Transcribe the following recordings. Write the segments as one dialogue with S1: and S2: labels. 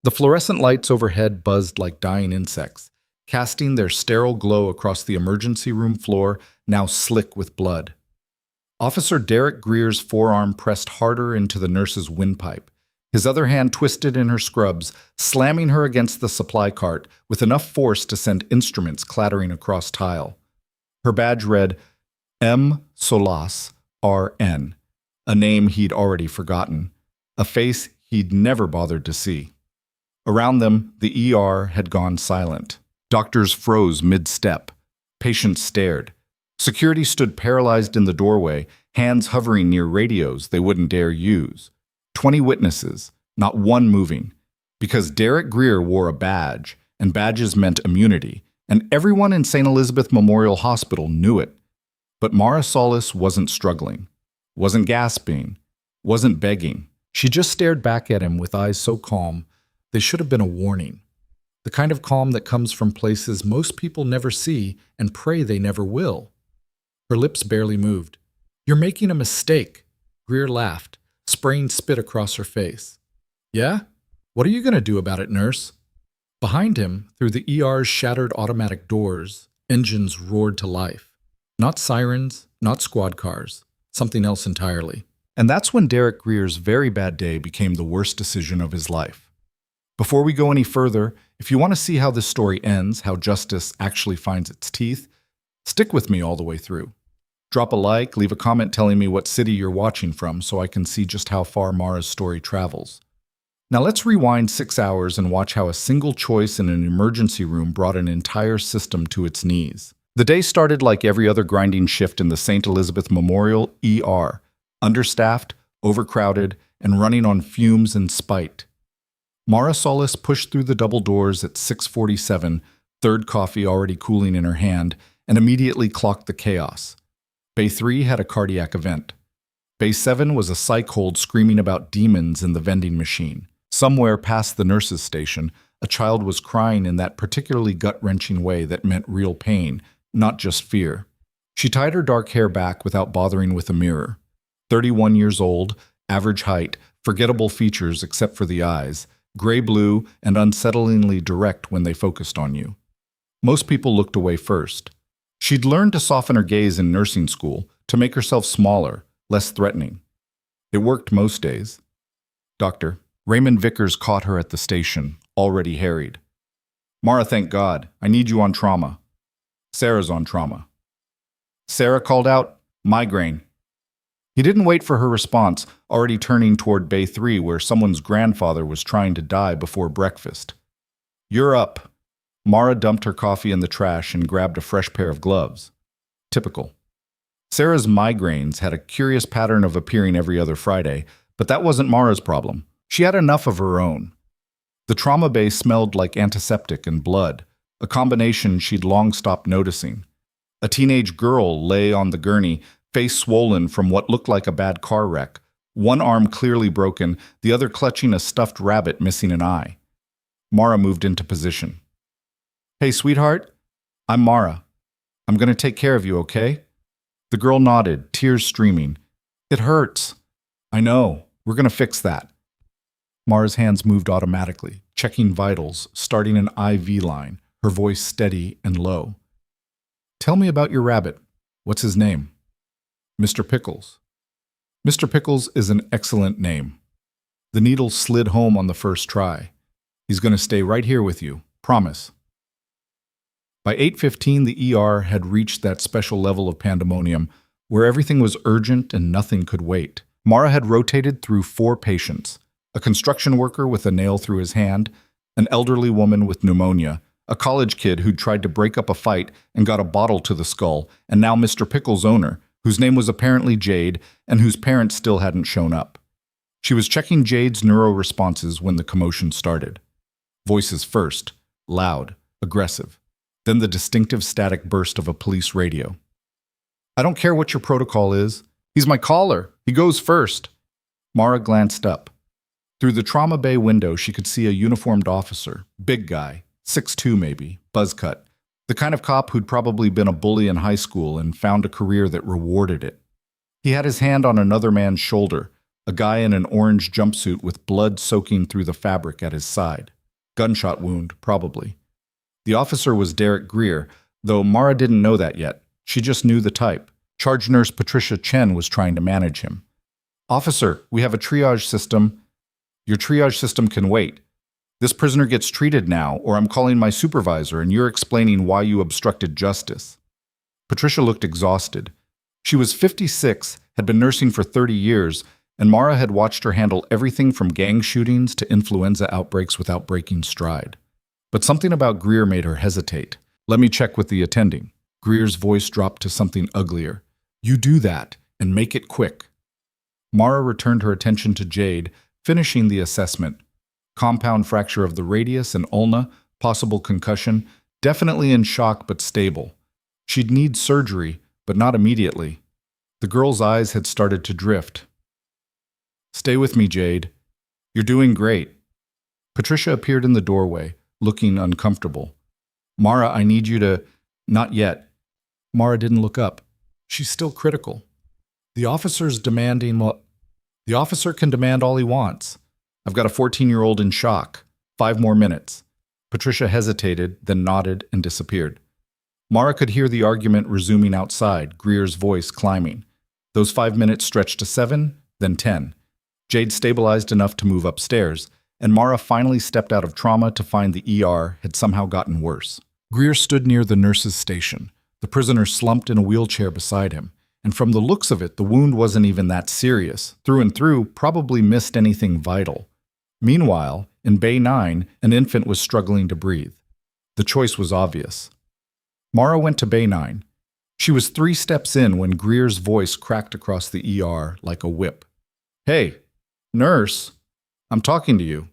S1: The fluorescent lights overhead buzzed like dying insects, casting their sterile glow across the emergency room floor, now slick with blood. Officer Derek Greer's forearm pressed harder into the nurse's windpipe, his other hand twisted in her scrubs, slamming her against the supply cart with enough force to send instruments clattering across tile. Her badge read M. Solas, R.N., a name he'd already forgotten, a face he'd never bothered to see. Around them, the ER had gone silent. Doctors froze mid-step. Patients stared. Security stood paralyzed in the doorway, hands hovering near radios they wouldn't dare use. 20 witnesses, not one moving. Because Derek Greer wore a badge, and badges meant immunity, and everyone in St. Elizabeth Memorial Hospital knew it. But Mara Solis wasn't struggling, wasn't gasping, wasn't begging. She just stared back at him with eyes so calm, they should have been a warning. The kind of calm that comes from places most people never see and pray they never will. Her lips barely moved. "You're making a mistake." Greer laughed, spraying spit across her face. "Yeah? What are you going to do about it, nurse?" Behind him, through the ER's shattered automatic doors, engines roared to life. Not sirens, not squad cars, something else entirely. And that's when Derek Greer's very bad day became the worst decision of his life. Before we go any further, if you want to see how this story ends, how justice actually finds its teeth, stick with me all the way through. Drop a like, leave a comment telling me what city you're watching from so I can see just how far Mara's story travels. Now let's rewind 6 hours and watch how a single choice in an emergency room brought an entire system to its knees. The day started like every other grinding shift in the St. Elizabeth Memorial ER, understaffed, overcrowded, and running on fumes and spite. Mara Solis pushed through the double doors at 6:47, third coffee already cooling in her hand, and immediately clocked the chaos. Bay 3 had a cardiac event. Bay 7 was a psych hold screaming about demons in the vending machine. Somewhere past the nurse's station, a child was crying in that particularly gut-wrenching way that meant real pain, not just fear. She tied her dark hair back without bothering with a mirror. 31 years old, average height, forgettable features except for the eyes, gray-blue and unsettlingly direct when they focused on you. Most people looked away first. She'd learned to soften her gaze in nursing school, to make herself smaller, less threatening. It worked most days. "Doctor." Raymond Vickers caught her at the station, already harried. "Mara, thank God. I need you on trauma." "Sarah's on trauma." Sarah called out, "Migraine." He didn't wait for her response, already turning toward Bay 3 where someone's grandfather was trying to die before breakfast. "You're up." Mara dumped her coffee in the trash and grabbed a fresh pair of gloves. Typical. Sarah's migraines had a curious pattern of appearing every other Friday, but that wasn't Mara's problem. She had enough of her own. The trauma bay smelled like antiseptic and blood, a combination she'd long stopped noticing. A teenage girl lay on the gurney, face swollen from what looked like a bad car wreck, one arm clearly broken, the other clutching a stuffed rabbit missing an eye. Mara moved into position. "Hey, sweetheart, I'm Mara. I'm going to take care of you, okay?" The girl nodded, tears streaming. "It hurts." "I know. We're going to fix that." Mara's hands moved automatically, checking vitals, starting an IV line, her voice steady and low. "Tell me about your rabbit. What's his name?" "Mr. Pickles." Mr. Pickles is an excellent name. The needle slid home on the first try. "He's going to stay right here with you. Promise." By 8:15, the ER had reached that special level of pandemonium where everything was urgent and nothing could wait. Mara had rotated through 4 patients, a construction worker with a nail through his hand, an elderly woman with pneumonia, a college kid who'd tried to break up a fight and got a bottle to the skull, and now Mr. Pickles' owner, whose name was apparently Jade and whose parents still hadn't shown up. She was checking Jade's neuro-responses when the commotion started. Voices first, loud, aggressive. Then the distinctive static burst of a police radio. "I don't care what your protocol is. He's my caller. He goes first." Mara glanced up. Through the trauma bay window, she could see a uniformed officer, big guy, 6'2" maybe, buzz cut. The kind of cop who'd probably been a bully in high school and found a career that rewarded it. He had his hand on another man's shoulder, a guy in an orange jumpsuit with blood soaking through the fabric at his side. Gunshot wound, probably. The officer was Derek Greer, though Mara didn't know that yet. She just knew the type. Charge nurse Patricia Chen was trying to manage him. "Officer, we have a triage system." "Your triage system can wait. This prisoner gets treated now, or I'm calling my supervisor and you're explaining why you obstructed justice." Patricia looked exhausted. She was 56, had been nursing for 30 years, and Mara had watched her handle everything from gang shootings to influenza outbreaks without breaking stride. But something about Greer made her hesitate. "Let me check with the attending." Greer's voice dropped to something uglier. "You do that, and make it quick." Mara returned her attention to Jade, finishing the assessment. Compound fracture of the radius and ulna, possible concussion, definitely in shock but stable. She'd need surgery, but not immediately. The girl's eyes had started to drift. "Stay with me, Jade. You're doing great." Patricia appeared in the doorway, looking uncomfortable. "Mara, I need you to—" "Not yet." Mara didn't look up. She's still critical. The officer can demand all he wants. "I've got a 14-year-old in shock. 5 more minutes." Patricia hesitated, then nodded and disappeared. Mara could hear the argument resuming outside, Greer's voice climbing. Those 5 minutes stretched to 7, then 10. Jade stabilized enough to move upstairs, and Mara finally stepped out of trauma to find the ER had somehow gotten worse. Greer stood near the nurse's station. The prisoner slumped in a wheelchair beside him, and from the looks of it, the wound wasn't even that serious. Through and through, probably missed anything vital. Meanwhile, in Bay 9, an infant was struggling to breathe. The choice was obvious. Mara went to Bay 9. She was 3 steps in when Greer's voice cracked across the ER like a whip. "Hey, nurse, I'm talking to you."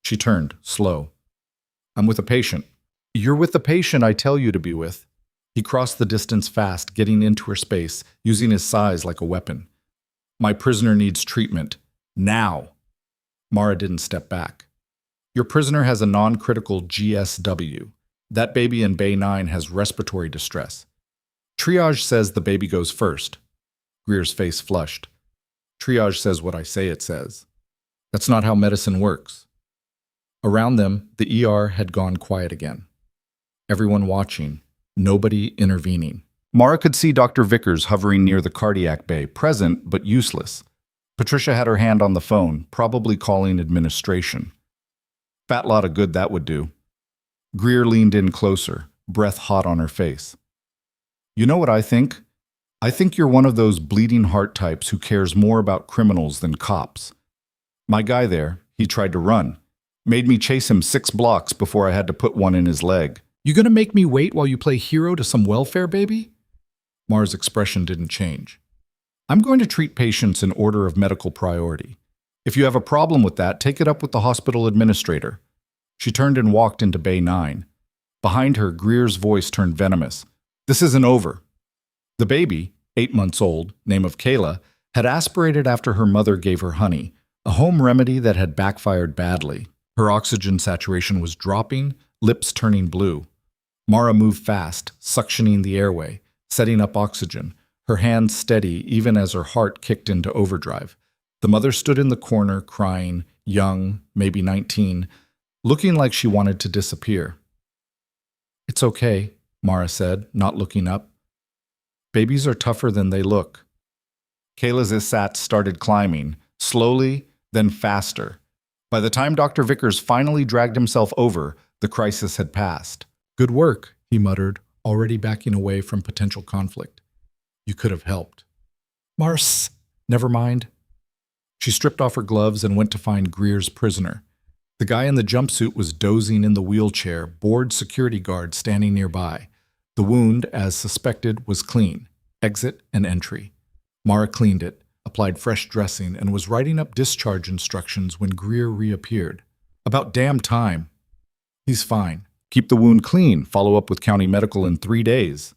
S1: She turned, slow. "I'm with a patient." "You're with the patient I tell you to be with." He crossed the distance fast, getting into her space, using his size like a weapon. "My prisoner needs treatment. Now." Mara didn't step back. "Your prisoner has a non-critical GSW. That baby in Bay 9 has respiratory distress. Triage says the baby goes first." Greer's face flushed. "Triage says what I say it says. That's not how medicine works." Around them, the ER had gone quiet again. Everyone watching, nobody intervening. Mara could see Dr. Vickers hovering near the cardiac bay, present but useless. Patricia had her hand on the phone, probably calling administration. Fat lot of good that would do. Greer leaned in closer, breath hot on her face. "You know what I think? I think you're one of those bleeding heart types who cares more about criminals than cops. My guy there, he tried to run. Made me chase him 6 blocks before I had to put one in his leg." "You gonna make me wait while you play hero to some welfare baby?" Mara's expression didn't change. "I'm going to treat patients in order of medical priority. If you have a problem with that, take it up with the hospital administrator." She turned and walked into Bay 9. Behind her, Greer's voice turned venomous. "This isn't over." The baby, 8 months old, name of Kayla, had aspirated after her mother gave her honey, a home remedy that had backfired badly. Her oxygen saturation was dropping, lips turning blue. Mara moved fast, suctioning the airway, setting up oxygen, her hands steady even as her heart kicked into overdrive. The mother stood in the corner, crying, young, maybe 19, looking like she wanted to disappear. "It's okay," Mara said, not looking up. "Babies are tougher than they look." Kayla's ISAT started climbing, slowly, then faster. By the time Dr. Vickers finally dragged himself over, the crisis had passed. "Good work," he muttered, already backing away from potential conflict. "You could have helped." "Mars, never mind." She stripped off her gloves and went to find Greer's prisoner. The guy in the jumpsuit was dozing in the wheelchair, bored security guard standing nearby. The wound, as suspected, was clean. Exit and entry. Mara cleaned it, applied fresh dressing, and was writing up discharge instructions when Greer reappeared. "About damn time." "He's fine. Keep the wound clean. Follow up with county medical in 3 days."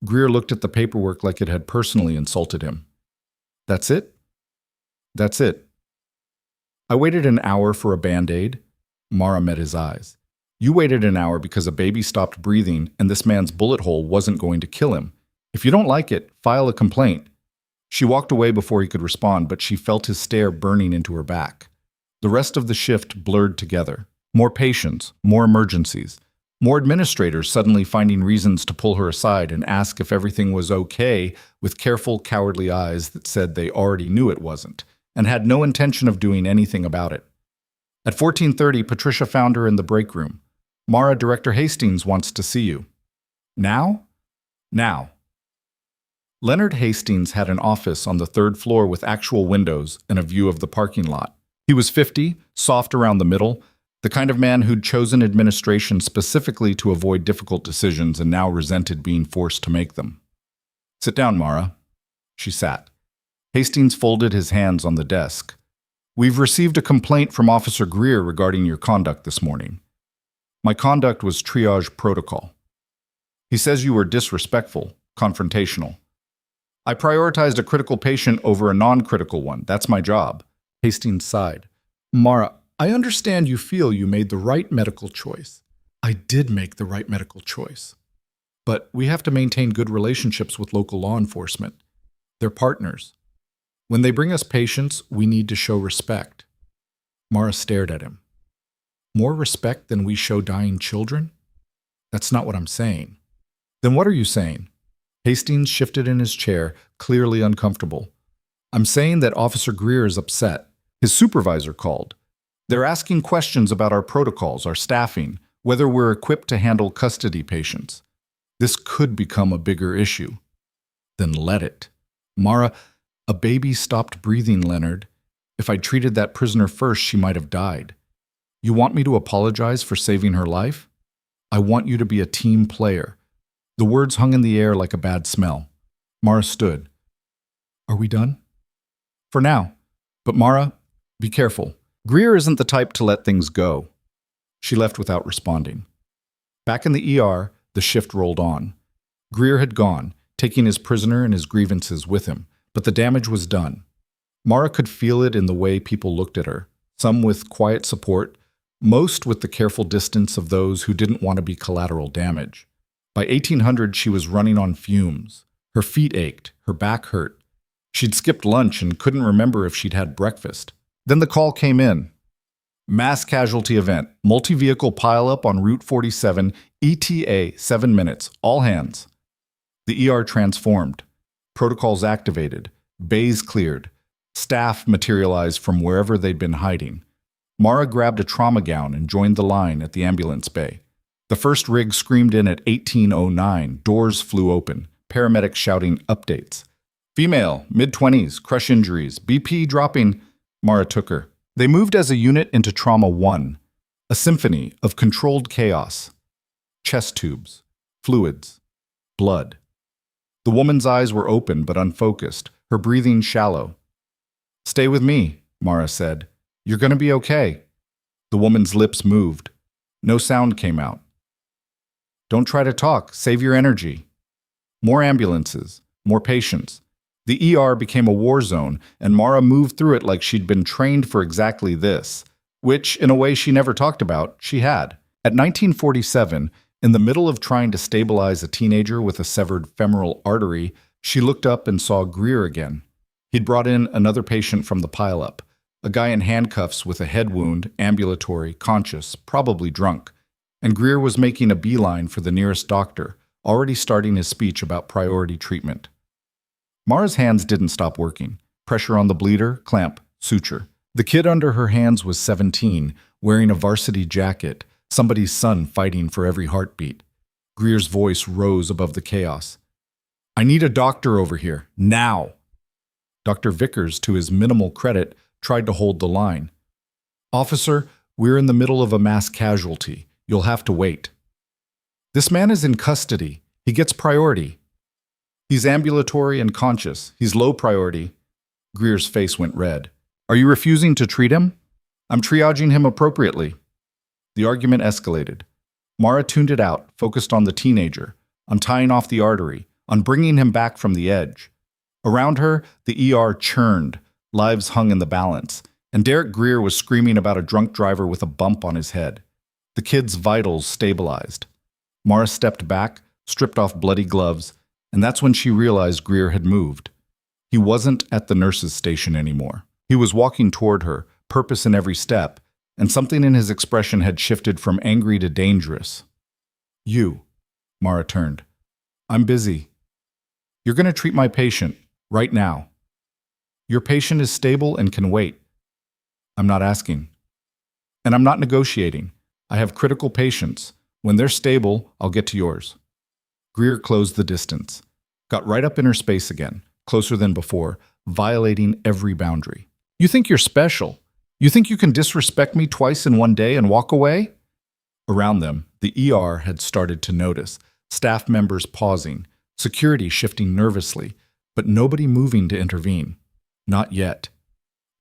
S1: Greer looked at the paperwork like it had personally insulted him. "That's it?" "That's it." "I waited an hour for a Band-Aid." Mara met his eyes. "You waited an hour because a baby stopped breathing and this man's bullet hole wasn't going to kill him. If you don't like it, file a complaint." She walked away before he could respond, but she felt his stare burning into her back. The rest of the shift blurred together. More patients, more emergencies, more administrators suddenly finding reasons to pull her aside and ask if everything was okay with careful, cowardly eyes that said they already knew it wasn't and had no intention of doing anything about it. At 14:30, Patricia found her in the break room. "Mara, Director Hastings wants to see you." "Now?" "Now." Leonard Hastings had an office on the third floor with actual windows and a view of the parking lot. He was 50, soft around the middle, the kind of man who'd chosen administration specifically to avoid difficult decisions and now resented being forced to make them. "Sit down, Mara." She sat. Hastings folded his hands on the desk. "We've received a complaint from Officer Greer regarding your conduct this morning." "My conduct was triage protocol." "He says you were disrespectful, confrontational." "I prioritized a critical patient over a non-critical one. That's my job." Hastings sighed. "Mara, I understand you feel you made the right medical choice. I did make the right medical choice. But we have to maintain good relationships with local law enforcement. They're partners. When they bring us patients, we need to show respect." Mara stared at him. "More respect than we show dying children? That's not what I'm saying." "Then what are you saying?" Hastings shifted in his chair, clearly uncomfortable. "I'm saying that Officer Greer is upset. His supervisor called. They're asking questions about our protocols, our staffing, whether we're equipped to handle custody patients. This could become a bigger issue." "Then let it." "Mara, a baby stopped breathing, Leonard. If I'd treated that prisoner first, she might have died. You want me to apologize for saving her life? I want you to be a team player." The words hung in the air like a bad smell. Mara stood. "Are we done?" "For now. But Mara, be careful. Greer isn't the type to let things go." She left without responding. Back in the ER, the shift rolled on. Greer had gone, taking his prisoner and his grievances with him, but the damage was done. Mara could feel it in the way people looked at her, some with quiet support, most with the careful distance of those who didn't want to be collateral damage. By 1800, she was running on fumes. Her feet ached, her back hurt. She'd skipped lunch and couldn't remember if she'd had breakfast. Then the call came in. "Mass casualty event, multi-vehicle pileup on Route 47, ETA 7 minutes, all hands." The ER transformed. Protocols activated. Bays cleared. Staff materialized from wherever they'd been hiding. Mara grabbed a trauma gown and joined the line at the ambulance bay. The first rig screamed in at 18:09. Doors flew open. Paramedics shouting updates. "Female, mid-20s, crush injuries, BP dropping." Mara took her. They moved as a unit into Trauma 1, a symphony of controlled chaos. Chest tubes, fluids, blood. The woman's eyes were open but unfocused, her breathing shallow. "Stay with me," Mara said. "You're going to be okay." The woman's lips moved. No sound came out. "Don't try to talk. Save your energy." More ambulances, more patients. The ER became a war zone, and Mara moved through it like she'd been trained for exactly this, which, in a way she never talked about, she had. At 1947, in the middle of trying to stabilize a teenager with a severed femoral artery, she looked up and saw Greer again. He'd brought in another patient from the pileup, a guy in handcuffs with a head wound, ambulatory, conscious, probably drunk. And Greer was making a beeline for the nearest doctor, already starting his speech about priority treatment. Mara's hands didn't stop working. Pressure on the bleeder, clamp, suture. The kid under her hands was 17, wearing a varsity jacket, somebody's son fighting for every heartbeat. Greer's voice rose above the chaos. "I need a doctor over here, now." Dr. Vickers, to his minimal credit, tried to hold the line. "Officer, we're in the middle of a mass casualty. You'll have to wait." "This man is in custody. He gets priority." "He's ambulatory and conscious. He's low priority." Greer's face went red. "Are you refusing to treat him?" "I'm triaging him appropriately." The argument escalated. Mara tuned it out, focused on the teenager, on tying off the artery, on bringing him back from the edge. Around her, the ER churned, lives hung in the balance, and Derek Greer was screaming about a drunk driver with a bump on his head. The kid's vitals stabilized. Mara stepped back, stripped off bloody gloves, and that's when she realized Greer had moved. He wasn't at the nurse's station anymore. He was walking toward her, purpose in every step, and something in his expression had shifted from angry to dangerous. "You," Mara turned. "I'm busy. You're going to treat my patient, right now. Your patient is stable and can wait. I'm not asking. And I'm not negotiating. I have critical patients. When they're stable, I'll get to yours." Greer closed the distance, got right up in her space again, closer than before, violating every boundary. "You think you're special? You think you can disrespect me twice in one day and walk away?" Around them, the ER had started to notice, staff members pausing, security shifting nervously, but nobody moving to intervene. Not yet.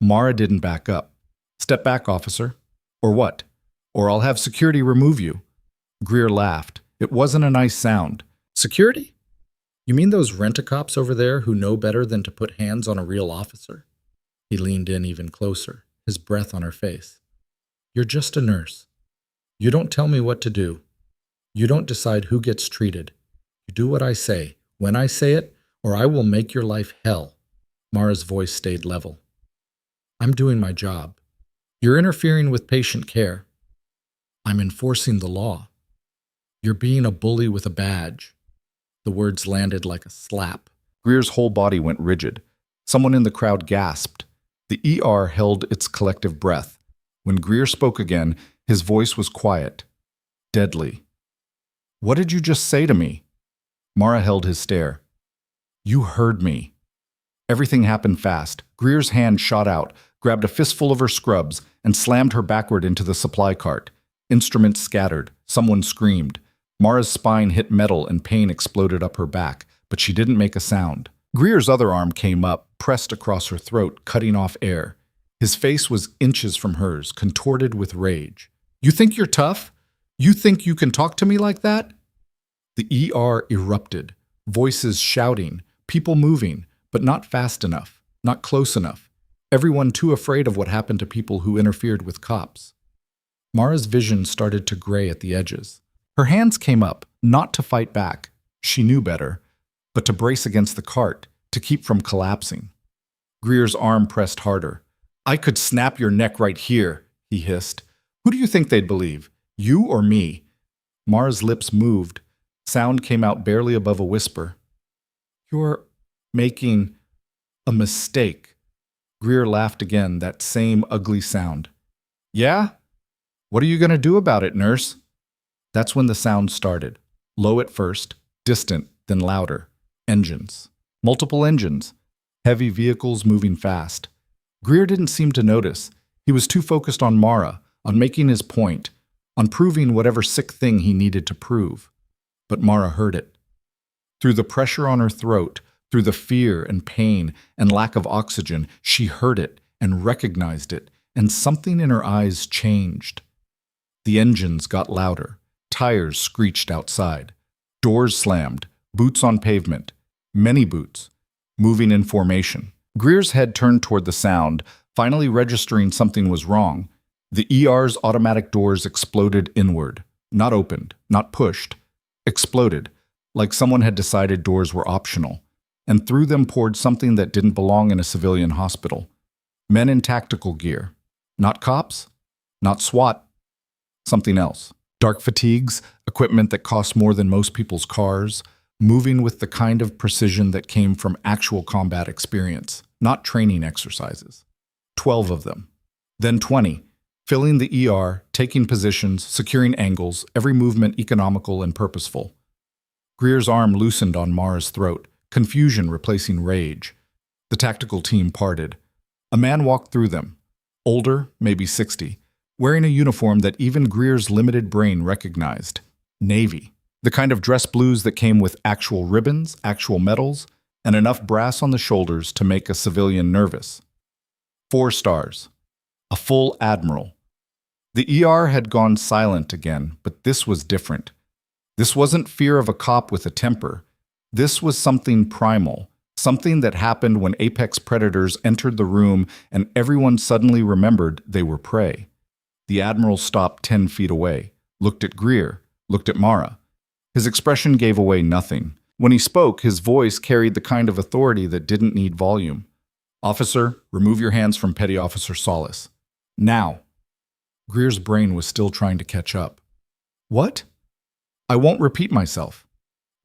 S1: Mara didn't back up. "Step back, officer. Or what? Or I'll have security remove you." Greer laughed. It wasn't a nice sound. "Security? You mean those rent-a-cops over there who know better than to put hands on a real officer?" He leaned in even closer, his breath on her face. "You're just a nurse. You don't tell me what to do. You don't decide who gets treated. You do what I say, when I say it, or I will make your life hell." Mara's voice stayed level. "I'm doing my job. You're interfering with patient care. I'm enforcing the law. You're being a bully with a badge." The words landed like a slap. Greer's whole body went rigid. Someone in the crowd gasped. The ER held its collective breath. When Greer spoke again, his voice was quiet, deadly. "What did you just say to me?" Mara held his stare. "You heard me." Everything happened fast. Greer's hand shot out, grabbed a fistful of her scrubs, and slammed her backward into the supply cart. Instruments scattered. Someone screamed. Mara's spine hit metal and pain exploded up her back, but she didn't make a sound. Greer's other arm came up, pressed across her throat, cutting off air. His face was inches from hers, contorted with rage. "You think you're tough? You think you can talk to me like that?" The ER erupted, voices shouting, people moving, but not fast enough, not close enough. Everyone too afraid of what happened to people who interfered with cops. Mara's vision started to gray at the edges. Her hands came up, not to fight back. She knew better, but to brace against the cart, to keep from collapsing. Greer's arm pressed harder. "I could snap your neck right here," he hissed. "Who do you think they'd believe, you or me?" Mara's lips moved. Sound came out barely above a whisper. "You're making a mistake." Greer laughed again, that same ugly sound. "Yeah? What are you going to do about it, nurse?" That's when the sound started. Low at first, distant, then louder. Engines. Multiple engines. Heavy vehicles moving fast. Greer didn't seem to notice. He was too focused on Mara, on making his point, on proving whatever sick thing he needed to prove. But Mara heard it. Through the pressure on her throat, through the fear and pain and lack of oxygen, she heard it and recognized it, and something in her eyes changed. The engines got louder. Tires screeched outside. Doors slammed. Boots on pavement. Many boots. Moving in formation. Greer's head turned toward the sound, finally registering something was wrong. The ER's automatic doors exploded inward. Not opened. Not pushed. Exploded. Like someone had decided doors were optional. And through them poured something that didn't belong in a civilian hospital. Men in tactical gear. Not cops. Not SWAT. Something else. Dark fatigues, equipment that cost more than most people's cars, moving with the kind of precision that came from actual combat experience, not training exercises. 12 of them. Then 20, filling the ER, taking positions, securing angles, every movement economical and purposeful. Greer's arm loosened on Mara's throat, confusion replacing rage. The tactical team parted. A man walked through them. Older, maybe 60. Wearing a uniform that even Greer's limited brain recognized. Navy. The kind of dress blues that came with actual ribbons, actual medals, and enough brass on the shoulders to make a civilian nervous. 4 stars. A full Admiral. The ER had gone silent again, but this was different. This wasn't fear of a cop with a temper. This was something primal, something that happened when apex predators entered the room and everyone suddenly remembered they were prey. The Admiral stopped 10 feet away, looked at Greer, looked at Mara. His expression gave away nothing. When he spoke, his voice carried the kind of authority that didn't need volume. Officer, remove your hands from Petty Officer Solis. Now. Greer's brain was still trying to catch up. What? I won't repeat myself.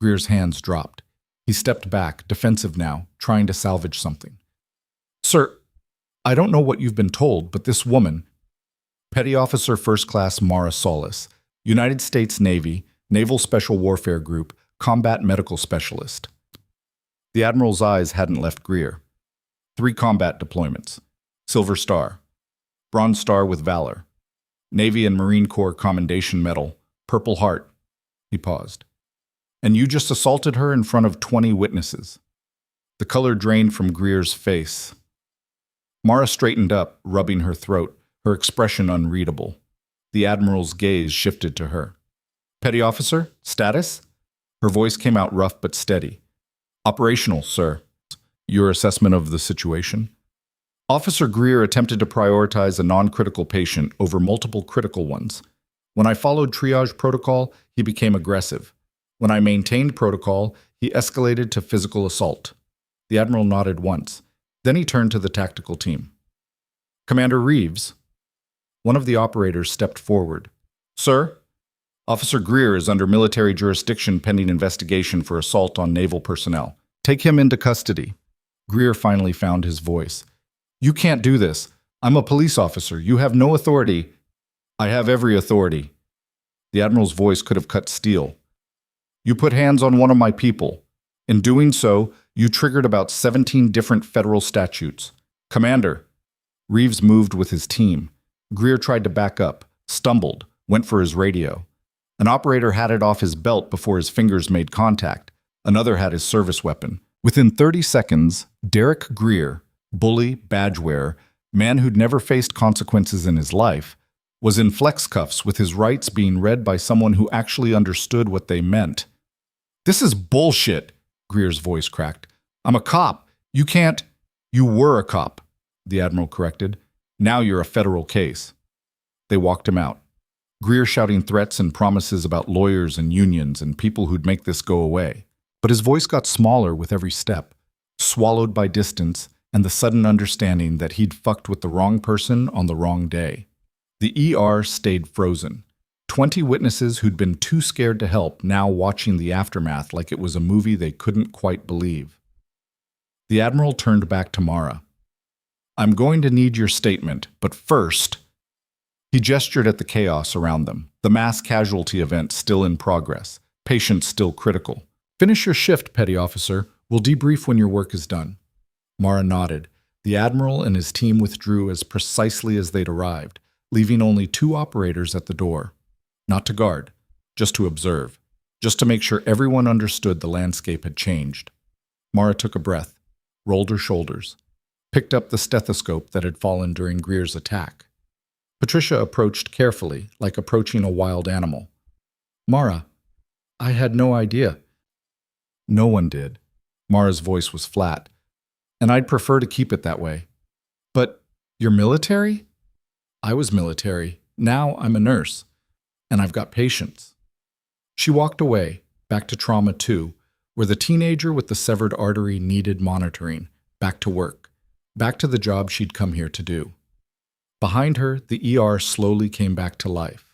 S1: Greer's hands dropped. He stepped back, defensive now, trying to salvage something. Sir, I don't know what you've been told, but this woman, Petty Officer First Class Mara Solis, United States Navy, Naval Special Warfare Group, Combat Medical Specialist. The Admiral's eyes hadn't left Greer. 3 combat deployments. Silver Star. Bronze Star with Valor. Navy and Marine Corps Commendation Medal. Purple Heart. He paused. And you just assaulted her in front of 20 witnesses. The color drained from Greer's face. Mara straightened up, rubbing her throat, her expression unreadable. The Admiral's gaze shifted to her. Petty Officer, status? Her voice came out rough but steady. Operational, sir. Your assessment of the situation? Officer Greer attempted to prioritize a non-critical patient over multiple critical ones. When I followed triage protocol, he became aggressive. When I maintained protocol, he escalated to physical assault. The Admiral nodded once. Then he turned to the tactical team. Commander Reeves. One of the operators stepped forward. Sir, Officer Greer is under military jurisdiction pending investigation for assault on naval personnel. Take him into custody. Greer finally found his voice. You can't do this. I'm a police officer. You have no authority. I have every authority. The Admiral's voice could have cut steel. You put hands on one of my people. In doing so, you triggered about 17 different federal statutes. Commander. Reeves moved with his team. Greer tried to back up, stumbled, went for his radio. An operator had it off his belt before his fingers made contact. Another had his service weapon. Within 30 seconds, Derek Greer, bully, badge wearer, man who'd never faced consequences in his life, was in flex cuffs with his rights being read by someone who actually understood what they meant. This is bullshit, Greer's voice cracked. I'm a cop. You can't. You were a cop, the Admiral corrected. Now you're a federal case. They walked him out. Greer shouting threats and promises about lawyers and unions and people who'd make this go away. But his voice got smaller with every step, swallowed by distance and the sudden understanding that he'd fucked with the wrong person on the wrong day. The ER stayed frozen. 20 witnesses who'd been too scared to help now watching the aftermath like it was a movie they couldn't quite believe. The Admiral turned back to Mara. I'm going to need your statement, but first... He gestured at the chaos around them, the mass casualty event still in progress, patients still critical. Finish your shift, Petty Officer. We'll debrief when your work is done. Mara nodded. The Admiral and his team withdrew as precisely as they'd arrived, leaving only 2 operators at the door. Not to guard, just to observe, just to make sure everyone understood the landscape had changed. Mara took a breath, rolled her shoulders, picked up the stethoscope that had fallen during Greer's attack. Patricia approached carefully, like approaching a wild animal. Mara, I had no idea. No one did. Mara's voice was flat. And I'd prefer to keep it that way. But you're military? I was military. Now I'm a nurse. And I've got patients. She walked away, back to Trauma 2, where the teenager with the severed artery needed monitoring, back to work, back to the job she'd come here to do. Behind her, the ER slowly came back to life.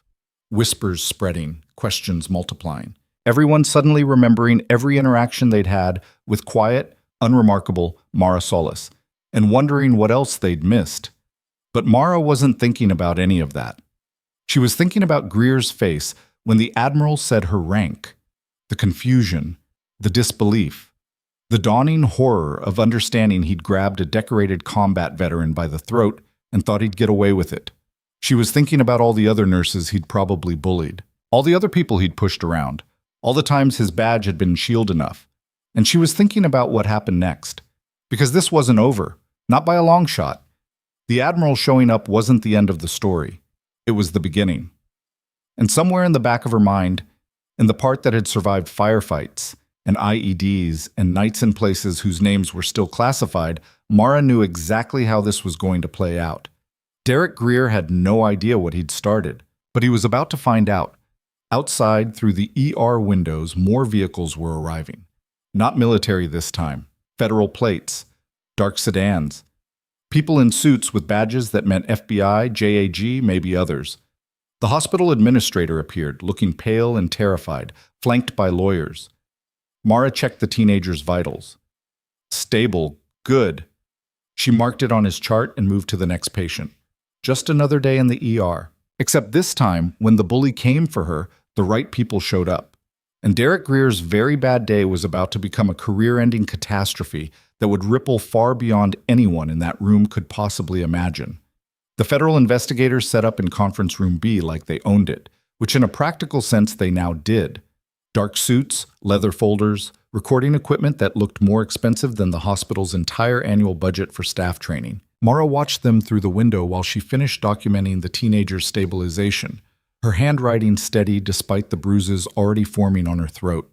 S1: Whispers spreading, questions multiplying. Everyone suddenly remembering every interaction they'd had with quiet, unremarkable Mara Solis, and wondering what else they'd missed. But Mara wasn't thinking about any of that. She was thinking about Greer's face when the Admiral said her rank, the confusion, the disbelief, the dawning horror of understanding he'd grabbed a decorated combat veteran by the throat and thought he'd get away with it. She was thinking about all the other nurses he'd probably bullied, all the other people he'd pushed around, all the times his badge had been shield enough. And she was thinking about what happened next. Because this wasn't over, not by a long shot. The Admiral showing up wasn't the end of the story. It was the beginning. And somewhere in the back of her mind, in the part that had survived firefights and IEDs and nights in places whose names were still classified, Mara knew exactly how this was going to play out. Derek Greer had no idea what he'd started, but he was about to find out. Outside, through the ER windows, more vehicles were arriving. Not military this time. Federal plates. Dark sedans. People in suits with badges that meant FBI, JAG, maybe others. The hospital administrator appeared, looking pale and terrified, flanked by lawyers. Mara checked the teenager's vitals. Stable. Good. She marked it on his chart and moved to the next patient. Just another day in the ER. Except this time, when the bully came for her, the right people showed up. And Derek Greer's very bad day was about to become a career-ending catastrophe that would ripple far beyond anyone in that room could possibly imagine. The federal investigators set up in Conference Room B like they owned it, which in a practical sense they now did. Dark suits, leather folders, recording equipment that looked more expensive than the hospital's entire annual budget for staff training. Mara watched them through the window while she finished documenting the teenager's stabilization, her handwriting steady despite the bruises already forming on her throat.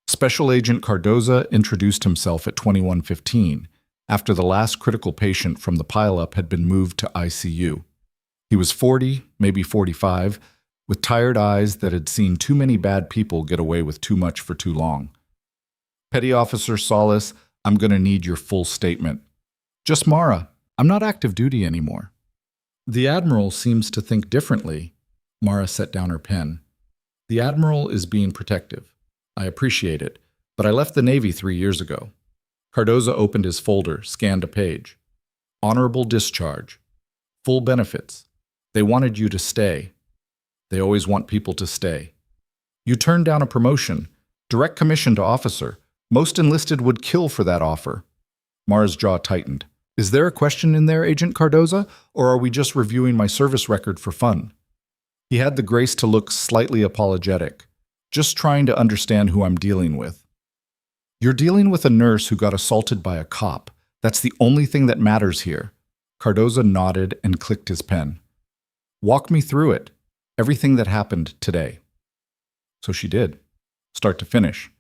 S1: Special Agent Cardoza introduced himself at 21:15, after the last critical patient from the pileup had been moved to ICU. He was 40, maybe 45, with tired eyes that had seen too many bad people get away with too much for too long. Petty Officer Solis, I'm going to need your full statement. Just Mara, I'm not active duty anymore. The Admiral seems to think differently. Mara set down her pen. The Admiral is being protective. I appreciate it, but I left the Navy 3 years ago. Cardoza opened his folder, scanned a page. Honorable discharge. Full benefits. They wanted you to stay. They always want people to stay. You turned down a promotion, direct commission to officer. Most enlisted would kill for that offer. Mara's jaw tightened. Is there a question in there, Agent Cardoza, or are we just reviewing my service record for fun? He had the grace to look slightly apologetic. Just trying to understand who I'm dealing with. You're dealing with a nurse who got assaulted by a cop. That's the only thing that matters here. Cardoza nodded and clicked his pen. Walk me through it. Everything that happened today. So she did. Start to finish.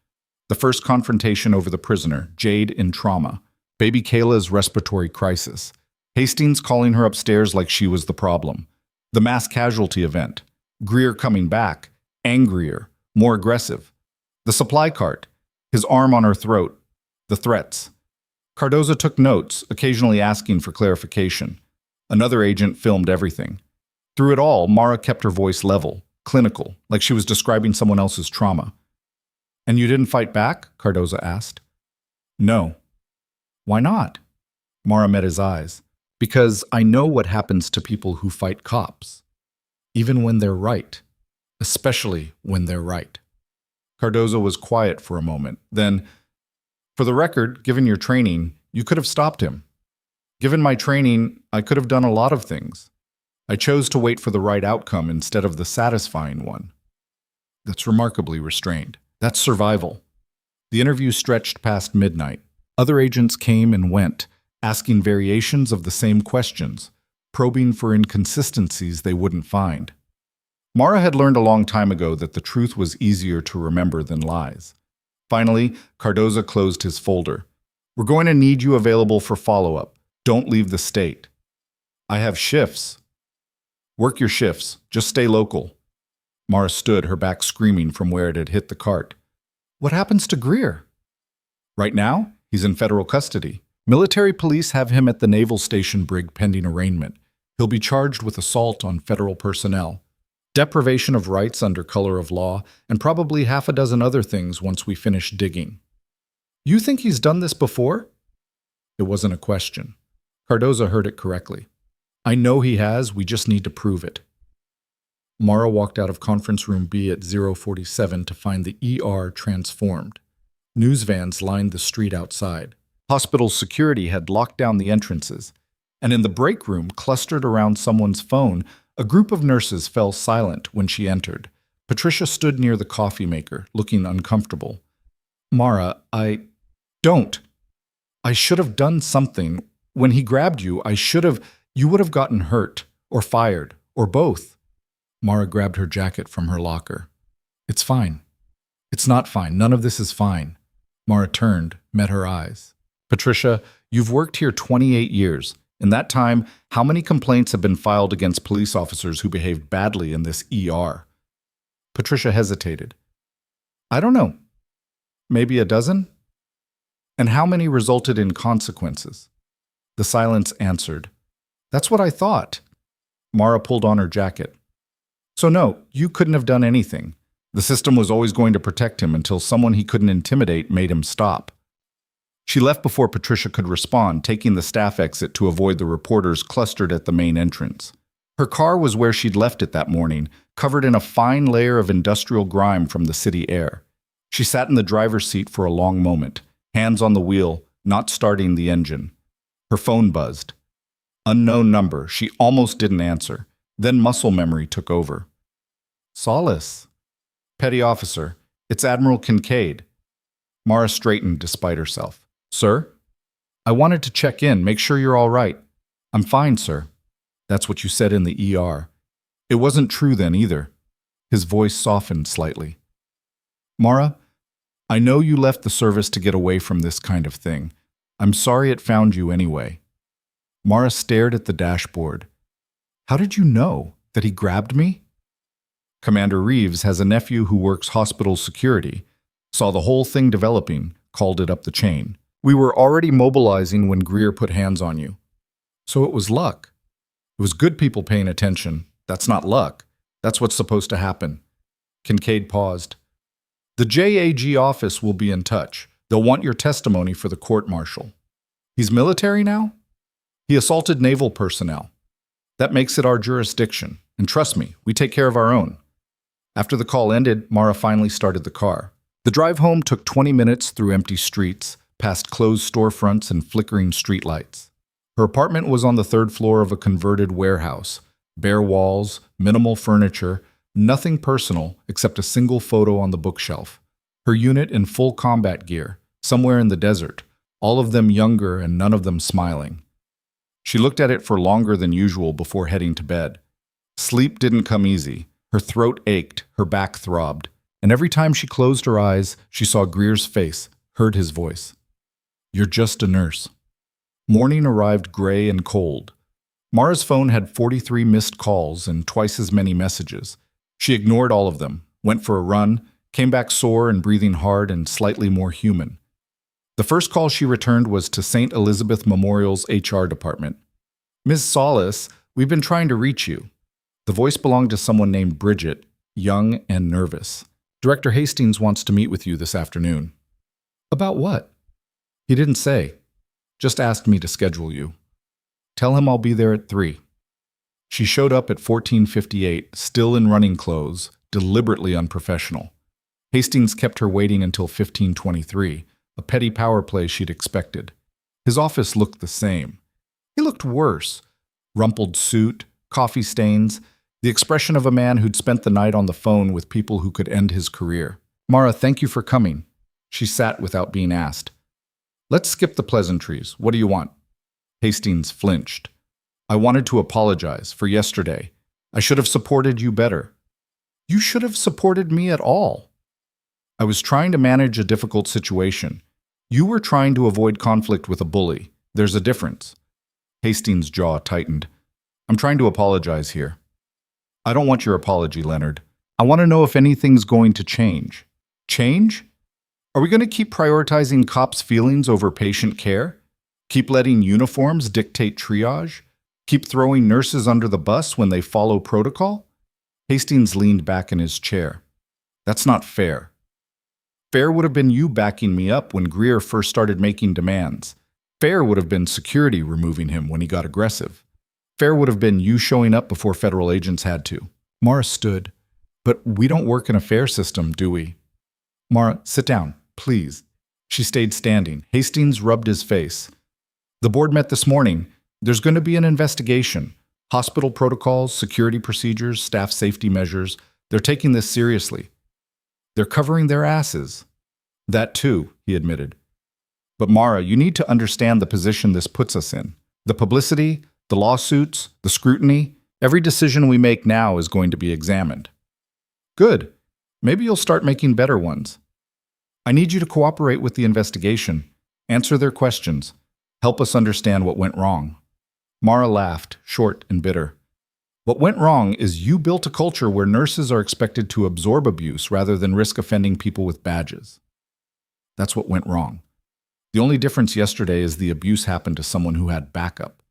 S1: The first confrontation over the prisoner, Jade in trauma. Baby Kayla's respiratory crisis. Hastings calling her upstairs like she was the problem. The mass casualty event. Greer coming back. Angrier. More aggressive. The supply cart. His arm on her throat. The threats. Cardoza took notes, occasionally asking for clarification. Another agent filmed everything. Through it all, Mara kept her voice level, clinical, like she was describing someone else's trauma. And you didn't fight back? Cardoza asked. No. Why not? Mara met his eyes. Because I know what happens to people who fight cops. Even when they're right. Especially when they're right. Cardoza was quiet for a moment. Then, for the record, given your training, you could have stopped him. Given my training, I could have done a lot of things. I chose to wait for the right outcome instead of the satisfying one. That's remarkably restrained. That's survival. The interview stretched past midnight. Other agents came and went, asking variations of the same questions, probing for inconsistencies they wouldn't find. Mara had learned a long time ago that the truth was easier to remember than lies. Finally, Cardoza closed his folder. We're going to need you available for follow-up. Don't leave the state. I have shifts. Work your shifts. Just stay local. Mara stood, her back screaming from where it had hit the cart. What happens to Greer? Right now, he's in federal custody. Military police have him at the Naval Station Brig pending arraignment. He'll be charged with assault on federal personnel, deprivation of rights under color of law, and probably half a dozen other things once we finish digging. You think he's done this before? It wasn't a question. Cardoza heard it correctly. I know he has, we just need to prove it. Mara walked out of Conference Room B at 0:47 to find the ER transformed. News vans lined the street outside. Hospital security had locked down the entrances, and in the break room, clustered around someone's phone, a group of nurses fell silent when she entered. Patricia stood near the coffee maker, looking uncomfortable. Mara, Don't. I should have done something. When he grabbed you, you would have gotten hurt, or fired, or both. Mara grabbed her jacket from her locker. It's fine. It's not fine. None of this is fine. Mara turned, met her eyes. Patricia, you've worked here 28 years. In that time, how many complaints have been filed against police officers who behaved badly in this ER? Patricia hesitated. I don't know. Maybe a dozen? And how many resulted in consequences? The silence answered, "That's what I thought." Mara pulled on her jacket. "So no, you couldn't have done anything. The system was always going to protect him until someone he couldn't intimidate made him stop." She left before Patricia could respond, taking the staff exit to avoid the reporters clustered at the main entrance. Her car was where she'd left it that morning, covered in a fine layer of industrial grime from the city air. She sat in the driver's seat for a long moment, hands on the wheel, not starting the engine. Her phone buzzed. Unknown number. She almost didn't answer. Then muscle memory took over. "Solace." "Petty officer. It's Admiral Kincaid." Mara straightened despite herself. "Sir?" "I wanted to check in, make sure you're all right." "I'm fine, sir." "That's what you said in the ER." "It wasn't true then either." His voice softened slightly. "Mara, I know you left the service to get away from this kind of thing. I'm sorry it found you anyway." Mara stared at the dashboard. "How did you know? That he grabbed me?" "Commander Reeves has a nephew who works hospital security. Saw the whole thing developing, called it up the chain. We were already mobilizing when Greer put hands on you. So it was luck. It was good people paying attention. That's not luck. That's what's supposed to happen." Kincaid paused. "The JAG office will be in touch. They'll want your testimony for the court-martial." "He's military now?" "He assaulted naval personnel. That makes it our jurisdiction. And trust me, we take care of our own." After the call ended, Mara finally started the car. The drive home took 20 minutes through empty streets, past closed storefronts and flickering streetlights. Her apartment was on the third floor of a converted warehouse. Bare walls, minimal furniture, nothing personal except a single photo on the bookshelf. Her unit in full combat gear, somewhere in the desert, all of them younger and none of them smiling. She looked at it for longer than usual before heading to bed. Sleep didn't come easy. Her throat ached, her back throbbed, and every time she closed her eyes, she saw Greer's face, heard his voice. "You're just a nurse." Morning arrived gray and cold. Mara's phone had 43 missed calls and twice as many messages. She ignored all of them, went for a run, came back sore and breathing hard and slightly more human. The first call she returned was to St. Elizabeth Memorial's HR department. "Ms. Solace, we've been trying to reach you." The voice belonged to someone named Bridget, young and nervous. "Director Hastings wants to meet with you this afternoon." "About what?" "He didn't say. Just asked me to schedule you." "Tell him I'll be there at 3. She showed up at 14:58, still in running clothes, deliberately unprofessional. Hastings kept her waiting until 15:23, a petty power play she'd expected. His office looked the same. He looked worse. Rumpled suit, coffee stains, the expression of a man who'd spent the night on the phone with people who could end his career. "Mara, thank you for coming." She sat without being asked. "Let's skip the pleasantries. What do you want?" Hastings flinched. "I wanted to apologize for yesterday. I should have supported you better." "You should have supported me at all." "I was trying to manage a difficult situation. You were trying to avoid conflict with a bully. There's a difference." Hastings' jaw tightened. "I'm trying to apologize here." "I don't want your apology, Leonard. I want to know if anything's going to change." "Change? Are we going to keep prioritizing cops' feelings over patient care? Keep letting uniforms dictate triage? Keep throwing nurses under the bus when they follow protocol?" Hastings leaned back in his chair. "That's not fair. Fair would have been you backing me up when Greer first started making demands. Fair would have been security removing him when he got aggressive. Fair would have been you showing up before federal agents had to." Mara stood. "But we don't work in a fair system, do we?" "Mara, sit down, please." She stayed standing. Hastings rubbed his face. "The board met this morning. There's going to be an investigation. Hospital protocols, security procedures, staff safety measures. They're taking this seriously. They're covering their asses." "That too," he admitted. "But Mara, you need to understand the position this puts us in. The publicity, the lawsuits, the scrutiny, every decision we make now is going to be examined." "Good. Maybe you'll start making better ones." "I need you to cooperate with the investigation, answer their questions, help us understand what went wrong." Mara laughed, short and bitter. "What went wrong is you built a culture where nurses are expected to absorb abuse rather than risk offending people with badges. That's what went wrong." The only difference yesterday is the abuse happened to someone who had backup.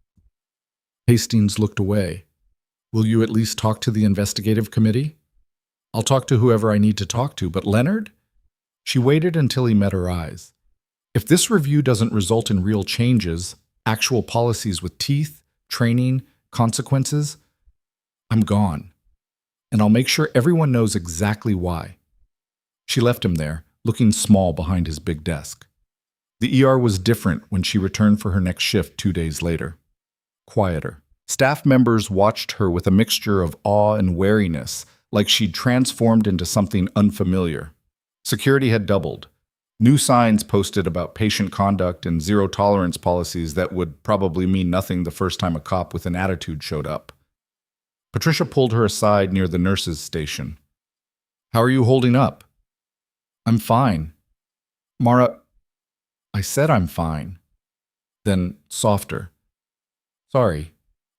S1: Hastings looked away. Will you at least talk to the investigative committee? I'll talk to whoever I need to talk to, but Leonard? She waited until he met her eyes. If this review doesn't result in real changes, actual policies with teeth, training, consequences, I'm gone. And I'll make sure everyone knows exactly why. She left him there, looking small behind his big desk. The ER was different when she returned for her next shift 2 days later. Quieter. Staff members watched her with a mixture of awe and wariness, like she'd transformed into something unfamiliar. Security had doubled. New signs posted about patient conduct and zero-tolerance policies that would probably mean nothing the first time a cop with an attitude showed up. Patricia pulled her aside near the nurses' station. How are you holding up? I'm fine. Mara, I said I'm fine. Then, softer. Sorry,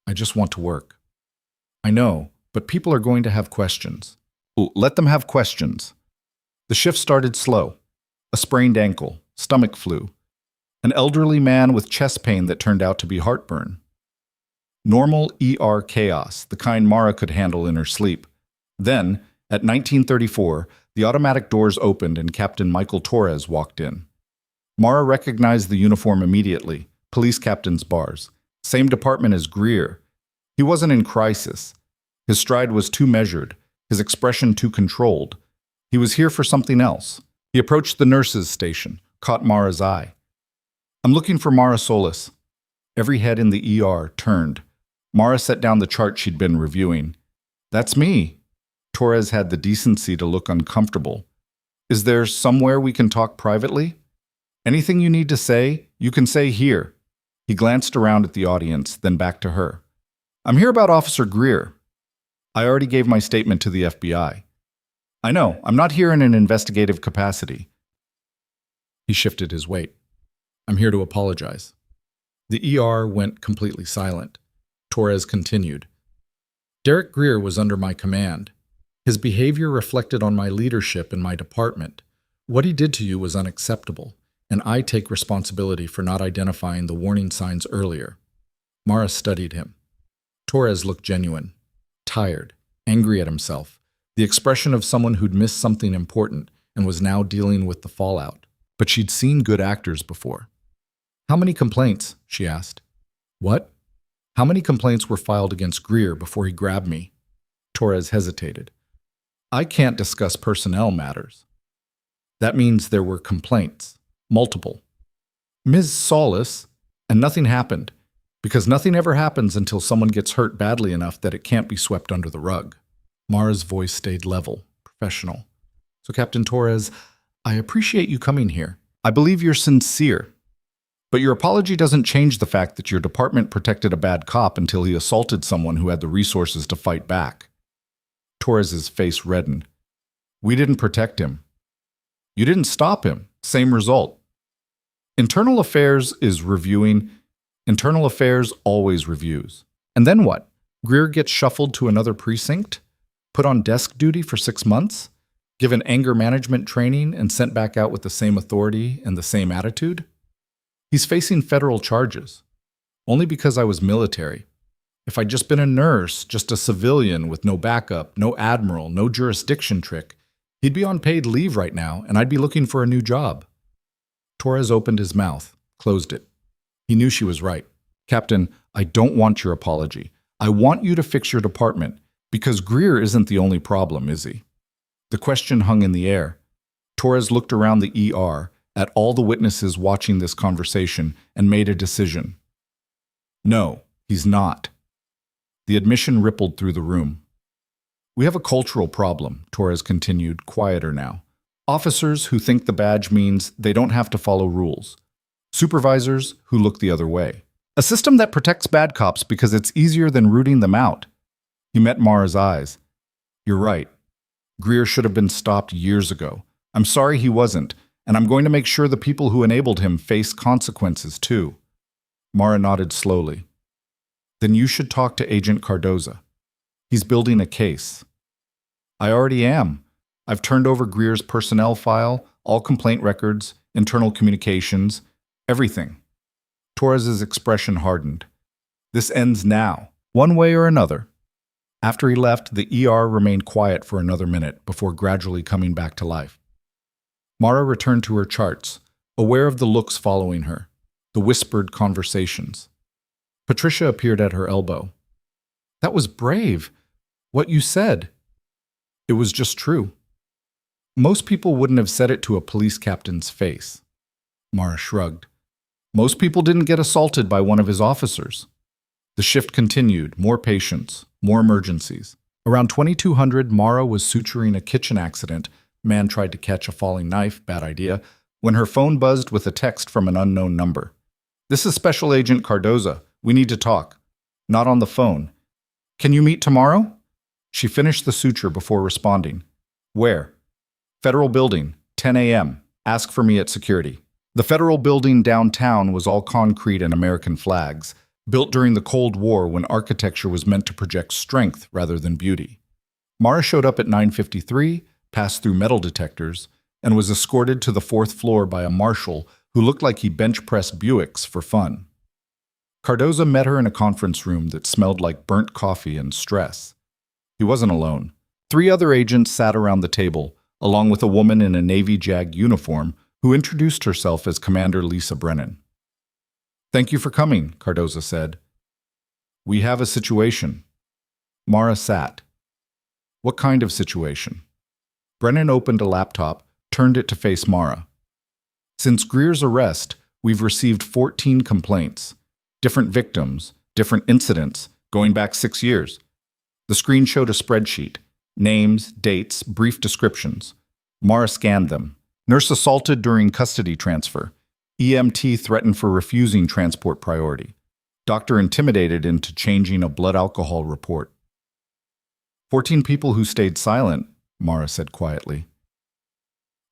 S1: I just want to work. I know, but people are going to have questions. Let them have questions. The shift started slow. A sprained ankle, stomach flu, an elderly man with chest pain that turned out to be heartburn. Normal ER chaos, the kind Mara could handle in her sleep. Then, at 1934, the automatic doors opened and Captain Michael Torres walked in. Mara recognized the uniform immediately, police captain's bars. Same department as Greer. He wasn't in crisis. His stride was too measured, his expression too controlled. He was here for something else. He approached the nurses' station, caught Mara's eye. I'm looking for Mara Solis. Every head in the ER turned. Mara set down the chart she'd been reviewing. That's me. Torres had the decency to look uncomfortable. Is there somewhere we can talk privately? Anything you need to say, you can say here. He glanced around at the audience, then back to her. I'm here about Officer Greer. I already gave my statement to the FBI. I know, I'm not here in an investigative capacity. He shifted his weight. I'm here to apologize. The ER went completely silent. Torres continued. Derek Greer was under my command. His behavior reflected on my leadership in my department. What he did to you was unacceptable, and I take responsibility for not identifying the warning signs earlier. Mara studied him. Torres looked genuine, tired, angry at himself, the expression of someone who'd missed something important and was now dealing with the fallout. But she'd seen good actors before. How many complaints? She asked. What? How many complaints were filed against Greer before he grabbed me? Torres hesitated. I can't discuss personnel matters. That means there were complaints. Multiple. Ms. Solis, and nothing happened, because nothing ever happens until someone gets hurt badly enough that it can't be swept under the rug. Mara's voice stayed level, professional. So, Captain Torres, I appreciate you coming here. I believe you're sincere. But your apology doesn't change the fact that your department protected a bad cop until he assaulted someone who had the resources to fight back. Torres's face reddened. We didn't protect him. You didn't stop him. Same result. Internal Affairs is reviewing. Internal Affairs always reviews. And then what? Greer gets shuffled to another precinct? Put on desk duty for 6 months? Given anger management training and sent back out with the same authority and the same attitude? He's facing federal charges. Only because I was military. If I'd just been a nurse, just a civilian with no backup, no admiral, no jurisdiction trick, he'd be on paid leave right now and I'd be looking for a new job. Torres opened his mouth, closed it. He knew she was right. Captain, I don't want your apology. I want you to fix your department, because Greer isn't the only problem, is he? The question hung in the air. Torres looked around the ER, at all the witnesses watching this conversation, and made a decision. No, he's not. The admission rippled through the room. We have a cultural problem, Torres continued, quieter now. Officers who think the badge means they don't have to follow rules. Supervisors who look the other way. A system that protects bad cops because it's easier than rooting them out. He met Mara's eyes. You're right. Greer should have been stopped years ago. I'm sorry he wasn't, and I'm going to make sure the people who enabled him face consequences too. Mara nodded slowly. Then you should talk to Agent Cardoza. He's building a case. I already am. I've turned over Greer's personnel file, all complaint records, internal communications. Everything. Torres's expression hardened. This ends now, one way or another. After he left, the ER remained quiet for another minute before gradually coming back to life. Mara returned to her charts, aware of the looks following her, the whispered conversations. Patricia appeared at her elbow. That was brave. What you said. It was just true. Most people wouldn't have said it to a police captain's face. Mara shrugged. Most people didn't get assaulted by one of his officers. The shift continued, more patients, more emergencies. Around 2200, Mara was suturing a kitchen accident. Man tried to catch a falling knife, bad idea, when her phone buzzed with a text from an unknown number. This is Special Agent Cardoza. We need to talk. Not on the phone. Can you meet tomorrow? She finished the suture before responding. Where? Federal Building, 10 a.m. Ask for me at security. The Federal Building downtown was all concrete and American flags, built during the Cold War when architecture was meant to project strength rather than beauty. Mara showed up at 9:53, passed through metal detectors, and was escorted to the 4th floor by a marshal who looked like he bench-pressed Buicks for fun. Cardoza met her in a conference room that smelled like burnt coffee and stress. He wasn't alone. 3 other agents sat around the table, along with a woman in a Navy JAG uniform who introduced herself as Commander Lisa Brennan. Thank you for coming, Cardoza said. We have a situation. Mara sat. What kind of situation? Brennan opened a laptop, turned it to face Mara. Since Greer's arrest, we've received 14 complaints. Different victims, different incidents, going back 6 years. The screen showed a spreadsheet. Names, dates, brief descriptions. Mara scanned them. Nurse assaulted during custody transfer. EMT threatened for refusing transport priority. Doctor intimidated into changing a blood alcohol report. 14 people who stayed silent, Mara said quietly.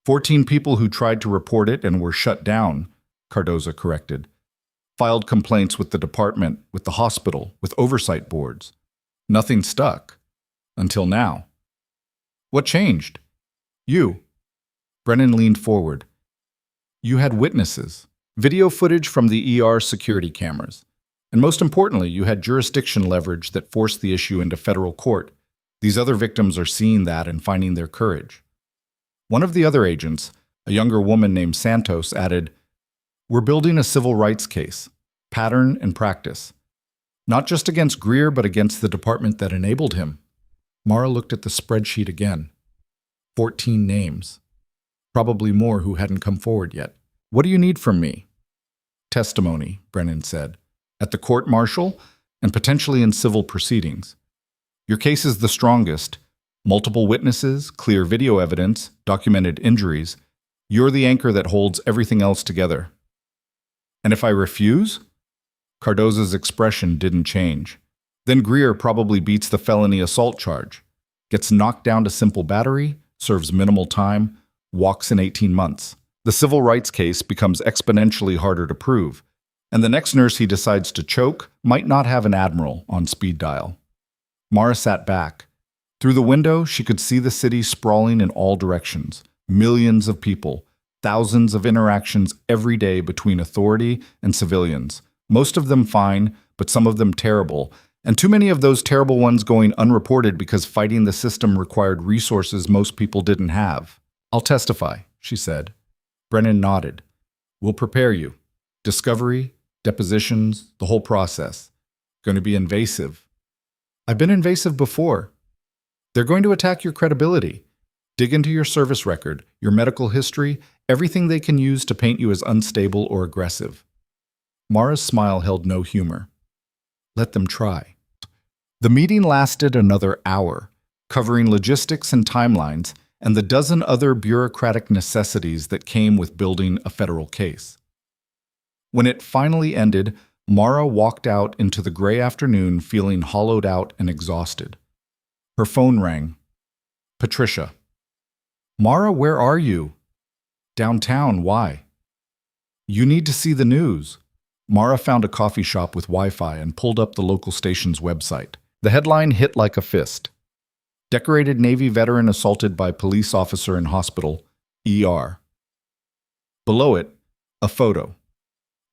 S1: 14 people who tried to report it and were shut down, Cardoza corrected. Filed complaints with the department, with the hospital, with oversight boards. Nothing stuck. Until now. What changed? You. Brennan leaned forward. You had witnesses, video footage from the ER security cameras. And most importantly, you had jurisdiction leverage that forced the issue into federal court. These other victims are seeing that and finding their courage. One of the other agents, a younger woman named Santos, added, We're building a civil rights case, pattern and practice. Not just against Greer, but against the department that enabled him. Mara looked at the spreadsheet again. 14 names. Probably more who hadn't come forward yet. What do you need from me? Testimony, Brennan said. At the court-martial and potentially in civil proceedings. Your case is the strongest. Multiple witnesses, clear video evidence, documented injuries. You're the anchor that holds everything else together. And if I refuse? Cardoza's expression didn't change. Then Greer probably beats the felony assault charge, gets knocked down to simple battery, serves minimal time, walks in 18 months. The civil rights case becomes exponentially harder to prove, and the next nurse he decides to choke might not have an Admiral on speed dial. Mara sat back. Through the window, she could see the city sprawling in all directions. Millions of people, thousands of interactions every day between authority and civilians. Most of them fine, but some of them terrible, and too many of those terrible ones going unreported because fighting the system required resources most people didn't have. I'll testify, she said. Brennan nodded. We'll prepare you. Discovery, depositions, the whole process. Going to be invasive. I've been invasive before. They're going to attack your credibility. Dig into your service record, your medical history, everything they can use to paint you as unstable or aggressive. Mara's smile held no humor. Let them try. The meeting lasted another hour, covering logistics and timelines and the dozen other bureaucratic necessities that came with building a federal case. When it finally ended, Mara walked out into the gray afternoon feeling hollowed out and exhausted. Her phone rang. Patricia. Mara, where are you? Downtown, why? You need to see the news. Mara found a coffee shop with Wi-Fi and pulled up the local station's website. The headline hit like a fist. Decorated Navy veteran assaulted by police officer in hospital, ER. Below it, a photo.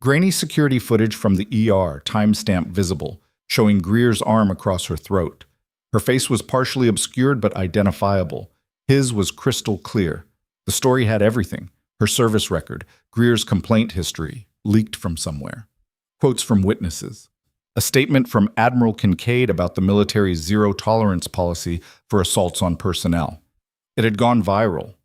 S1: Grainy security footage from the ER, timestamp visible, showing Greer's arm across her throat. Her face was partially obscured but identifiable. His was crystal clear. The story had everything: her service record, Greer's complaint history, leaked from somewhere. Quotes from witnesses. A statement from Admiral Kincaid about the military's zero-tolerance policy for assaults on personnel. It had gone viral.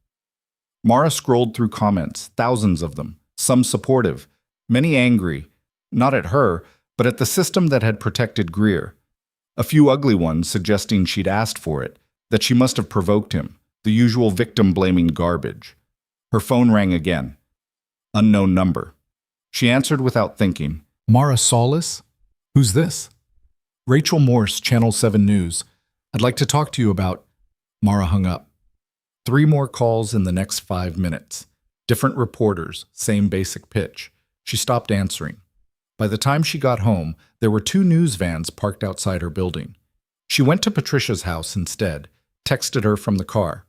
S1: Mara scrolled through comments, thousands of them, some supportive, many angry, not at her, but at the system that had protected Greer. A few ugly ones suggesting she'd asked for it, that she must have provoked him, the usual victim-blaming garbage. Her phone rang again. Unknown number. She answered without thinking. Mara Solis? Who's this? Rachel Morse, Channel 7 News. I'd like to talk to you about... Mara hung up. 3 more calls in the next 5 minutes. Different reporters, same basic pitch. She stopped answering. By the time she got home, there were 2 news vans parked outside her building. She went to Patricia's house instead, texted her from the car.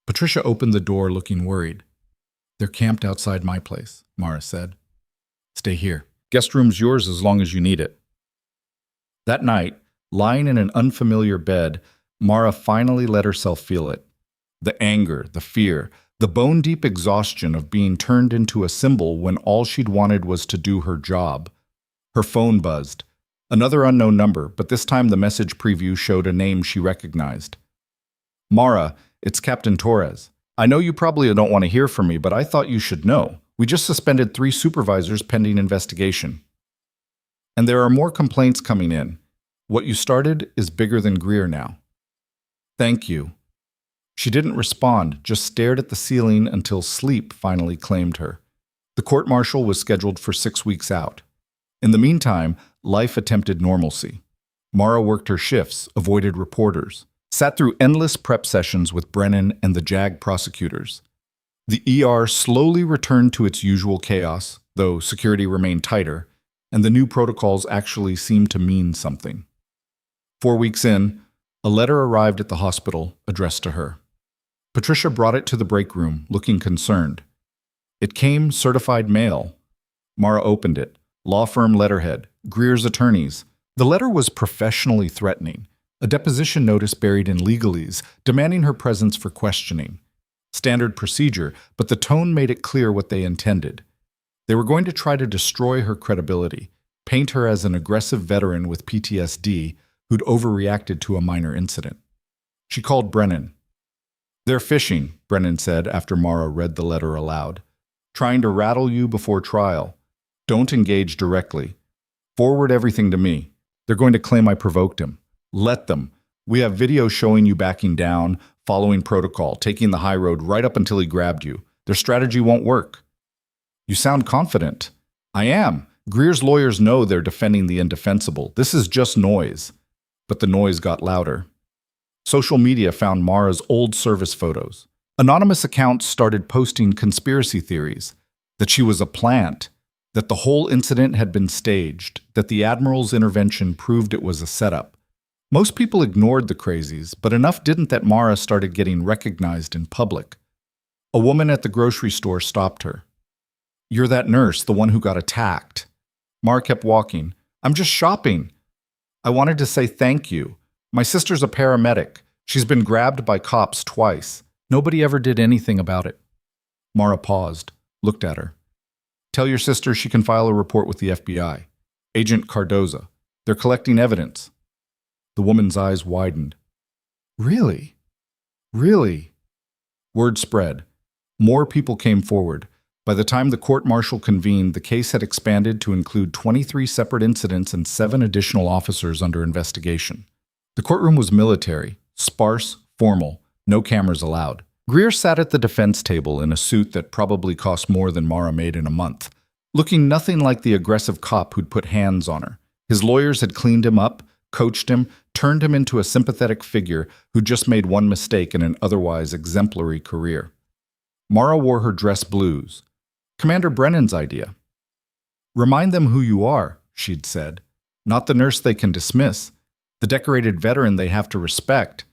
S1: Patricia opened the door looking worried. They're camped outside my place, Mara said. Stay here. Guest room's yours as long as you need it. That night, lying in an unfamiliar bed, Mara finally let herself feel it. The anger, the fear, the bone-deep exhaustion of being turned into a symbol when all she'd wanted was to do her job. Her phone buzzed. Another unknown number, but this time the message preview showed a name she recognized. Mara, it's Captain Torres. I know you probably don't want to hear from me, but I thought you should know. We just suspended 3 supervisors pending investigation. And there are more complaints coming in. What you started is bigger than Greer now. Thank you. She didn't respond, just stared at the ceiling until sleep finally claimed her. The court-martial was scheduled for 6 weeks out. In the meantime, life attempted normalcy. Mara worked her shifts, avoided reporters, sat through endless prep sessions with Brennan and the JAG prosecutors. The ER slowly returned to its usual chaos, though security remained tighter, and the new protocols actually seemed to mean something. 4 weeks in, a letter arrived at the hospital addressed to her. Patricia brought it to the break room, looking concerned. It came certified mail. Mara opened it. Law firm letterhead, Greer's attorneys. The letter was professionally threatening. A deposition notice buried in legalese, demanding her presence for questioning. Standard procedure, but the tone made it clear what they intended. They were going to try to destroy her credibility, paint her as an aggressive veteran with PTSD who'd overreacted to a minor incident. She called Brennan. They're fishing, Brennan said after Mara read the letter aloud. Trying to rattle you before trial. Don't engage directly. Forward everything to me. They're going to claim I provoked him. Let them. We have video showing you backing down, following protocol, taking the high road right up until he grabbed you. Their strategy won't work. You sound confident. I am. Greer's lawyers know they're defending the indefensible. This is just noise. But the noise got louder. Social media found Mara's old service photos. Anonymous accounts started posting conspiracy theories, that she was a plant, that the whole incident had been staged, that the Admiral's intervention proved it was a setup. Most people ignored the crazies, but enough didn't that Mara started getting recognized in public. A woman at the grocery store stopped her. You're that nurse, the one who got attacked. Mara kept walking. I'm just shopping. I wanted to say thank you. My sister's a paramedic. She's been grabbed by cops twice. Nobody ever did anything about it. Mara paused, looked at her. Tell your sister she can file a report with the FBI. Agent Cardoza. They're collecting evidence. The woman's eyes widened. Really? Really? Word spread. More people came forward. By the time the court-martial convened, the case had expanded to include 23 separate incidents and 7 additional officers under investigation. The courtroom was military, sparse, formal, no cameras allowed. Greer sat at the defense table in a suit that probably cost more than Mara made in a month, looking nothing like the aggressive cop who'd put hands on her. His lawyers had cleaned him up, coached him, turned him into a sympathetic figure who'd just made one mistake in an otherwise exemplary career. Mara wore her dress blues. Commander Brennan's idea. Remind them who you are, she'd said. Not the nurse they can dismiss. The decorated veteran they have to respect.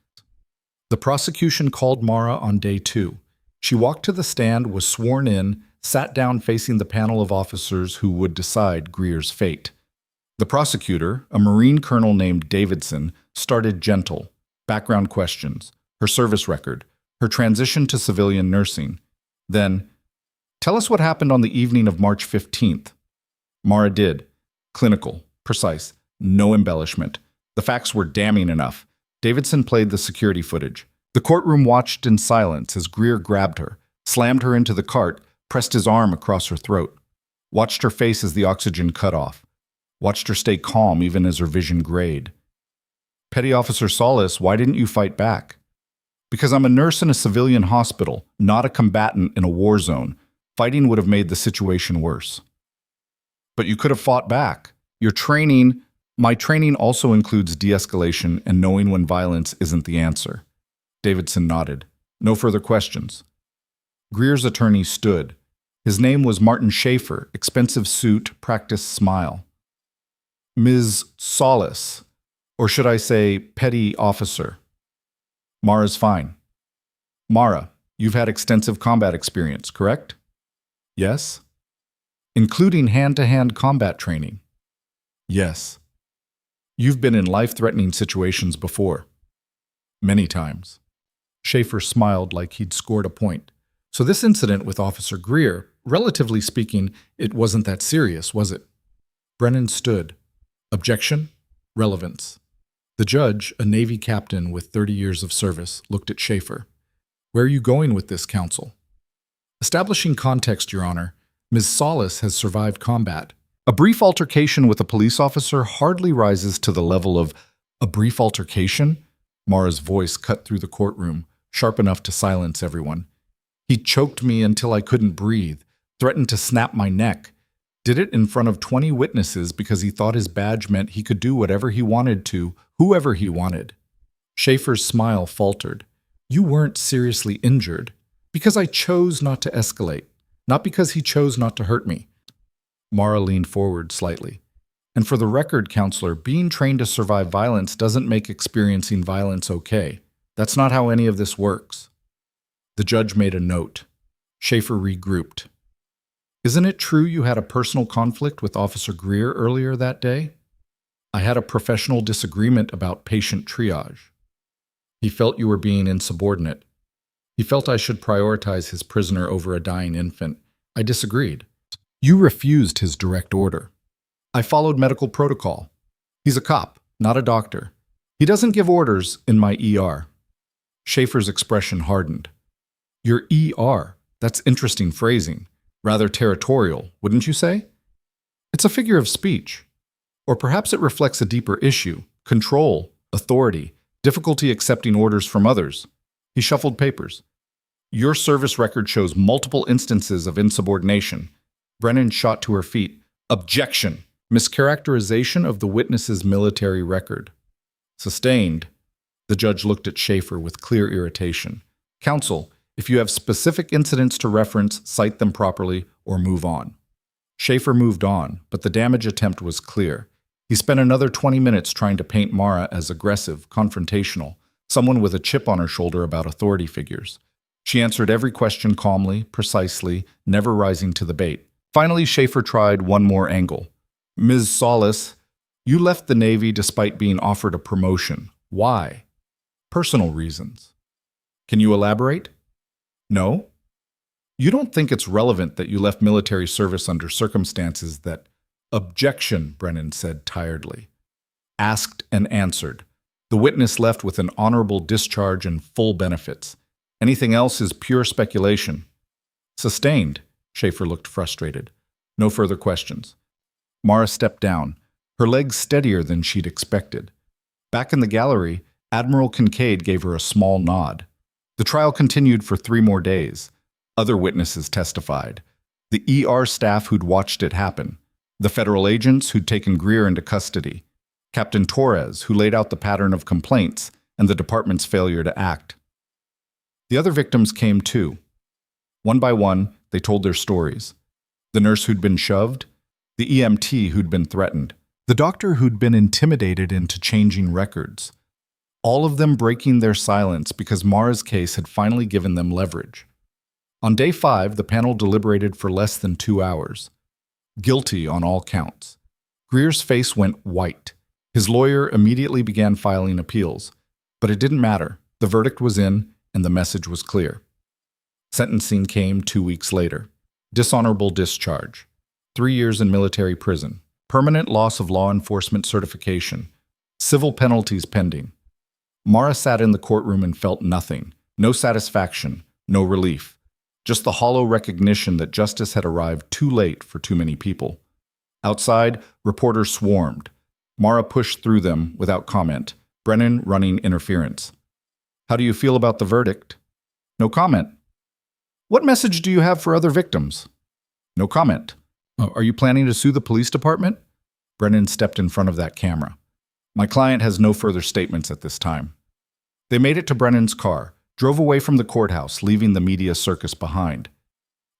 S1: The prosecution called Mara on day 2. She walked to the stand, was sworn in, sat down facing the panel of officers who would decide Greer's fate. The prosecutor, a Marine colonel named Davidson, started gentle. Background questions, her service record, her transition to civilian nursing. Then, tell us what happened on the evening of March 15th. Mara did. Clinical, precise, no embellishment. The facts were damning enough. Davidson played the security footage. The courtroom watched in silence as Greer grabbed her, slammed her into the cart, pressed his arm across her throat. Watched her face as the oxygen cut off. Watched her stay calm even as her vision grayed. Petty Officer Solis, why didn't you fight back? Because I'm a nurse in a civilian hospital, not a combatant in a war zone. Fighting would have made the situation worse. But you could have fought back. My training also includes de-escalation and knowing when violence isn't the answer. Davidson nodded. No further questions. Greer's attorney stood. His name was Martin Schaefer, expensive suit, practiced smile. Ms. Solis, or should I say petty officer? Mara's fine. Mara, you've had extensive combat experience, correct? Yes. Including hand-to-hand combat training? Yes. You've been in life-threatening situations before. Many times. Schaefer smiled like he'd scored a point. So this incident with Officer Greer, relatively speaking, it wasn't that serious, was it? Brennan stood. Objection? Relevance. The judge, a Navy captain with 30 years of service, looked at Schaefer. Where are you going with this, counsel? Establishing context, Your Honor, Ms. Solis has survived combat. A brief altercation with a police officer hardly rises to the level of a brief altercation. Mara's voice cut through the courtroom, sharp enough to silence everyone. He choked me until I couldn't breathe, threatened to snap my neck. Did it in front of 20 witnesses because he thought his badge meant he could do whatever he wanted to, whoever he wanted. Schaefer's smile faltered. You weren't seriously injured. Because I chose not to escalate, not because he chose not to hurt me. Mara leaned forward slightly. And for the record, counselor, being trained to survive violence doesn't make experiencing violence okay. That's not how any of this works. The judge made a note. Schaefer regrouped. Isn't it true you had a personal conflict with Officer Greer earlier that day? I had a professional disagreement about patient triage. He felt you were being insubordinate. He felt I should prioritize his prisoner over a dying infant. I disagreed. You refused his direct order. I followed medical protocol. He's a cop, not a doctor. He doesn't give orders in my ER. Schaefer's expression hardened. Your ER? That's interesting phrasing. Rather territorial, wouldn't you say? It's a figure of speech. Or perhaps it reflects a deeper issue. Control, authority, difficulty accepting orders from others. He shuffled papers. Your service record shows multiple instances of insubordination. Brennan shot to her feet. Objection! Mischaracterization of the witness's military record. Sustained. The judge looked at Schaefer with clear irritation. Counsel, if you have specific incidents to reference, cite them properly or move on. Schaefer moved on, but the damage attempt was clear. He spent another 20 minutes trying to paint Mara as aggressive, confrontational, someone with a chip on her shoulder about authority figures. She answered every question calmly, precisely, never rising to the bait. Finally, Schaefer tried one more angle. Ms. Solis, you left the Navy despite being offered a promotion. Why? Personal reasons. Can you elaborate? No? You don't think it's relevant that you left military service under circumstances that... Objection, Brennan said tiredly. Asked and answered. The witness left with an honorable discharge and full benefits. Anything else is pure speculation. Sustained. Schaefer looked frustrated. No further questions. Mara stepped down, her legs steadier than she'd expected. Back in the gallery, Admiral Kincaid gave her a small nod. The trial continued for 3 more days. Other witnesses testified. The ER staff who'd watched it happen. The federal agents who'd taken Greer into custody. Captain Torres, who laid out the pattern of complaints and the department's failure to act. The other victims came too. One by one, they told their stories. The nurse who'd been shoved, the EMT who'd been threatened, the doctor who'd been intimidated into changing records. All of them breaking their silence because Mara's case had finally given them leverage. On day 5, the panel deliberated for less than 2 hours. Guilty on all counts. Greer's face went white. His lawyer immediately began filing appeals. But it didn't matter. The verdict was in, and the message was clear. Sentencing came 2 weeks later. Dishonorable discharge. 3 years in military prison. Permanent loss of law enforcement certification. Civil penalties pending. Mara sat in the courtroom and felt nothing. No satisfaction. No relief. Just the hollow recognition that justice had arrived too late for too many people. Outside, reporters swarmed. Mara pushed through them without comment, Brennan running interference. How do you feel about the verdict? No comment. What message do you have for other victims? No comment. Are you planning to sue the police department? Brennan stepped in front of that camera. My client has no further statements at this time. They made it to Brennan's car, drove away from the courthouse, leaving the media circus behind.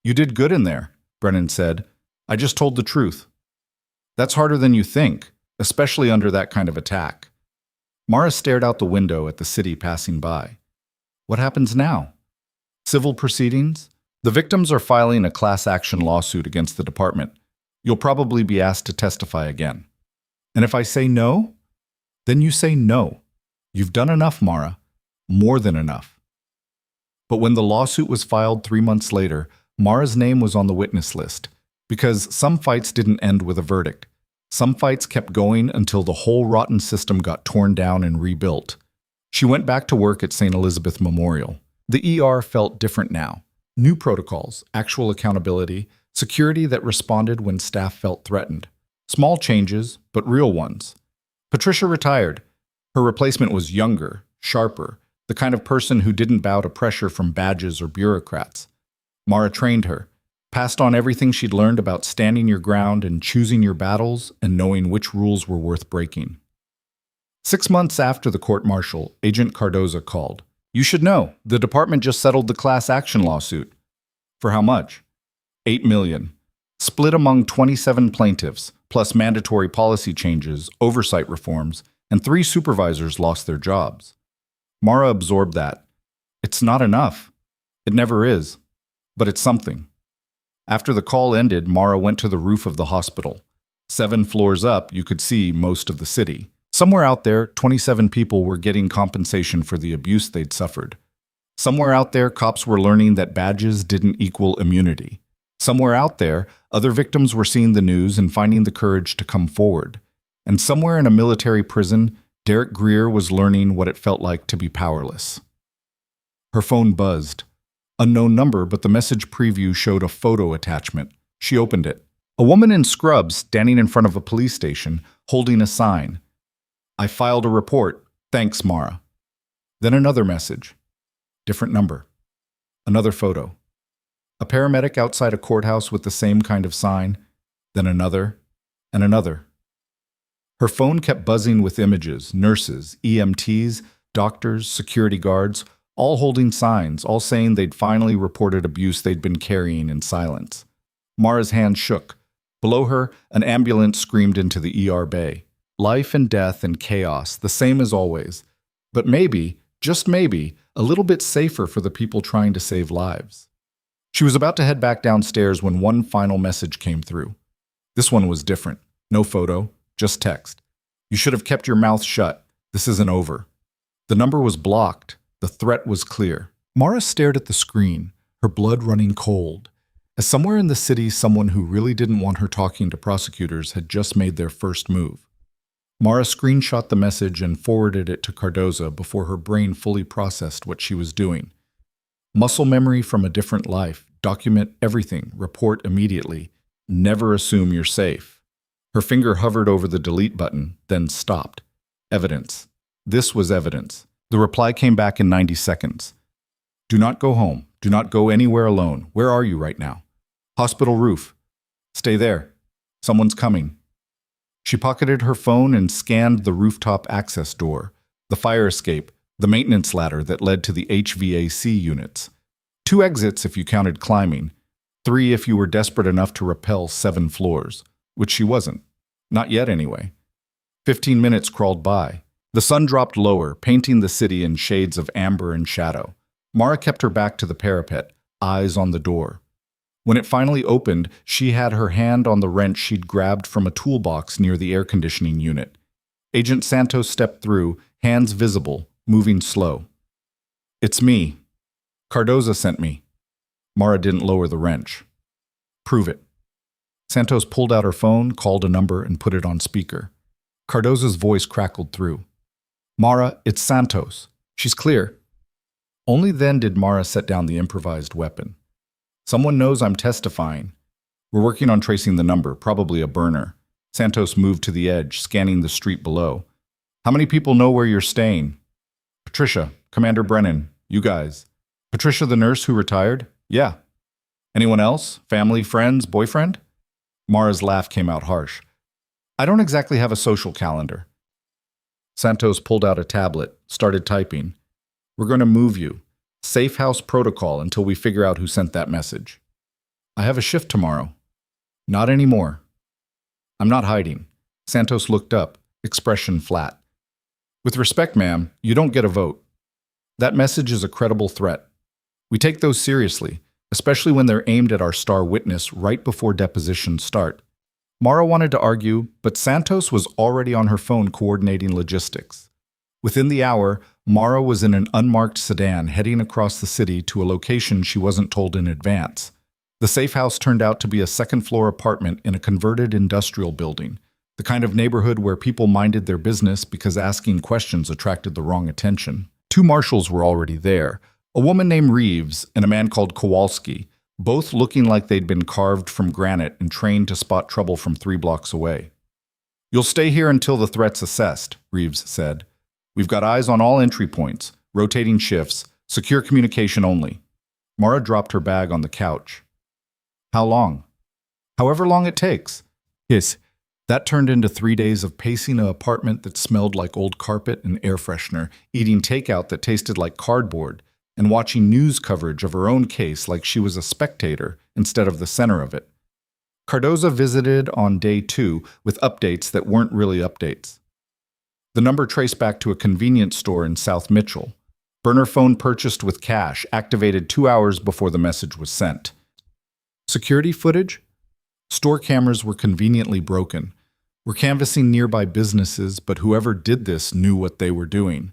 S1: You did good in there, Brennan said. I just told the truth. That's harder than you think, especially under that kind of attack. Mara stared out the window at the city passing by. What happens now? Civil proceedings? The victims are filing a class action lawsuit against the department. You'll probably be asked to testify again. And if I say no, then you say no. You've done enough, Mara. More than enough. But when the lawsuit was filed 3 months later, Mara's name was on the witness list, because some fights didn't end with a verdict. Some fights kept going until the whole rotten system got torn down and rebuilt. She went back to work at St. Elizabeth Memorial. The ER felt different now. New protocols, actual accountability, security that responded when staff felt threatened. Small changes, but real ones. Patricia retired. Her replacement was younger, sharper, the kind of person who didn't bow to pressure from badges or bureaucrats. Mara trained her, passed on everything she'd learned about standing your ground and choosing your battles and knowing which rules were worth breaking. 6 months after the court-martial, Agent Cardoza called. You should know, the department just settled the class action lawsuit. For how much? $8 million. Split among 27 plaintiffs, plus mandatory policy changes, oversight reforms, and 3 supervisors lost their jobs. Mara absorbed that. It's not enough. It never is. But it's something. After the call ended, Mara went to the roof of the hospital. 7 floors up, you could see most of the city. Somewhere out there, 27 people were getting compensation for the abuse they'd suffered. Somewhere out there, cops were learning that badges didn't equal immunity. Somewhere out there, other victims were seeing the news and finding the courage to come forward. And somewhere in a military prison, Derek Greer was learning what it felt like to be powerless. Her phone buzzed. Unknown number, but the message preview showed a photo attachment. She opened it. A woman in scrubs standing in front of a police station, holding a sign. I filed a report. Thanks, Mara. Then another message. Different number. Another photo. A paramedic outside a courthouse with the same kind of sign. Then another, and another. Her phone kept buzzing with images, nurses, EMTs, doctors, security guards, all holding signs, all saying they'd finally reported abuse they'd been carrying in silence. Mara's hand shook. Below her, an ambulance screamed into the ER bay. Life and death and chaos, the same as always. But maybe, just maybe, a little bit safer for the people trying to save lives. She was about to head back downstairs when one final message came through. This one was different. No photo, just text. You should have kept your mouth shut. This isn't over. The number was blocked. The threat was clear. Mara stared at the screen, her blood running cold. As somewhere in the city, someone who really didn't want her talking to prosecutors had just made their first move. Mara screenshot the message and forwarded it to Cardoza before her brain fully processed what she was doing. Muscle memory from a different life. Document everything. Report immediately. Never assume you're safe. Her finger hovered over the delete button, then stopped. Evidence. This was evidence. The reply came back in 90 seconds. Do not go home. Do not go anywhere alone. Where are you right now? Hospital roof. Stay there. Someone's coming. She pocketed her phone and scanned the rooftop access door, the fire escape, the maintenance ladder that led to the HVAC units. 2 exits if you counted climbing, 3 if you were desperate enough to rappel 7 floors, which she wasn't. Not yet, anyway. 15 minutes crawled by. The sun dropped lower, painting the city in shades of amber and shadow. Mara kept her back to the parapet, eyes on the door. When it finally opened, she had her hand on the wrench she'd grabbed from a toolbox near the air conditioning unit. Agent Santos stepped through, hands visible, moving slow. "It's me. Cardoza sent me." Mara didn't lower the wrench. "Prove it." Santos pulled out her phone, called a number, and put it on speaker. Cardoza's voice crackled through. "Mara, it's Santos. She's clear." Only then did Mara set down the improvised weapon. "Someone knows I'm testifying. We're working on tracing the number, probably a burner." Santos moved to the edge, scanning the street below. "How many people know where you're staying?" "Patricia, Commander Brennan, you guys." "Patricia, the nurse who retired?" "Yeah." "Anyone else? Family, friends, boyfriend?" Mara's laugh came out harsh. "I don't exactly have a social calendar." Santos pulled out a tablet, started typing. "We're going to move you. Safe house protocol until we figure out who sent that message." "I have a shift tomorrow." "Not anymore." "I'm not hiding." Santos looked up, expression flat. "With respect, ma'am, you don't get a vote. That message is a credible threat. We take those seriously, especially when they're aimed at our star witness right before depositions start." Mara wanted to argue, but Santos was already on her phone coordinating logistics. Within the hour, Mara was in an unmarked sedan heading across the city to a location she wasn't told in advance. The safe house turned out to be a second-floor apartment in a converted industrial building, the kind of neighborhood where people minded their business because asking questions attracted the wrong attention. 2 marshals were already there, a woman named Reeves and a man called Kowalski, both looking like they'd been carved from granite and trained to spot trouble from 3 blocks away. "You'll stay here until the threat's assessed," Reeves said. "We've got eyes on all entry points, rotating shifts, secure communication only." Mara dropped her bag on the couch. "How long?" "However long it takes." "Yes." That turned into 3 days of pacing an apartment that smelled like old carpet and air freshener, eating takeout that tasted like cardboard, and watching news coverage of her own case like she was a spectator instead of the center of it. Cardoza visited on day 2 with updates that weren't really updates. The number traced back to a convenience store in South Mitchell. Burner phone purchased with cash, activated 2 hours before the message was sent. Security footage? Store cameras were conveniently broken. We're canvassing nearby businesses, but whoever did this knew what they were doing.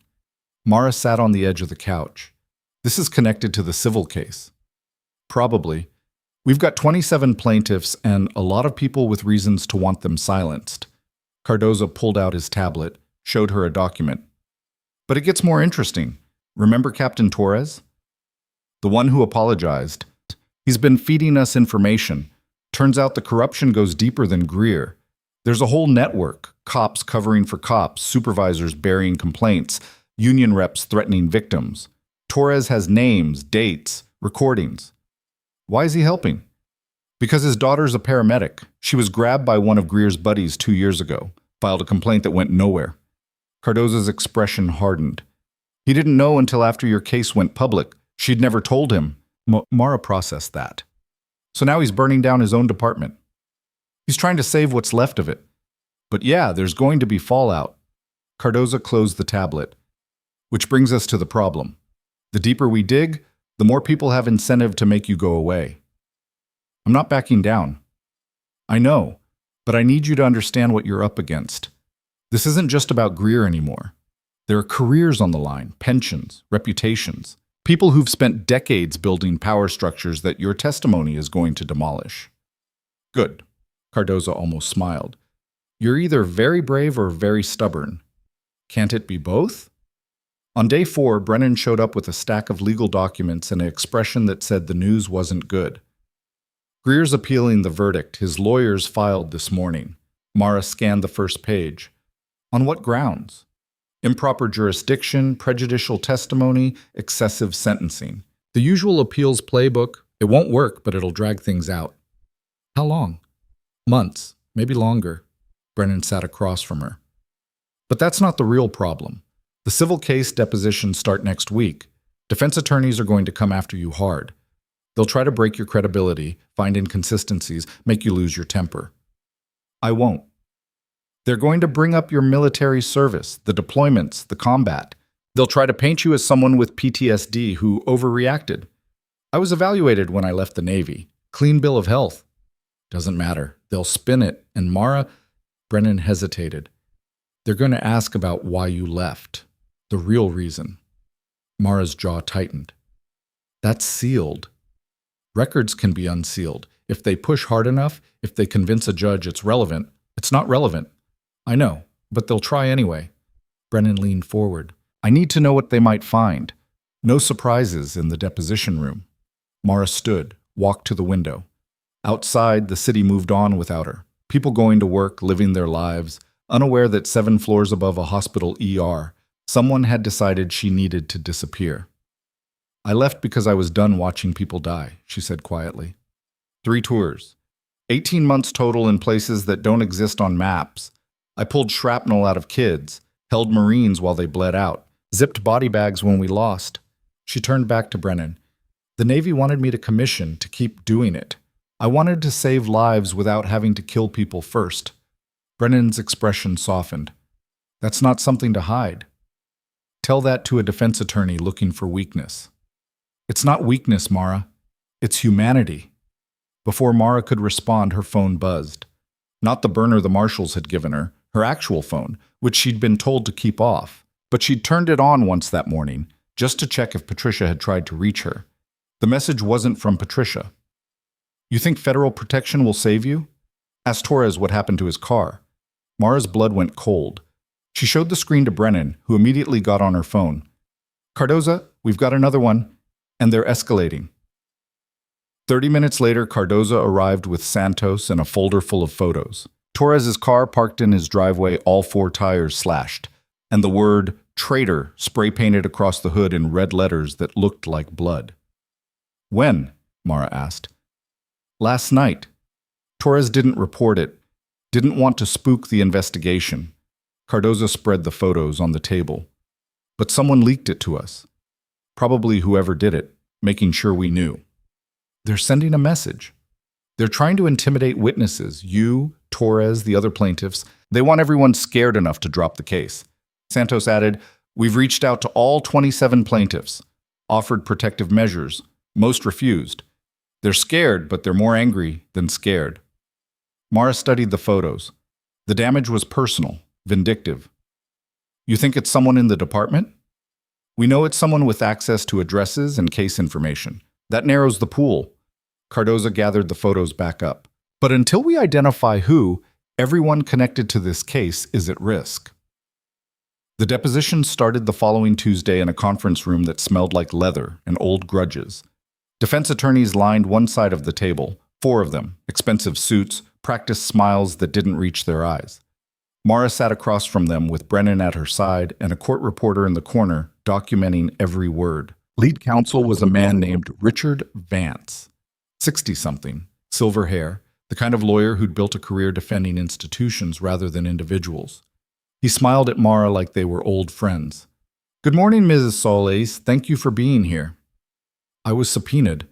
S1: Mara sat on the edge of the couch. "This is connected to the civil case." "Probably. We've got 27 plaintiffs and a lot of people with reasons to want them silenced." Cardoza pulled out his tablet, showed her a document. "But it gets more interesting. Remember Captain Torres? The one who apologized. He's been feeding us information. Turns out the corruption goes deeper than Greer. There's a whole network, cops covering for cops, supervisors burying complaints, union reps threatening victims. Torres has names, dates, recordings. Why is he helping? Because his daughter's a paramedic. She was grabbed by one of Greer's buddies 2 years ago, filed a complaint that went nowhere." Cardoza's expression hardened. "He didn't know until after your case went public. She'd never told him." Mara processed that. "So now he's burning down his own department. He's trying to save what's left of it. But yeah, there's going to be fallout." Cardoza closed the tablet. "Which brings us to the problem. The deeper we dig, the more people have incentive to make you go away." "I'm not backing down." "I know, but I need you to understand what you're up against. This isn't just about Greer anymore. There are careers on the line, pensions, reputations, people who've spent decades building power structures that your testimony is going to demolish." "Good." Cardoza almost smiled. "You're either very brave or very stubborn. Can't it be both?" On day 4, Brennan showed up with a stack of legal documents and an expression that said the news wasn't good. "Greer's appealing the verdict. His lawyers filed this morning." Mara scanned the first page. "On what grounds?" "Improper jurisdiction, prejudicial testimony, excessive sentencing. The usual appeals playbook. It won't work, but it'll drag things out." "How long?" "Months, maybe longer." Brennan sat across from her. "But that's not the real problem. The civil case depositions start next week. Defense attorneys are going to come after you hard. They'll try to break your credibility, find inconsistencies, make you lose your temper." "I won't." "They're going to bring up your military service, the deployments, the combat. They'll try to paint you as someone with PTSD who overreacted. I was evaluated when I left the Navy. Clean bill of health. Doesn't matter. They'll spin it. And Mara, Brennan hesitated. They're going to ask about why you left. The real reason. Mara's jaw tightened. That's sealed. Records can be unsealed. If they push hard enough, if they convince a judge it's relevant, it's not relevant. I know, but they'll try anyway. Brennan leaned forward. I need to know what they might find. No surprises in the deposition room. Mara stood, walked to the window. Outside, the city moved on without her. People going to work, living their lives, unaware that 7 floors above a hospital ER, someone had decided she needed to disappear. I left because I was done watching people die, she said quietly. 3 tours. 18 months total in places that don't exist on maps. I pulled shrapnel out of kids, held Marines while they bled out, zipped body bags when we lost. She turned back to Brennan. The Navy wanted me to commission to keep doing it. I wanted to save lives without having to kill people first. Brennan's expression softened. That's not something to hide. Tell that to a defense attorney looking for weakness. It's not weakness, Mara. It's humanity. Before Mara could respond, her phone buzzed. Not the burner the marshals had given her, her actual phone, which she'd been told to keep off. But she'd turned it on once that morning, just to check if Patricia had tried to reach her. The message wasn't from Patricia. You think federal protection will save you? Ask Torres what happened to his car. Mara's blood went cold. She showed the screen to Brennan, who immediately got on her phone. Cardoza, we've got another one, and they're escalating. 30 minutes later, Cardoza arrived with Santos and a folder full of photos. Torres's car parked in his driveway, all 4 tires slashed, and the word traitor spray-painted across the hood in red letters that looked like blood. When? Mara asked. Last night. Torres didn't report it, didn't want to spook the investigation. Cardoza spread the photos on the table. But someone leaked it to us. Probably whoever did it, making sure we knew. They're sending a message. They're trying to intimidate witnesses, you, Torres, the other plaintiffs. They want everyone scared enough to drop the case. Santos added, we've reached out to all 27 plaintiffs, offered protective measures. Most refused. They're scared, but they're more angry than scared. Mara studied the photos. The damage was personal, vindictive. You think it's someone in the department? We know it's someone with access to addresses and case information. That narrows the pool. Cardoza gathered the photos back up. But until we identify who, everyone connected to this case is at risk. The deposition started the following Tuesday in a conference room that smelled like leather and old grudges. Defense attorneys lined one side of the table, 4 of them, expensive suits, practiced smiles that didn't reach their eyes. Mara sat across from them with Brennan at her side and a court reporter in the corner documenting every word. Lead counsel was a man named Richard Vance, 60-something, silver hair, the kind of lawyer who'd built a career defending institutions rather than individuals. He smiled at Mara like they were old friends. Good morning, Mrs. Solis. Thank you for being here. I was subpoenaed.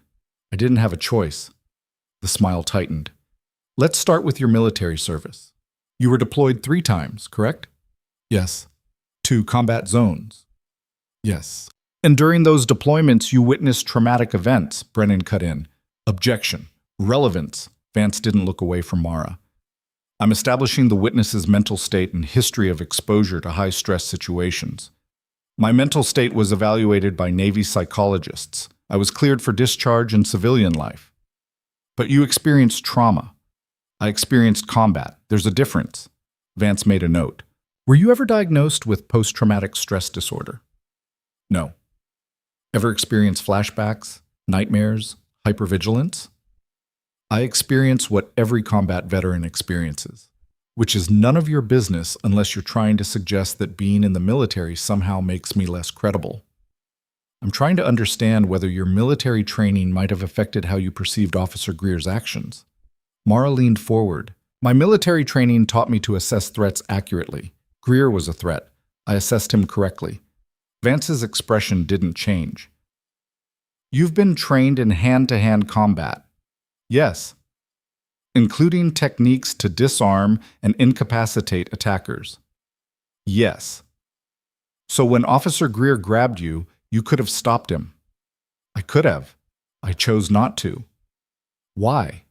S1: I didn't have a choice. The smile tightened. Let's start with your military service. You were deployed 3 times, correct? Yes. To combat zones? Yes. And during those deployments, you witnessed traumatic events, Brennan cut in. Objection. Relevance. Vance didn't look away from Mara. I'm establishing the witness's mental state and history of exposure to high-stress situations. My mental state was evaluated by Navy psychologists. I was cleared for discharge in civilian life. But you experienced trauma. I experienced combat. There's a difference. Vance made a note. Were you ever diagnosed with post-traumatic stress disorder? No. Ever experienced flashbacks, nightmares, hypervigilance? I experience what every combat veteran experiences, which is none of your business unless you're trying to suggest that being in the military somehow makes me less credible. I'm trying to understand whether your military training might have affected how you perceived Officer Greer's actions. Mara leaned forward. My military training taught me to assess threats accurately. Greer was a threat. I assessed him correctly. Vance's expression didn't change. You've been trained in hand-to-hand combat. Yes. Including techniques to disarm and incapacitate attackers. Yes. So when Officer Greer grabbed you, you could have stopped him. I could have. I chose not to. Why?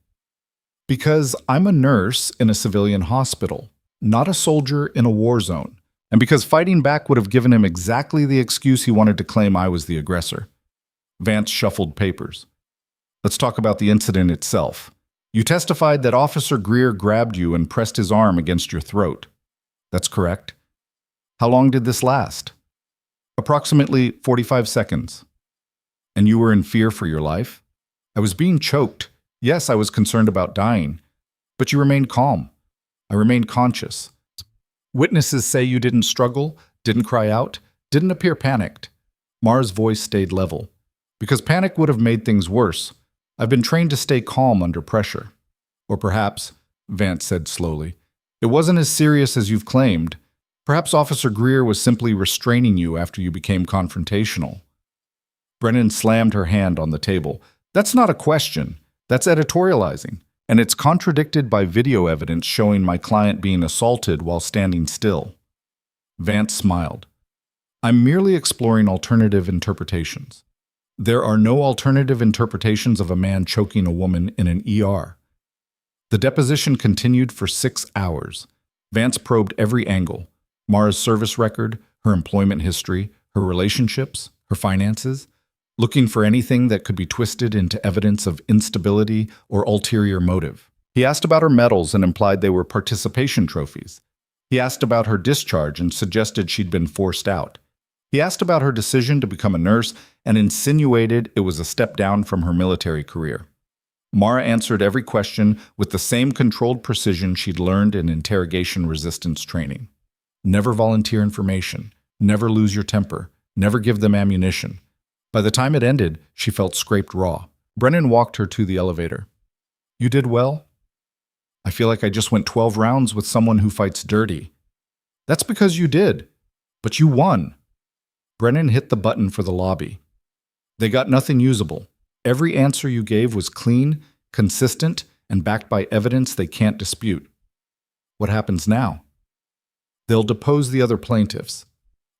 S1: Because I'm a nurse in a civilian hospital, not a soldier in a war zone, and because fighting back would have given him exactly the excuse he wanted to claim I was the aggressor. Vance shuffled papers. Let's talk about the incident itself. You testified that Officer Greer grabbed you and pressed his arm against your throat. That's correct. How long did this last? Approximately 45 seconds. And you were in fear for your life? I was being choked. Yes, I was concerned about dying. But you remained calm. I remained conscious. Witnesses say you didn't struggle, didn't cry out, didn't appear panicked. Mara's voice stayed level. Because panic would have made things worse. I've been trained to stay calm under pressure. Or perhaps, Vance said slowly, it wasn't as serious as you've claimed. Perhaps Officer Greer was simply restraining you after you became confrontational. Brennan slammed her hand on the table. That's not a question. That's editorializing. And it's contradicted by video evidence showing my client being assaulted while standing still. Vance smiled. I'm merely exploring alternative interpretations. There are no alternative interpretations of a man choking a woman in an ER. The deposition continued for 6 hours. Vance probed every angle. Mara's service record, her employment history, her relationships, her finances, looking for anything that could be twisted into evidence of instability or ulterior motive. He asked about her medals and implied they were participation trophies. He asked about her discharge and suggested she'd been forced out. He asked about her decision to become a nurse and insinuated it was a step down from her military career. Mara answered every question with the same controlled precision she'd learned in interrogation resistance training. Never volunteer information, never lose your temper, never give them ammunition. By the time it ended, she felt scraped raw. Brennan walked her to the elevator. You did well? I feel like I just went 12 rounds with someone who fights dirty. That's because you did. But you won. Brennan hit the button for the lobby. They got nothing usable. Every answer you gave was clean, consistent, and backed by evidence they can't dispute. What happens now? They'll depose the other plaintiffs.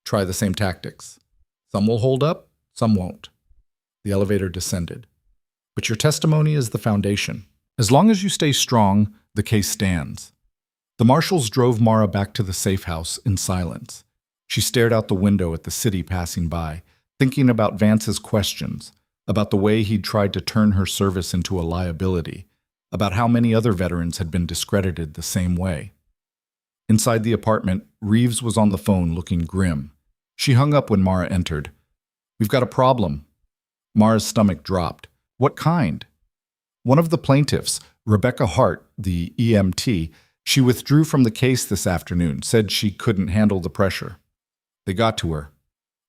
S1: Try the same tactics. Some will hold up, some won't. The elevator descended. But your testimony is the foundation. As long as you stay strong, the case stands. The marshals drove Mara back to the safe house in silence. She stared out the window at the city passing by, thinking about Vance's questions, about the way he'd tried to turn her service into a liability, about how many other veterans had been discredited the same way. Inside the apartment, Reeves was on the phone looking grim. She hung up when Mara entered. We've got a problem. Mara's stomach dropped. What kind? One of the plaintiffs, Rebecca Hart, the EMT, she withdrew from the case this afternoon, said she couldn't handle the pressure. They got to her.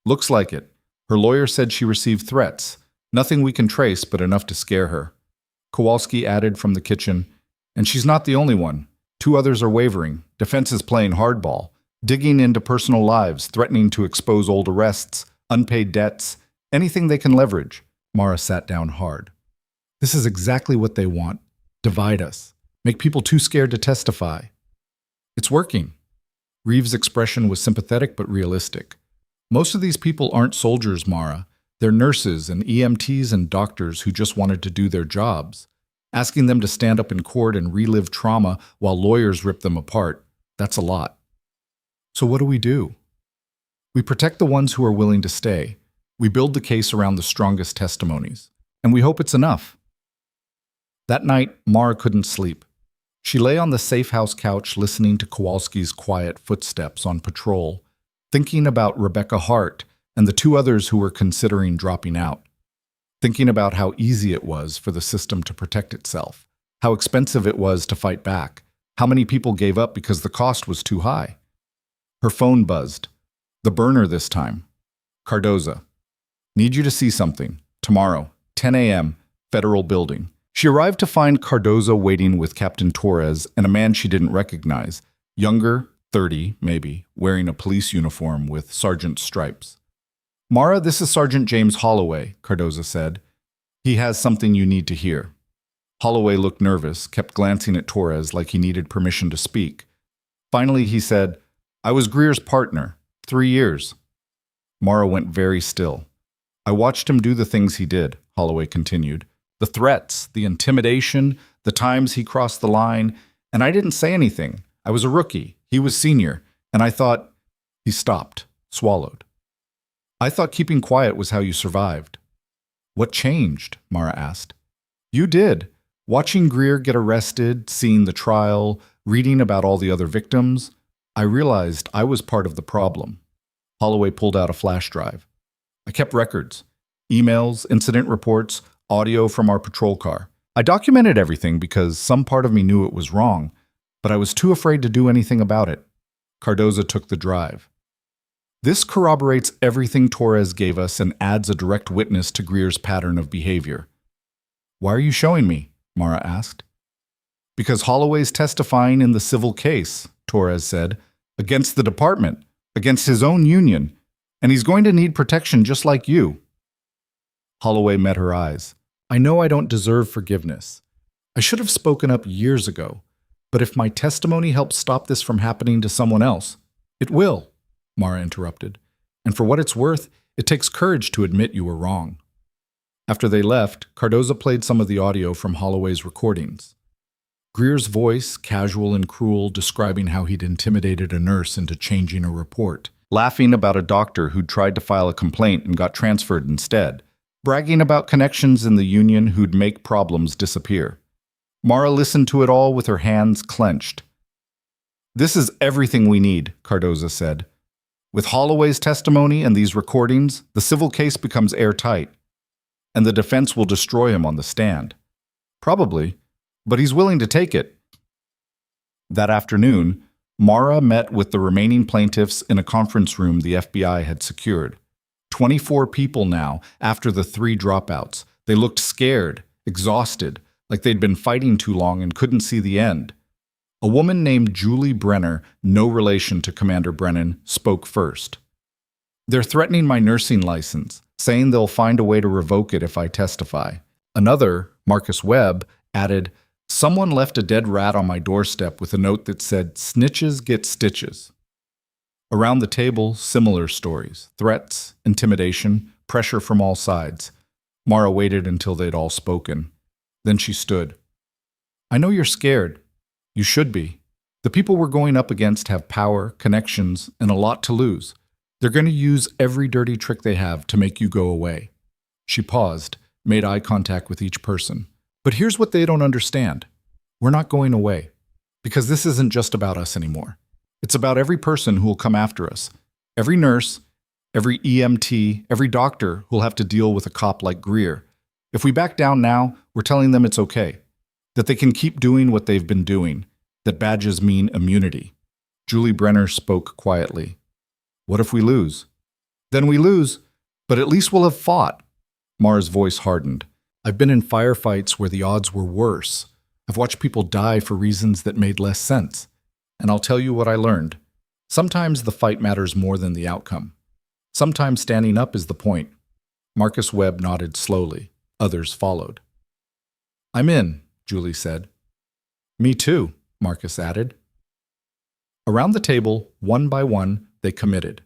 S1: Looks like it. Her lawyer said she received threats. Nothing we can trace, but enough to scare her. Kowalski added from the kitchen, and she's not the only one. 2 others are wavering. Defense is playing hardball, digging into personal lives, threatening to expose old arrests, unpaid debts, anything they can leverage. Mara sat down hard. This is exactly what they want. Divide us. Make people too scared to testify. It's working. Reeves' expression was sympathetic but realistic. Most of these people aren't soldiers, Mara. They're nurses and EMTs and doctors who just wanted to do their jobs. Asking them to stand up in court and relive trauma while lawyers rip them apart, that's a lot. So what do? We protect the ones who are willing to stay. We build the case around the strongest testimonies. And we hope it's enough. That night, Mara couldn't sleep. She lay on the safe house couch listening to Kowalski's quiet footsteps on patrol, thinking about Rebecca Hart and the 2 others who were considering dropping out. Thinking about how easy it was for the system to protect itself, how expensive it was to fight back, how many people gave up because the cost was too high. Her phone buzzed. The burner this time. Cardoza. Need you to see something. Tomorrow, 10 a.m., Federal Building. She arrived to find Cardoza waiting with Captain Torres and a man she didn't recognize, younger, 30 maybe, wearing a police uniform with sergeant stripes. Mara, this is Sergeant James Holloway, Cardoza said. He has something you need to hear. Holloway looked nervous, kept glancing at Torres like he needed permission to speak. Finally, he said, I was Greer's partner, 3 years. Mara went very still. I watched him do the things he did, Holloway continued. The threats, the intimidation, the times he crossed the line, and I didn't say anything. I was a rookie. He was senior. And I thought, he stopped, swallowed. I thought keeping quiet was how you survived. What changed? Mara asked. You did. Watching Greer get arrested, seeing the trial, reading about all the other victims, I realized I was part of the problem. Holloway pulled out a flash drive. I kept records, emails, incident reports, audio from our patrol car. I documented everything because some part of me knew it was wrong, but I was too afraid to do anything about it. Cardoza took the drive. This corroborates everything Torres gave us and adds a direct witness to Greer's pattern of behavior. Why are you showing me? Mara asked. Because Holloway's testifying in the civil case, Torres said, against the department, against his own union, and he's going to need protection just like you. Holloway met her eyes. I know I don't deserve forgiveness. I should have spoken up years ago, but if my testimony helps stop this from happening to someone else, it will, Mara interrupted. And for what it's worth, it takes courage to admit you were wrong. After they left, Cardoza played some of the audio from Holloway's recordings. Greer's voice, casual and cruel, describing how he'd intimidated a nurse into changing a report, laughing about a doctor who'd tried to file a complaint and got transferred instead, bragging about connections in the union who'd make problems disappear. Mara listened to it all with her hands clenched. This is everything we need, Cardoza said. With Holloway's testimony and these recordings, the civil case becomes airtight, and the defense will destroy him on the stand. Probably, but he's willing to take it. That afternoon, Mara met with the remaining plaintiffs in a conference room the FBI had secured. 24 people now, after the 3 dropouts. They looked scared, exhausted, like they'd been fighting too long and couldn't see the end. A woman named Julie Brenner, no relation to Commander Brennan, spoke first. They're threatening my nursing license, saying they'll find a way to revoke it if I testify. Another, Marcus Webb, added, someone left a dead rat on my doorstep with a note that said, snitches get stitches. Around the table, similar stories, threats, intimidation, pressure from all sides. Mara waited until they'd all spoken. Then she stood. I know you're scared. You should be. The people we're going up against have power, connections, and a lot to lose. They're going to use every dirty trick they have to make you go away. She paused, made eye contact with each person. But here's what they don't understand. We're not going away. Because this isn't just about us anymore. It's about every person who will come after us. Every nurse, every EMT, every doctor who'll have to deal with a cop like Greer. If we back down now, we're telling them it's okay. That they can keep doing what they've been doing. That badges mean immunity. Julie Brenner spoke quietly. What if we lose? Then we lose, but at least we'll have fought. Mara's voice hardened. I've been in firefights where the odds were worse. I've watched people die for reasons that made less sense. And I'll tell you what I learned. Sometimes the fight matters more than the outcome. Sometimes standing up is the point. Marcus Webb nodded slowly. Others followed. I'm in, Julie said. Me too, Marcus added. Around the table, one by one, they committed.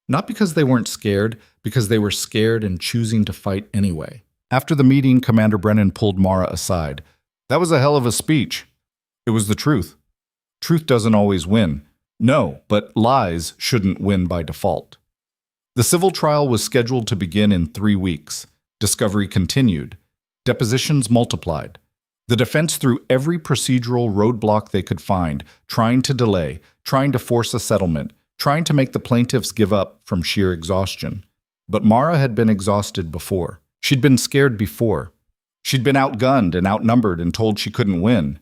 S1: Not because they weren't scared, because they were scared and choosing to fight anyway. After the meeting, Commander Brennan pulled Mara aside. That was a hell of a speech. It was the truth. Truth doesn't always win. No, but lies shouldn't win by default. The civil trial was scheduled to begin in 3 weeks. Discovery continued. Depositions multiplied. The defense threw every procedural roadblock they could find, trying to delay, trying to force a settlement, trying to make the plaintiffs give up from sheer exhaustion. But Mara had been exhausted before. She'd been scared before. She'd been outgunned and outnumbered and told she couldn't win.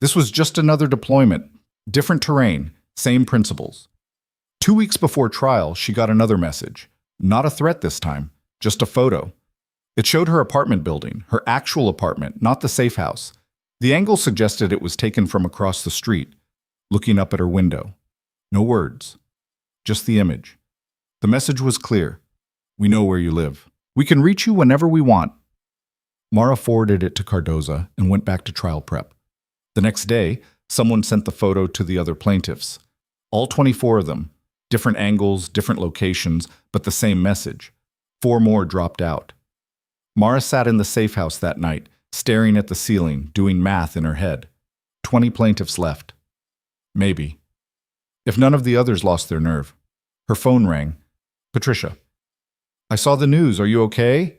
S1: This was just another deployment. Different terrain, same principles. 2 weeks before trial, she got another message. Not a threat this time, just a photo. It showed her apartment building, her actual apartment, not the safe house. The angle suggested it was taken from across the street, looking up at her window. No words, just the image. The message was clear. We know where you live. We can reach you whenever we want. Mara forwarded it to Cardoza and went back to trial prep. The next day, someone sent the photo to the other plaintiffs. All 24 of them, different angles, different locations, but the same message. 4 more dropped out. Mara sat in the safe house that night, staring at the ceiling, doing math in her head. 20 plaintiffs left. Maybe. If none of the others lost their nerve. Her phone rang. Patricia. I saw the news. Are you okay?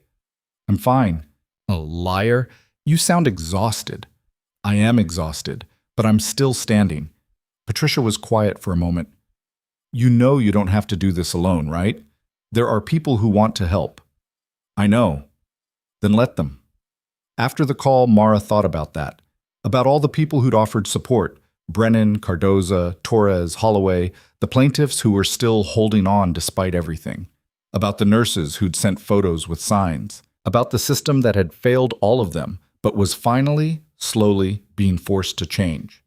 S1: I'm fine. Oh, liar. You sound exhausted. I am exhausted, but I'm still standing. Patricia was quiet for a moment. You know you don't have to do this alone, right? There are people who want to help. I know. Then let them. After the call, Mara thought about that. About all the people who'd offered support. Brennan, Cardoza, Torres, Holloway, the plaintiffs who were still holding on despite everything. About the nurses who'd sent photos with signs. About the system that had failed all of them, but was finally, slowly, being forced to change.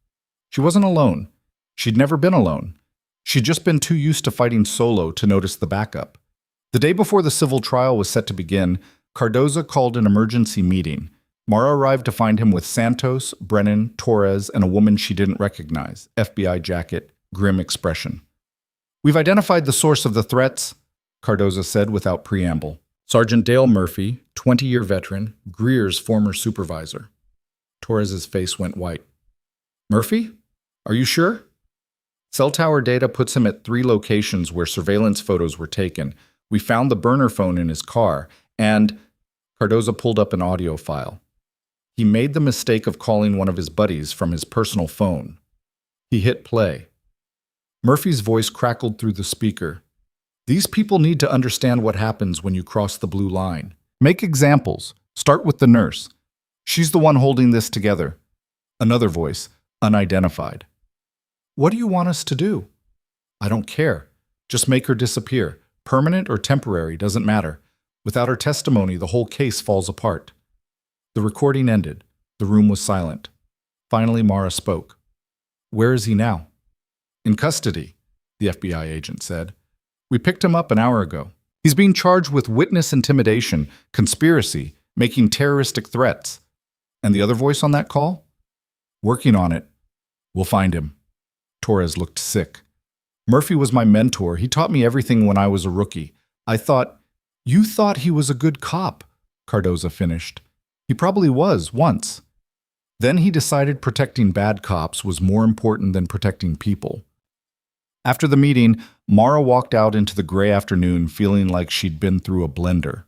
S1: She wasn't alone. She'd never been alone. She'd just been too used to fighting solo to notice the backup. The day before the civil trial was set to begin, Cardoza called an emergency meeting. Mara arrived to find him with Santos, Brennan, Torres, and a woman she didn't recognize, FBI jacket, grim expression. We've identified the source of the threats, Cardoza said without preamble. Sergeant Dale Murphy, 20-year veteran, Greer's former supervisor. Torres's face went white. Murphy? Are you sure? Cell tower data puts him at 3 locations where surveillance photos were taken. We found the burner phone in his car, and Cardoza pulled up an audio file. He made the mistake of calling one of his buddies from his personal phone. He hit play. Murphy's voice crackled through the speaker. These people need to understand what happens when you cross the blue line. Make examples. Start with the nurse. She's the one holding this together. Another voice, unidentified. What do you want us to do? I don't care. Just make her disappear. Permanent or temporary, doesn't matter. Without her testimony, the whole case falls apart. The recording ended. The room was silent. Finally, Mara spoke. Where is he now? In custody, the FBI agent said. We picked him up an hour ago. He's being charged with witness intimidation, conspiracy, making terroristic threats. And the other voice on that call? Working on it. We'll find him. Torres looked sick. Murphy was my mentor. He taught me everything when I was a rookie. You thought he was a good cop, Cardoza finished. He probably was, once. Then he decided protecting bad cops was more important than protecting people. After the meeting, Mara walked out into the gray afternoon feeling like she'd been through a blender.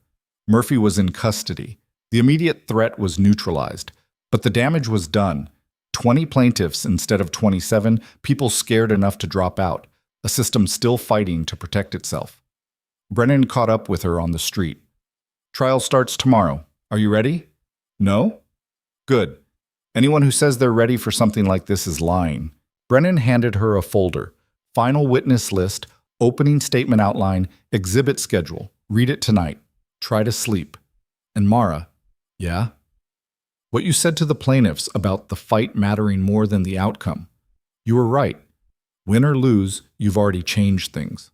S1: Murphy was in custody. The immediate threat was neutralized, but the damage was done. 20 plaintiffs instead of 27, people scared enough to drop out, a system still fighting to protect itself. Brennan caught up with her on the street. Trial starts tomorrow. Are you ready? No? Good. Anyone who says they're ready for something like this is lying. Brennan handed her a folder. Final witness list, opening statement outline, exhibit schedule. Read it tonight. Try to sleep. And Mara, yeah? What you said to the plaintiffs about the fight mattering more than the outcome. You were right. Win or lose, you've already changed things.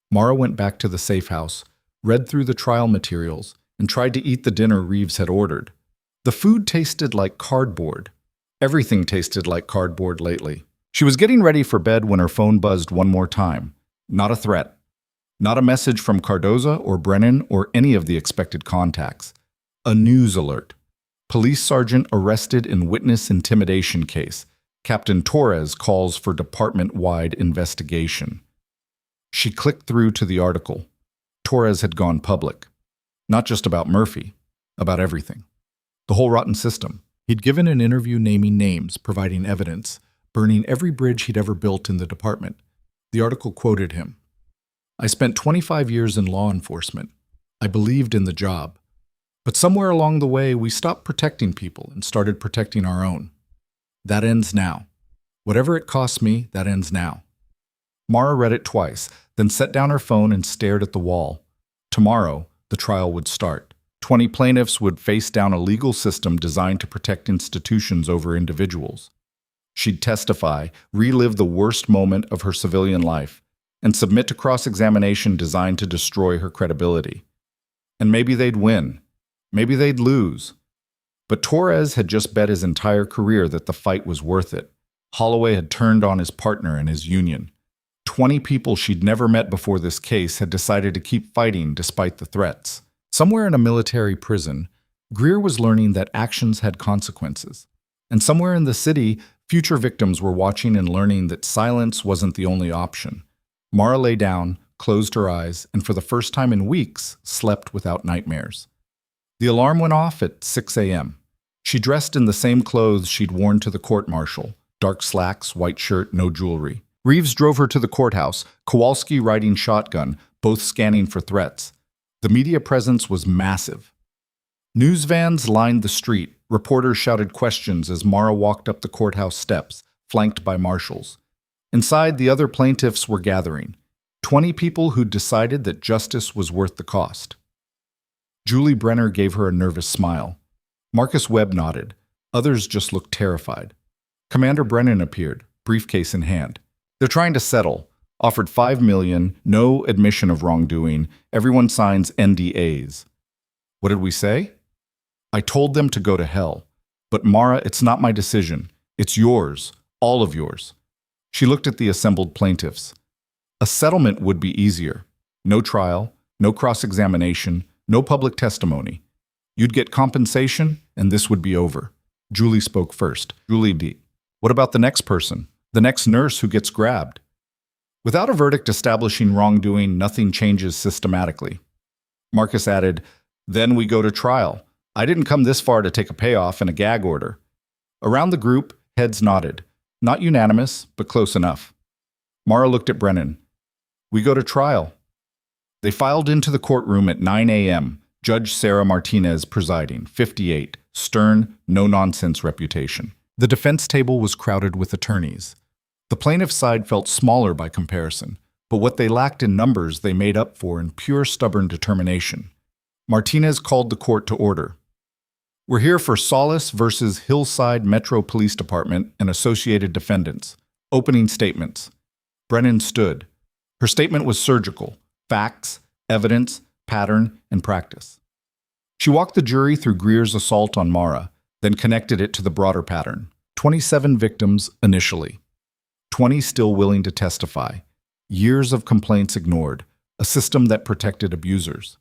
S1: Mara went back to the safe house, read through the trial materials, and tried to eat the dinner Reeves had ordered. The food tasted like cardboard. Everything tasted like cardboard lately. She was getting ready for bed when her phone buzzed one more time. Not a threat. Not a message from Cardoza or Brennan or any of the expected contacts. A news alert. Police sergeant arrested in witness intimidation case. Captain Torres calls for department-wide investigation. She clicked through to the article. Torres had gone public. Not just about Murphy, about everything. The whole rotten system. He'd given an interview naming names, providing evidence, burning every bridge he'd ever built in the department. The article quoted him. I spent 25 years in law enforcement. I believed in the job. But somewhere along the way, we stopped protecting people and started protecting our own. That ends now. Whatever it costs me, that ends now. Mara read it twice, then set down her phone and stared at the wall. Tomorrow, the trial would start. 20 plaintiffs would face down a legal system designed to protect institutions over individuals. She'd testify, relive the worst moment of her civilian life, and submit to cross-examination designed to destroy her credibility. And maybe they'd win. Maybe they'd lose. But Torres had just bet his entire career that the fight was worth it. Holloway had turned on his partner and his union. 20 people she'd never met before this case had decided to keep fighting despite the threats. Somewhere in a military prison, Greer was learning that actions had consequences. And somewhere in the city, future victims were watching and learning that silence wasn't the only option. Mara lay down, closed her eyes, and for the first time in weeks, slept without nightmares. The alarm went off at 6 a.m. She dressed in the same clothes she'd worn to the court-martial, dark slacks, white shirt, no jewelry. Reeves drove her to the courthouse, Kowalski riding shotgun, both scanning for threats. The media presence was massive. News vans lined the street. Reporters shouted questions as Mara walked up the courthouse steps, flanked by marshals. Inside, the other plaintiffs were gathering. 20 people who'd decided that justice was worth the cost. Julie Brenner gave her a nervous smile. Marcus Webb nodded. Others just looked terrified. Commander Brennan appeared, briefcase in hand. They're trying to settle. Offered $5 million, no admission of wrongdoing. Everyone signs NDAs. What did we say? I told them to go to hell. But Mara, it's not my decision. It's yours. All of yours. She looked at the assembled plaintiffs. A settlement would be easier. No trial, no cross-examination, no public testimony. You'd get compensation, and this would be over. Julie spoke first. Julie D. What about the next person? The next nurse who gets grabbed? Without a verdict establishing wrongdoing, nothing changes systematically. Marcus added, then we go to trial. I didn't come this far to take a payoff and a gag order. Around the group, heads nodded. Not unanimous, but close enough. Mara looked at Brennan. We go to trial. They filed into the courtroom at 9 a.m., Judge Sarah Martinez presiding, 58, stern, no-nonsense reputation. The defense table was crowded with attorneys. The plaintiff's side felt smaller by comparison, but what they lacked in numbers they made up for in pure stubborn determination. Martinez called the court to order. We're here for Solace versus Hillside Metro Police Department and associated defendants. Opening statements. Brennan stood. Her statement was surgical. Facts, evidence, pattern, and practice. She walked the jury through Greer's assault on Mara, then connected it to the broader pattern. 27 victims initially. 20 still willing to testify. Years of complaints ignored. A system that protected abusers.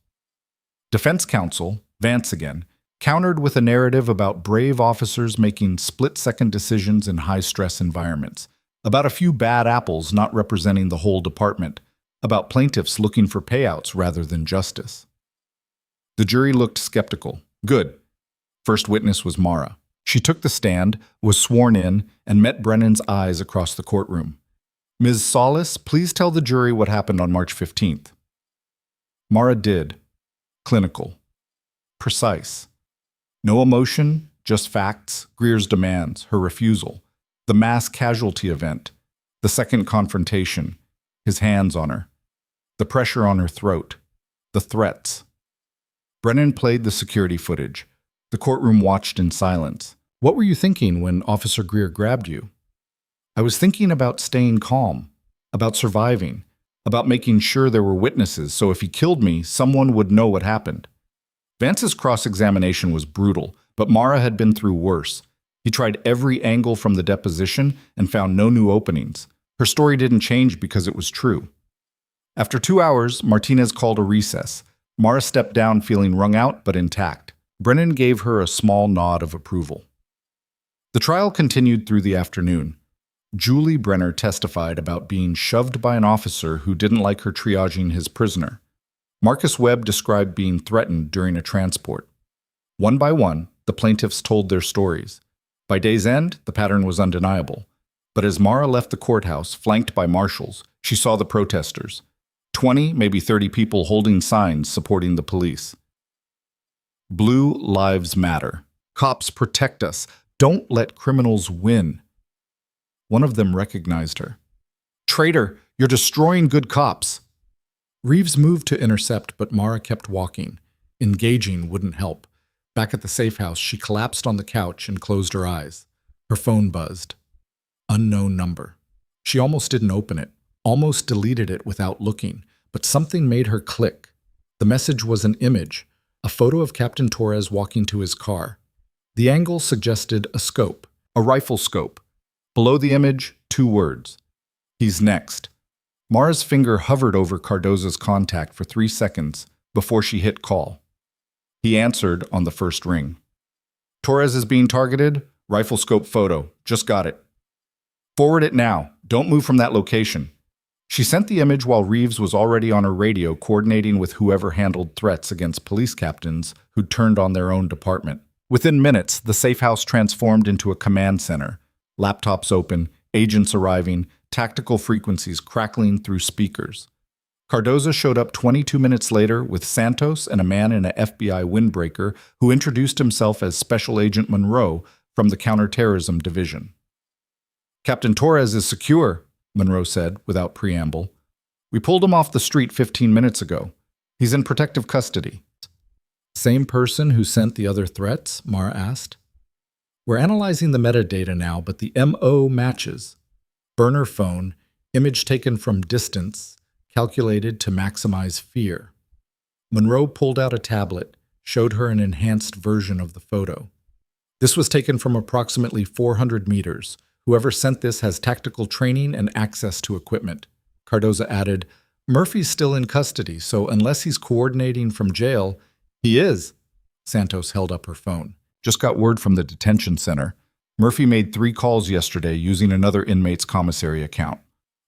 S1: Defense counsel, Vance again, countered with a narrative about brave officers making split-second decisions in high-stress environments, about a few bad apples not representing the whole department, about plaintiffs looking for payouts rather than justice. The jury looked skeptical. Good. First witness was Mara. She took the stand, was sworn in, and met Brennan's eyes across the courtroom. Ms. Solace, please tell the jury what happened on March 15th. Mara did. Clinical. Precise. No emotion, just facts, Greer's demands, her refusal, the mass casualty event, the second confrontation, his hands on her, the pressure on her throat, the threats. Brennan played the security footage. The courtroom watched in silence. What were you thinking when Officer Greer grabbed you? I was thinking about staying calm, about surviving, about making sure there were witnesses so if he killed me, someone would know what happened. Vance's cross-examination was brutal, but Mara had been through worse. He tried every angle from the deposition and found no new openings. Her story didn't change because it was true. After 2 hours, Martinez called a recess. Mara stepped down feeling wrung out but intact. Brennan gave her a small nod of approval. The trial continued through the afternoon. Julie Brenner testified about being shoved by an officer who didn't like her triaging his prisoner. Marcus Webb described being threatened during a transport. One by one, the plaintiffs told their stories. By day's end, the pattern was undeniable. But as Mara left the courthouse, flanked by marshals, she saw the protesters. 20, maybe 30 people holding signs supporting the police. Blue Lives Matter. Cops protect us. Don't let criminals win. One of them recognized her. Traitor, you're destroying good cops. Reeves moved to intercept, but Mara kept walking. Engaging wouldn't help. Back at the safe house, she collapsed on the couch and closed her eyes. Her phone buzzed. Unknown number. She almost didn't open it, almost deleted it without looking, but something made her click. The message was an image, a photo of Captain Torres walking to his car. The angle suggested a scope, a rifle scope. Below the image, 2 words. He's next. Mara's finger hovered over Cardoza's contact for 3 seconds before she hit call. He answered on the first ring. Torres is being targeted. Rifle scope photo. Just got it. Forward it now. Don't move from that location. She sent the image while Reeves was already on her radio coordinating with whoever handled threats against police captains who'd turned on their own department. Within minutes, the safe house transformed into a command center. Laptops open, agents arriving, tactical frequencies crackling through speakers. Cardoza showed up 22 minutes later with Santos and a man in an FBI windbreaker who introduced himself as Special Agent Monroe from the Counterterrorism Division. Captain Torres is secure, Monroe said without preamble. We pulled him off the street 15 minutes ago. He's in protective custody. Same person who sent the other threats? Mara asked. We're analyzing the metadata now, but the MO matches. Burner phone, image taken from distance, calculated to maximize fear. Monroe pulled out a tablet, showed her an enhanced version of the photo. This was taken from approximately 400 meters. Whoever sent this has tactical training and access to equipment. Cardoza added, Murphy's still in custody, so unless he's coordinating from jail, he is. Santos held up her phone. Just got word from the detention center. Murphy made 3 calls yesterday using another inmate's commissary account.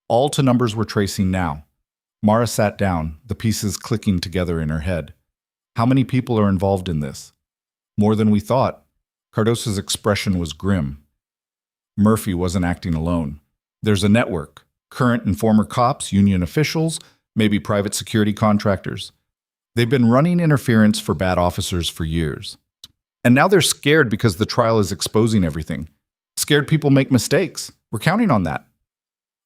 S1: All to numbers we're tracing now. Mara sat down, the pieces clicking together in her head. How many people are involved in this? More than we thought. Cardoza's expression was grim. Murphy wasn't acting alone. There's a network. Current and former cops, union officials, maybe private security contractors. They've been running interference for bad officers for years. And now they're scared because the trial is exposing everything. Scared people make mistakes. We're counting on that.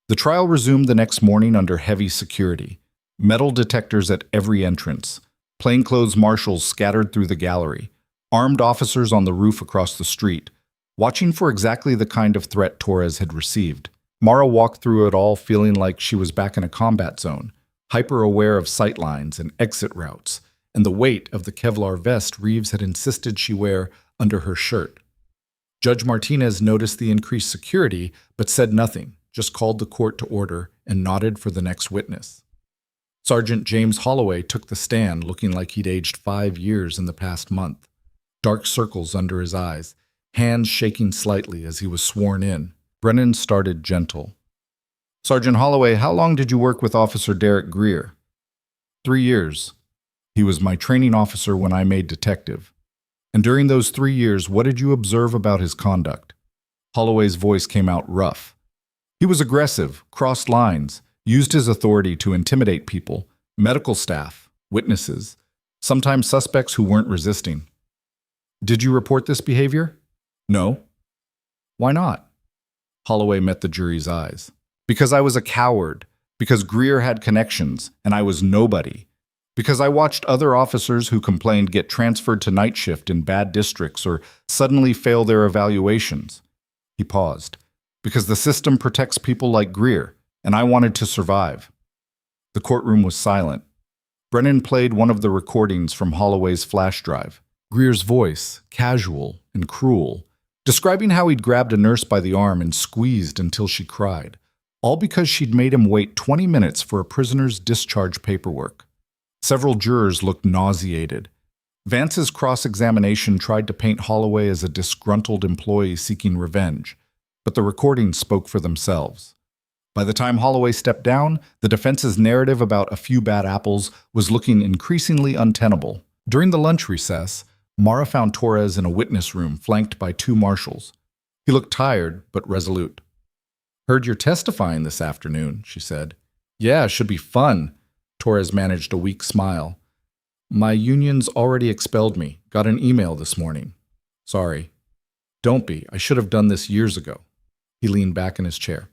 S1: The trial resumed the next morning under heavy security. Metal detectors at every entrance. Plainclothes marshals scattered through the gallery. Armed officers on the roof across the street, watching for exactly the kind of threat Torres had received. Mara walked through it all feeling like she was back in a combat zone, hyper-aware of sightlines and exit routes, and the weight of the Kevlar vest Reeves had insisted she wear under her shirt. Judge Martinez noticed the increased security, but said nothing, just called the court to order and nodded for the next witness. Sergeant James Holloway took the stand looking like he'd aged 5 years in the past month. Dark circles under his eyes, hands shaking slightly as he was sworn in. Brennan started gentle. Sergeant Holloway, how long did you work with Officer Derek Greer? 3 years. He was my training officer when I made detective. And during those 3 years, what did you observe about his conduct? Holloway's voice came out rough. He was aggressive, crossed lines, used his authority to intimidate people, medical staff, witnesses, sometimes suspects who weren't resisting. Did you report this behavior? No. Why not? Holloway met the jury's eyes. Because I was a coward. Because Greer had connections, and I was nobody. Because I watched other officers who complained get transferred to night shift in bad districts or suddenly fail their evaluations. He paused. Because the system protects people like Greer, and I wanted to survive. The courtroom was silent. Brennan played one of the recordings from Holloway's flash drive. Greer's voice, casual and cruel, describing how he'd grabbed a nurse by the arm and squeezed until she cried, all because she'd made him wait 20 minutes for a prisoner's discharge paperwork. Several jurors looked nauseated. Vance's cross-examination tried to paint Holloway as a disgruntled employee seeking revenge, but the recordings spoke for themselves. By the time Holloway stepped down, the defense's narrative about a few bad apples was looking increasingly untenable. During the lunch recess, Mara found Torres in a witness room flanked by 2 marshals. He looked tired, but resolute. Heard you're testifying this afternoon, she said. Yeah, it should be fun. Torres managed a weak smile. My union's already expelled me. Got an email this morning. Sorry. Don't be. I should have done this years ago. He leaned back in his chair.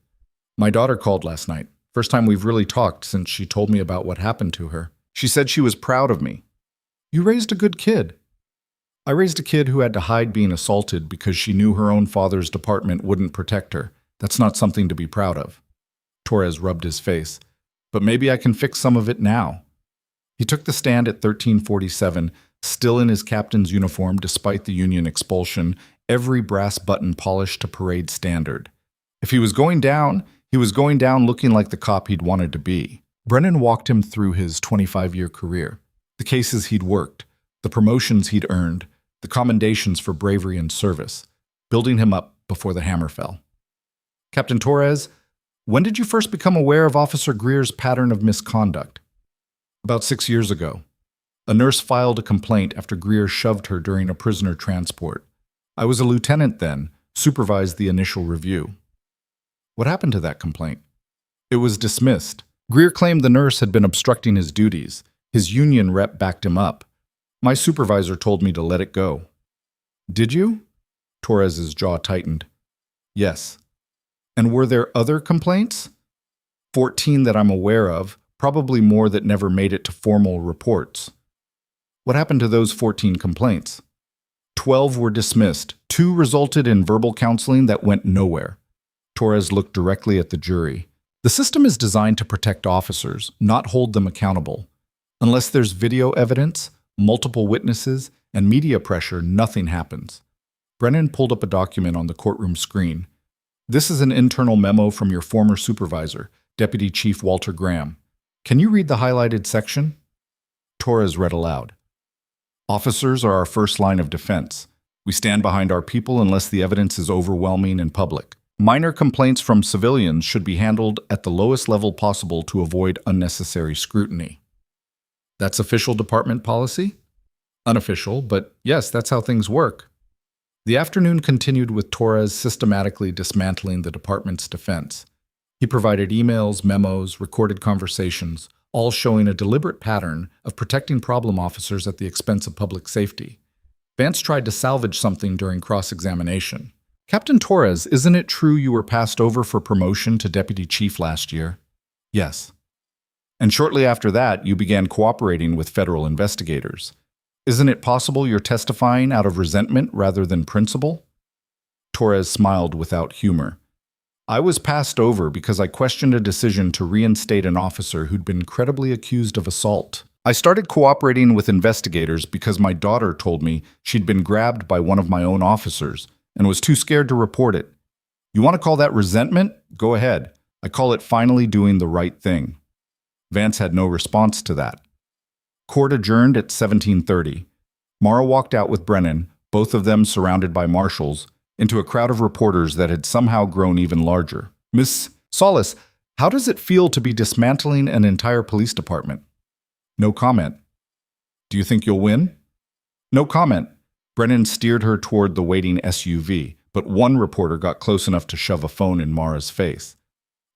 S1: My daughter called last night. First time we've really talked since she told me about what happened to her. She said she was proud of me. You raised a good kid. I raised a kid who had to hide being assaulted because she knew her own father's department wouldn't protect her. That's not something to be proud of. Torres rubbed his face. But maybe I can fix some of it now. He took the stand at 1347, still in his captain's uniform despite the union expulsion, every brass button polished to parade standard. If he was going down looking like the cop he'd wanted to be. Brennan walked him through his 25-year career, the cases he'd worked, the promotions he'd earned, the commendations for bravery and service, building him up before the hammer fell. Captain Torres, when did you first become aware of Officer Greer's pattern of misconduct? About 6 years ago. A nurse filed a complaint after Greer shoved her during a prisoner transport. I was a lieutenant then, supervised the initial review. What happened to that complaint? It was dismissed. Greer claimed the nurse had been obstructing his duties. His union rep backed him up. My supervisor told me to let it go. Did you? Torres's jaw tightened. Yes. And were there other complaints? 14 that I'm aware of, probably more that never made it to formal reports. What happened to those 14 complaints? 12 were dismissed. 2 resulted in verbal counseling that went nowhere. Torres looked directly at the jury. The system is designed to protect officers, not hold them accountable. Unless there's video evidence, multiple witnesses, and media pressure, nothing happens. Brennan pulled up a document on the courtroom screen. This is an internal memo from your former supervisor, Deputy Chief Walter Graham. Can you read the highlighted section? Torres read aloud. Officers are our first line of defense. We stand behind our people unless the evidence is overwhelming and public. Minor complaints from civilians should be handled at the lowest level possible to avoid unnecessary scrutiny. That's official department policy? Unofficial, but yes, that's how things work. The afternoon continued with Torres systematically dismantling the department's defense. He provided emails, memos, recorded conversations, all showing a deliberate pattern of protecting problem officers at the expense of public safety. Vance tried to salvage something during cross-examination. Captain Torres, isn't it true you were passed over for promotion to deputy chief last year? Yes. And shortly after that, you began cooperating with federal investigators. Isn't it possible you're testifying out of resentment rather than principle? Torres smiled without humor. I was passed over because I questioned a decision to reinstate an officer who'd been credibly accused of assault. I started cooperating with investigators because my daughter told me she'd been grabbed by one of my own officers and was too scared to report it. You want to call that resentment? Go ahead. I call it finally doing the right thing. Vance had no response to that. Court adjourned at 17:30. Mara walked out with Brennan, both of them surrounded by marshals, into a crowd of reporters that had somehow grown even larger. Miss Solis, how does it feel to be dismantling an entire police department? No comment. Do you think you'll win? No comment. Brennan steered her toward the waiting SUV, but one reporter got close enough to shove a phone in Mara's face.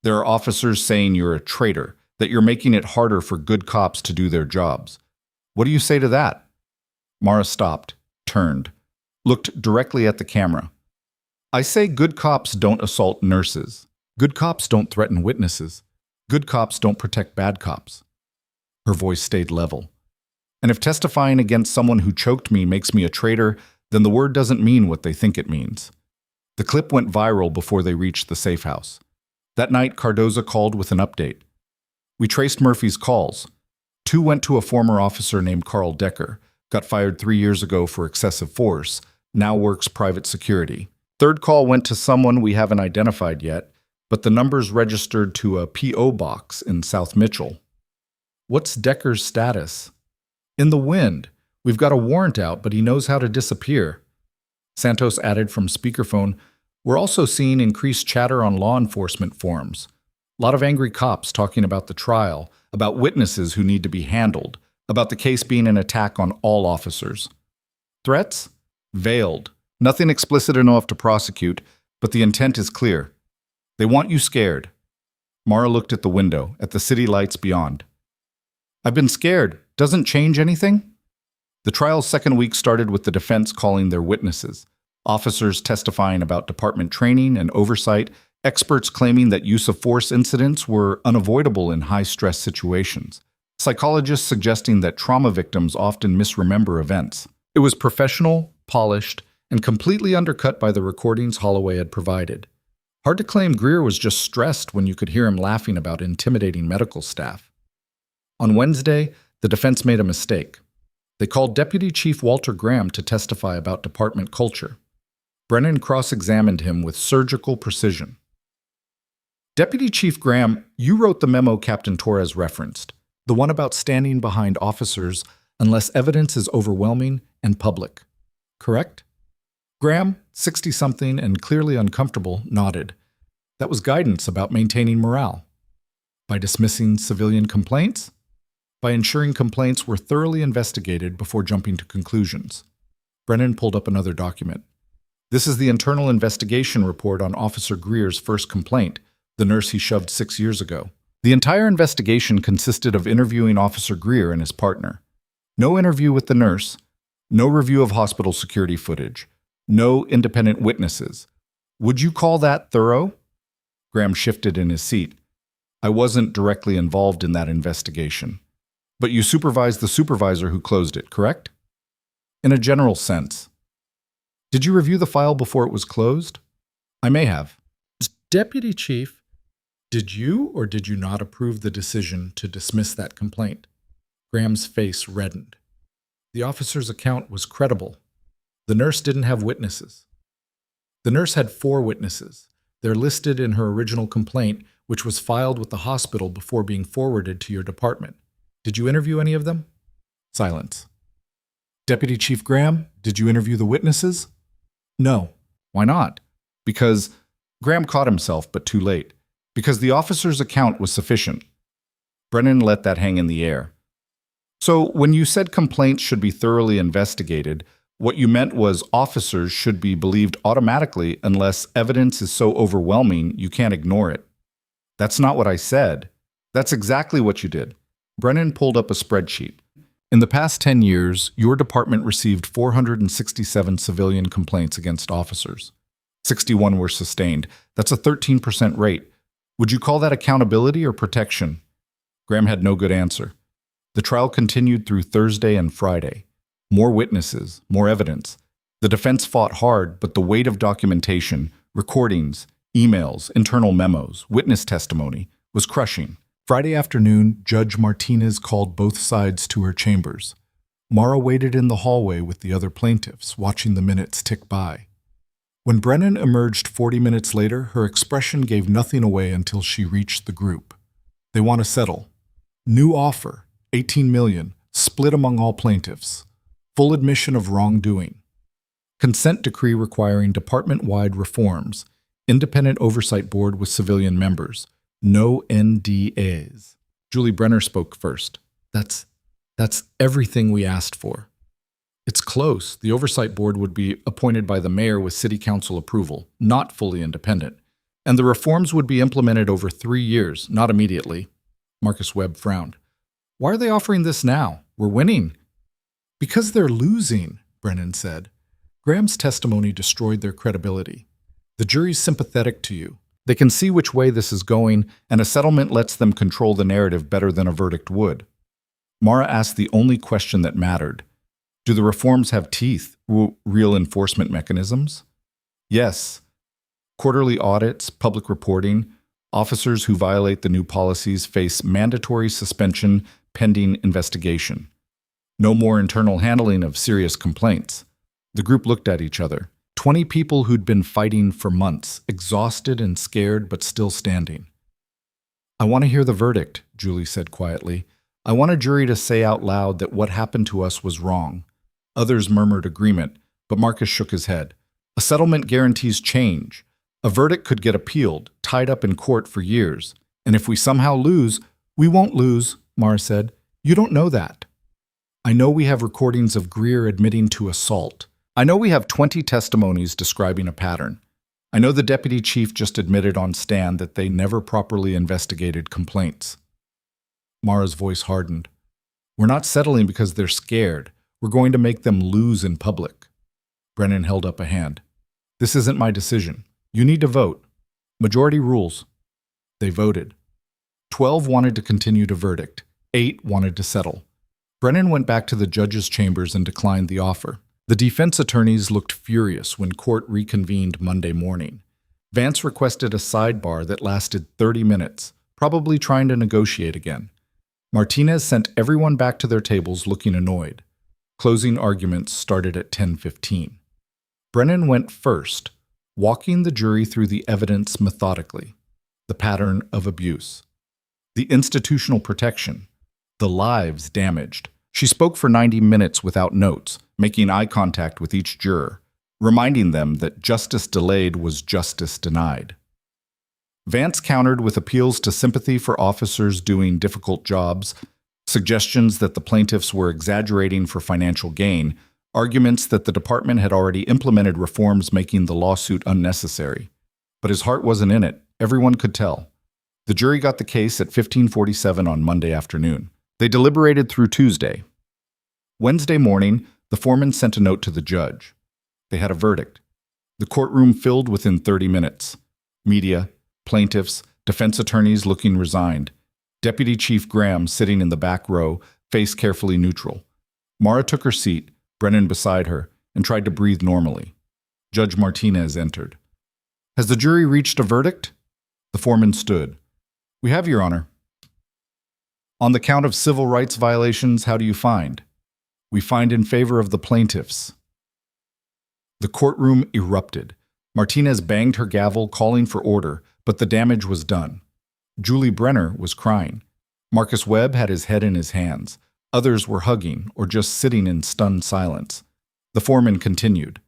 S1: There are officers saying you're a traitor, that you're making it harder for good cops to do their jobs. What do you say to that? Mara stopped, turned, looked directly at the camera. I say good cops don't assault nurses. Good cops don't threaten witnesses. Good cops don't protect bad cops. Her voice stayed level. And if testifying against someone who choked me makes me a traitor, then the word doesn't mean what they think it means. The clip went viral before they reached the safe house. That night, Cardoza called with an update. We traced Murphy's calls. 2 went to a former officer named Carl Decker, got fired 3 years ago for excessive force, now works private security. 3rd call went to someone we haven't identified yet, but the number's registered to a P.O. box in South Mitchell. What's Decker's status? In the wind. We've got a warrant out, but he knows how to disappear. Santos added from speakerphone, we're also seeing increased chatter on law enforcement forums. A lot of angry cops talking about the trial, about witnesses who need to be handled, about the case being an attack on all officers. Threats? Veiled. Nothing explicit enough to prosecute, but the intent is clear. They want you scared. Mara looked at the window, at the city lights beyond. I've been scared. Doesn't change anything? The trial's second week started with the defense calling their witnesses, officers testifying about department training and oversight, experts claiming that use of force incidents were unavoidable in high-stress situations, psychologists suggesting that trauma victims often misremember events. It was professional, polished, and completely undercut by the recordings Holloway had provided. Hard to claim Greer was just stressed when you could hear him laughing about intimidating medical staff. On Wednesday, the defense made a mistake. They called Deputy Chief Walter Graham to testify about department culture. Brennan cross-examined him with surgical precision. Deputy Chief Graham, you wrote the memo Captain Torres referenced, the one about standing behind officers, unless evidence is overwhelming and public. Correct? Graham, 60-something and clearly uncomfortable, nodded. That was guidance about maintaining morale. By dismissing civilian complaints? By ensuring complaints were thoroughly investigated before jumping to conclusions. Brennan pulled up another document. This is the internal investigation report on Officer Greer's first complaint, the nurse he shoved 6 years ago. The entire investigation consisted of interviewing Officer Greer and his partner. No interview with the nurse, no review of hospital security footage, no independent witnesses. Would you call that thorough? Graham shifted in his seat. I wasn't directly involved in that investigation. But you supervised the supervisor who closed it, correct? In a general sense. Did you review the file before it was closed? I may have. Deputy Chief, did you or did you not approve the decision to dismiss that complaint? Graham's face reddened. The officer's account was credible. The nurse didn't have witnesses. The nurse had 4 witnesses. They're listed in her original complaint, which was filed with the hospital before being forwarded to your department. Did you interview any of them? Silence. Deputy Chief Graham, did you interview the witnesses? No. Why not? Because Graham caught himself, but too late. Because the officer's account was sufficient. Brennan let that hang in the air. So when you said complaints should be thoroughly investigated, what you meant was officers should be believed automatically unless evidence is so overwhelming you can't ignore it. That's not what I said. That's exactly what you did. Brennan pulled up a spreadsheet. In the past 10 years, your department received 467 civilian complaints against officers. 61 were sustained. That's a 13% rate. Would you call that accountability or protection? Graham had no good answer. The trial continued through Thursday and Friday. More witnesses, more evidence. The defense fought hard, but the weight of documentation, recordings, emails, internal memos, witness testimony was crushing. Friday afternoon, Judge Martinez called both sides to her chambers. Mara waited in the hallway with the other plaintiffs, watching the minutes tick by. When Brennan emerged 40 minutes later, her expression gave nothing away until she reached the group. They want to settle. New offer, $18 million, split among all plaintiffs. Full admission of wrongdoing. Consent decree requiring department-wide reforms. Independent oversight board with civilian members. No NDAs. Julie Brenner spoke first. That's everything we asked for. It's close. The oversight board would be appointed by the mayor with city council approval, not fully independent. And the reforms would be implemented over 3 years, not immediately. Marcus Webb frowned. Why are they offering this now? We're winning. Because they're losing, Brennan said. Graham's testimony destroyed their credibility. The jury's sympathetic to you. They can see which way this is going, and a settlement lets them control the narrative better than a verdict would. Mara asked the only question that mattered. Do the reforms have teeth, real enforcement mechanisms? Yes. Quarterly audits, public reporting. Officers who violate the new policies face mandatory suspension pending investigation. No more internal handling of serious complaints. The group looked at each other. 20 people who'd been fighting for months, exhausted and scared but still standing. I want to hear the verdict, Julie said quietly. I want a jury to say out loud that what happened to us was wrong. Others murmured agreement, but Marcus shook his head. A settlement guarantees change. A verdict could get appealed, tied up in court for years. And if we somehow lose, we won't lose, Mara said. You don't know that. I know we have recordings of Greer admitting to assault. I know we have 20 testimonies describing a pattern. I know the deputy chief just admitted on stand that they never properly investigated complaints. Mara's voice hardened. We're not settling because they're scared. We're going to make them lose in public. Brennan held up a hand. This isn't my decision. You need to vote. Majority rules. They voted. 12 wanted to continue to verdict. 8 wanted to settle. Brennan went back to the judge's chambers and declined the offer. The defense attorneys looked furious when court reconvened Monday morning. Vance requested a sidebar that lasted 30 minutes, probably trying to negotiate again. Martinez sent everyone back to their tables looking annoyed. Closing arguments started at 10:15. Brennan went first, walking the jury through the evidence methodically. The pattern of abuse. The institutional protection. The lives damaged. She spoke for 90 minutes without notes, making eye contact with each juror, reminding them that justice delayed was justice denied. Vance countered with appeals to sympathy for officers doing difficult jobs, suggestions that the plaintiffs were exaggerating for financial gain, arguments that the department had already implemented reforms making the lawsuit unnecessary. But his heart wasn't in it. Everyone could tell. The jury got the case at 15:47 on Monday afternoon. They deliberated through Tuesday. Wednesday morning, the foreman sent a note to the judge. They had a verdict. The courtroom filled within 30 minutes. Media, plaintiffs, defense attorneys looking resigned. Deputy Chief Graham sitting in the back row, face carefully neutral. Mara took her seat, Brennan beside her, and tried to breathe normally. Judge Martinez entered. "Has the jury reached a verdict?" The foreman stood. "We have, Your Honor." "On the count of civil rights violations, how do you find?" "We find in favor of the plaintiffs." The courtroom erupted. Martinez banged her gavel, calling for order, but the damage was done. Julie Brenner was crying. Marcus Webb had his head in his hands. Others were hugging or just sitting in stunned silence. The foreman continued.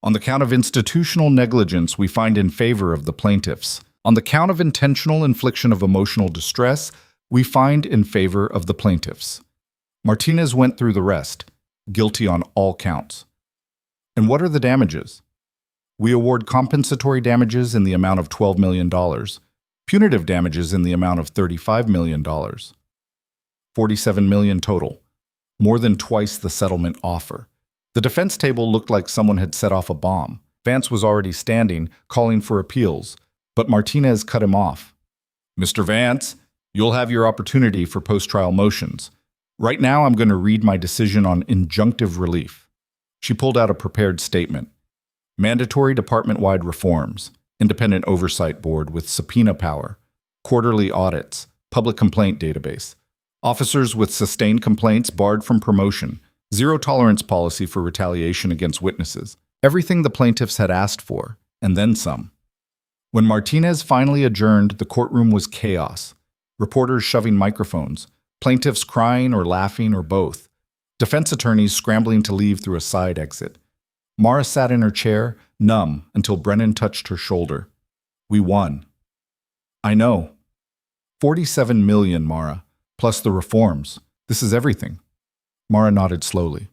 S1: "On the count of institutional negligence, we find in favor of the plaintiffs. On the count of intentional infliction of emotional distress, we find in favor of the plaintiffs." Martinez went through the rest, guilty on all counts. "And what are the damages?" "We award compensatory damages in the amount of $12 million, punitive damages in the amount of $35 million, $47 million total, more than twice the settlement offer." The defense table looked like someone had set off a bomb. Vance was already standing, calling for appeals, but Martinez cut him off. "Mr. Vance, you'll have your opportunity for post-trial motions. Right now, I'm going to read my decision on injunctive relief." She pulled out a prepared statement. "Mandatory department-wide reforms, independent oversight board with subpoena power, quarterly audits, public complaint database, officers with sustained complaints barred from promotion, zero-tolerance policy for retaliation against witnesses." Everything the plaintiffs had asked for, and then some. When Martinez finally adjourned, the courtroom was chaos. Reporters shoving microphones, plaintiffs crying or laughing or both, defense attorneys scrambling to leave through a side exit. Mara sat in her chair, numb, until Brennan touched her shoulder. "We won." "I know." 47 million, Mara, plus the reforms. This is everything. Mara nodded slowly.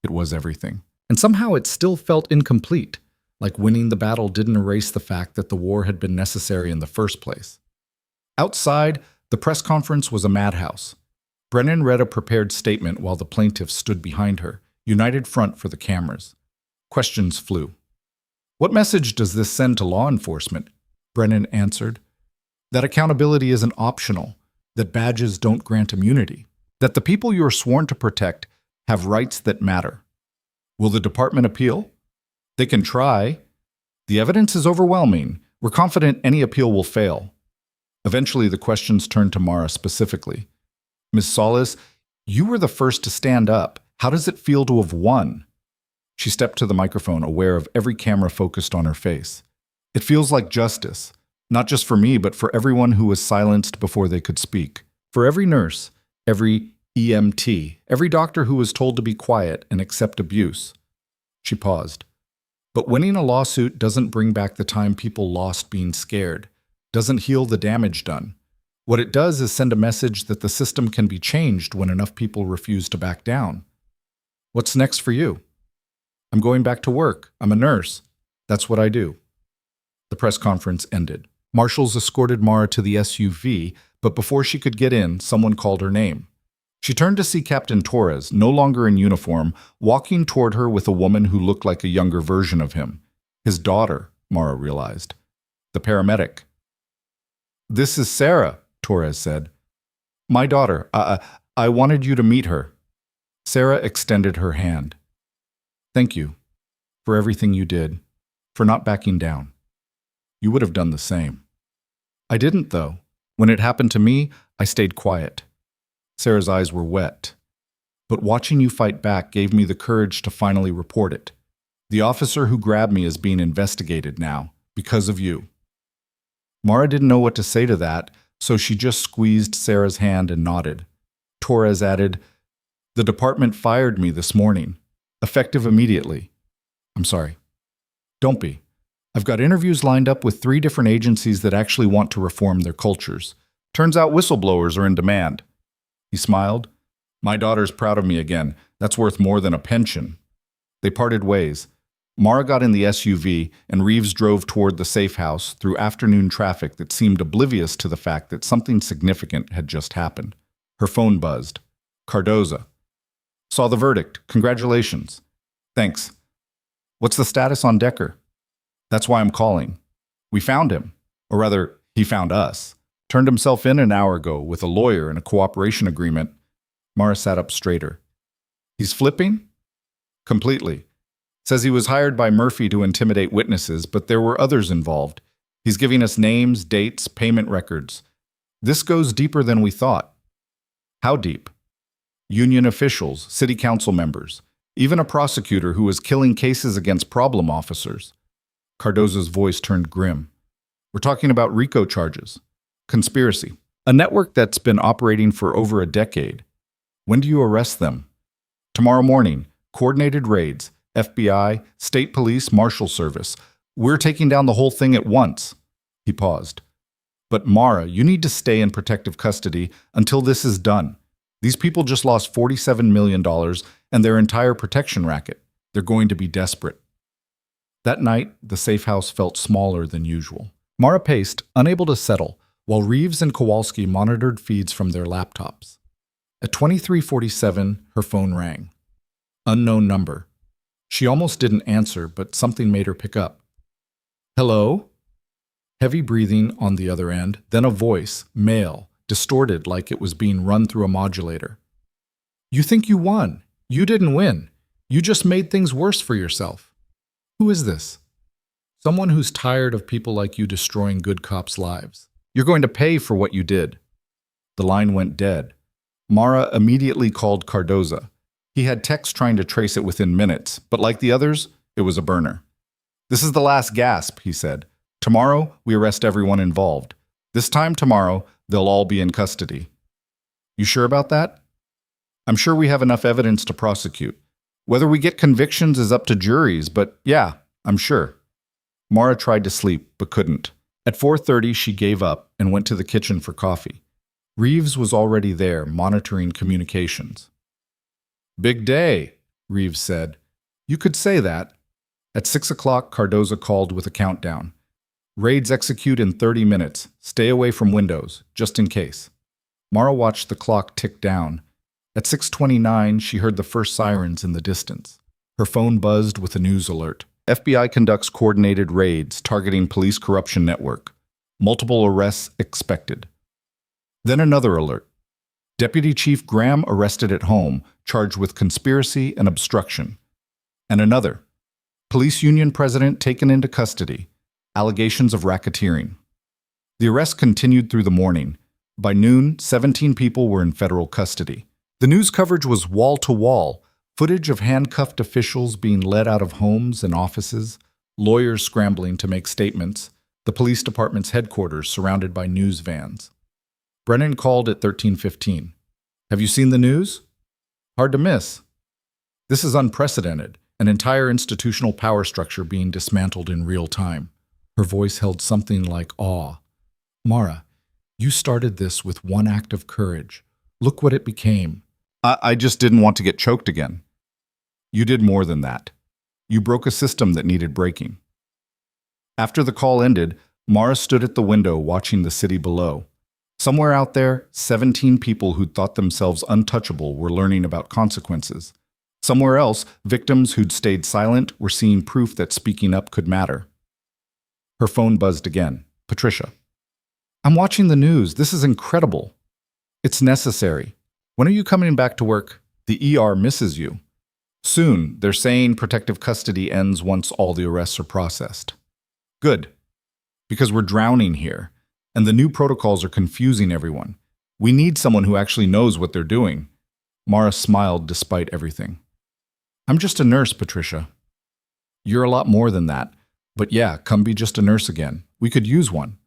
S1: It was everything. And somehow it still felt incomplete, like winning the battle didn't erase the fact that the war had been necessary in the first place. Outside, the press conference was a madhouse. Brennan read a prepared statement while the plaintiffs stood behind her, united front for the cameras. Questions flew. "What message does this send to law enforcement?" Brennan answered. "That accountability isn't optional, that badges don't grant immunity, that the people you are sworn to protect have rights that matter." "Will the department appeal?" "They can try. The evidence is overwhelming. We're confident any appeal will fail." Eventually, the questions turned to Mara specifically. "Ms. Solis, you were the first to stand up. How does it feel to have won?" She stepped to the microphone, aware of every camera focused on her face. "It feels like justice, not just for me, but for everyone who was silenced before they could speak. For every nurse, every EMT, every doctor who was told to be quiet and accept abuse." She paused. "But winning a lawsuit doesn't bring back the time people lost being scared, doesn't heal the damage done. What it does is send a message that the system can be changed when enough people refuse to back down." "What's next for you?" "I'm going back to work. I'm a nurse. That's what I do." The press conference ended. Marshals escorted Mara to the SUV, but before she could get in, someone called her name. She turned to see Captain Torres, no longer in uniform, walking toward her with a woman who looked like a younger version of him. His daughter, Mara realized. The paramedic. "This is Sarah," Torres said. "My daughter. I wanted you to meet her." Sarah extended her hand. "Thank you for everything you did, for not backing down. You would have done the same." "I didn't, though. When it happened to me, I stayed quiet." Sarah's eyes were wet. "But watching you fight back gave me the courage to finally report it. The officer who grabbed me is being investigated now, because of you." Mara didn't know what to say to that, so she just squeezed Sarah's hand and nodded. Torres added, The department fired me this morning, effective immediately. I'm sorry. Don't be. I've got interviews lined up with 3 different agencies that actually want to reform their cultures. Turns out whistleblowers are in demand. He smiled. My daughter's proud of me again. That's worth more than a pension. They parted ways. Mara got in the SUV, and Reeves drove toward the safe house through afternoon traffic that seemed oblivious to the fact that something significant had just happened. Her phone buzzed. Cardoza. Saw the verdict. Congratulations. Thanks. What's the status on Decker? That's why I'm calling. We found him. Or rather, he found us. Turned himself in an hour ago with a lawyer and a cooperation agreement. Mara sat up straighter. He's flipping? Completely. Says he was hired by Murphy to intimidate witnesses, but there were others involved. He's giving us names, dates, payment records. This goes deeper than we thought. How deep? Union officials, city council members, even a prosecutor who was killing cases against problem officers. Cardoza's voice turned grim. We're talking about RICO charges. Conspiracy. A network that's been operating for over a decade. When do you arrest them? Tomorrow morning. Coordinated raids. FBI, state police, marshal service. We're taking down the whole thing at once. He paused. But Mara, you need to stay in protective custody until this is done. These people just lost $47 million and their entire protection racket. They're going to be desperate. That night, the safe house felt smaller than usual. Mara paced, unable to settle, while Reeves and Kowalski monitored feeds from their laptops. At 23:47, her phone rang. Unknown number. She almost didn't answer, but something made her pick up. Hello? Heavy breathing on the other end, then a voice, male, distorted like it was being run through a modulator. You think you won. You didn't win. You just made things worse for yourself. Who is this? Someone who's tired of people like you destroying good cops' lives. You're going to pay for what you did. The line went dead. Mara immediately called Cardoza. He had text trying to trace it within minutes, but like the others, it was a burner. This is the last gasp, he said. Tomorrow, we arrest everyone involved. This time tomorrow, they'll all be in custody. You sure about that? I'm sure we have enough evidence to prosecute. Whether we get convictions is up to juries, but yeah, I'm sure. Mara tried to sleep, but couldn't. At 4:30, she gave up and went to the kitchen for coffee. Reeves was already there, monitoring communications. Big day, Reeves said. You could say that. At 6 o'clock, Cardoza called with a countdown. Raids execute in 30 minutes. Stay away from windows, just in case. Mara watched the clock tick down. At 6:29, she heard the first sirens in the distance. Her phone buzzed with a news alert. FBI conducts coordinated raids targeting police corruption network. Multiple arrests expected. Then another alert. Deputy Chief Graham arrested at home, charged with conspiracy and obstruction. And another. Police union president taken into custody. Allegations of racketeering. The arrest continued through the morning. By noon, 17 people were in federal custody. The news coverage was wall-to-wall, footage of handcuffed officials being led out of homes and offices, lawyers scrambling to make statements, the police department's headquarters surrounded by news vans. Brennan called at 13:15. Have you seen the news? Hard to miss. This is unprecedented, an entire institutional power structure being dismantled in real time. Her voice held something like awe. Mara, you started this with one act of courage. Look what it became. I just didn't want to get choked again. You did more than that. You broke a system that needed breaking. After the call ended, Mara stood at the window watching the city below. Somewhere out there, 17 people who'd thought themselves untouchable were learning about consequences. Somewhere else, victims who'd stayed silent were seeing proof that speaking up could matter. Her phone buzzed again. Patricia. I'm watching the news. This is incredible. It's necessary. When are you coming back to work? The ER misses you. Soon, they're saying protective custody ends once all the arrests are processed. Good. Because we're drowning here, and the new protocols are confusing everyone. We need someone who actually knows what they're doing. Mara smiled despite everything. I'm just a nurse, Patricia. You're a lot more than that. But yeah, come be just a nurse again. We could use one.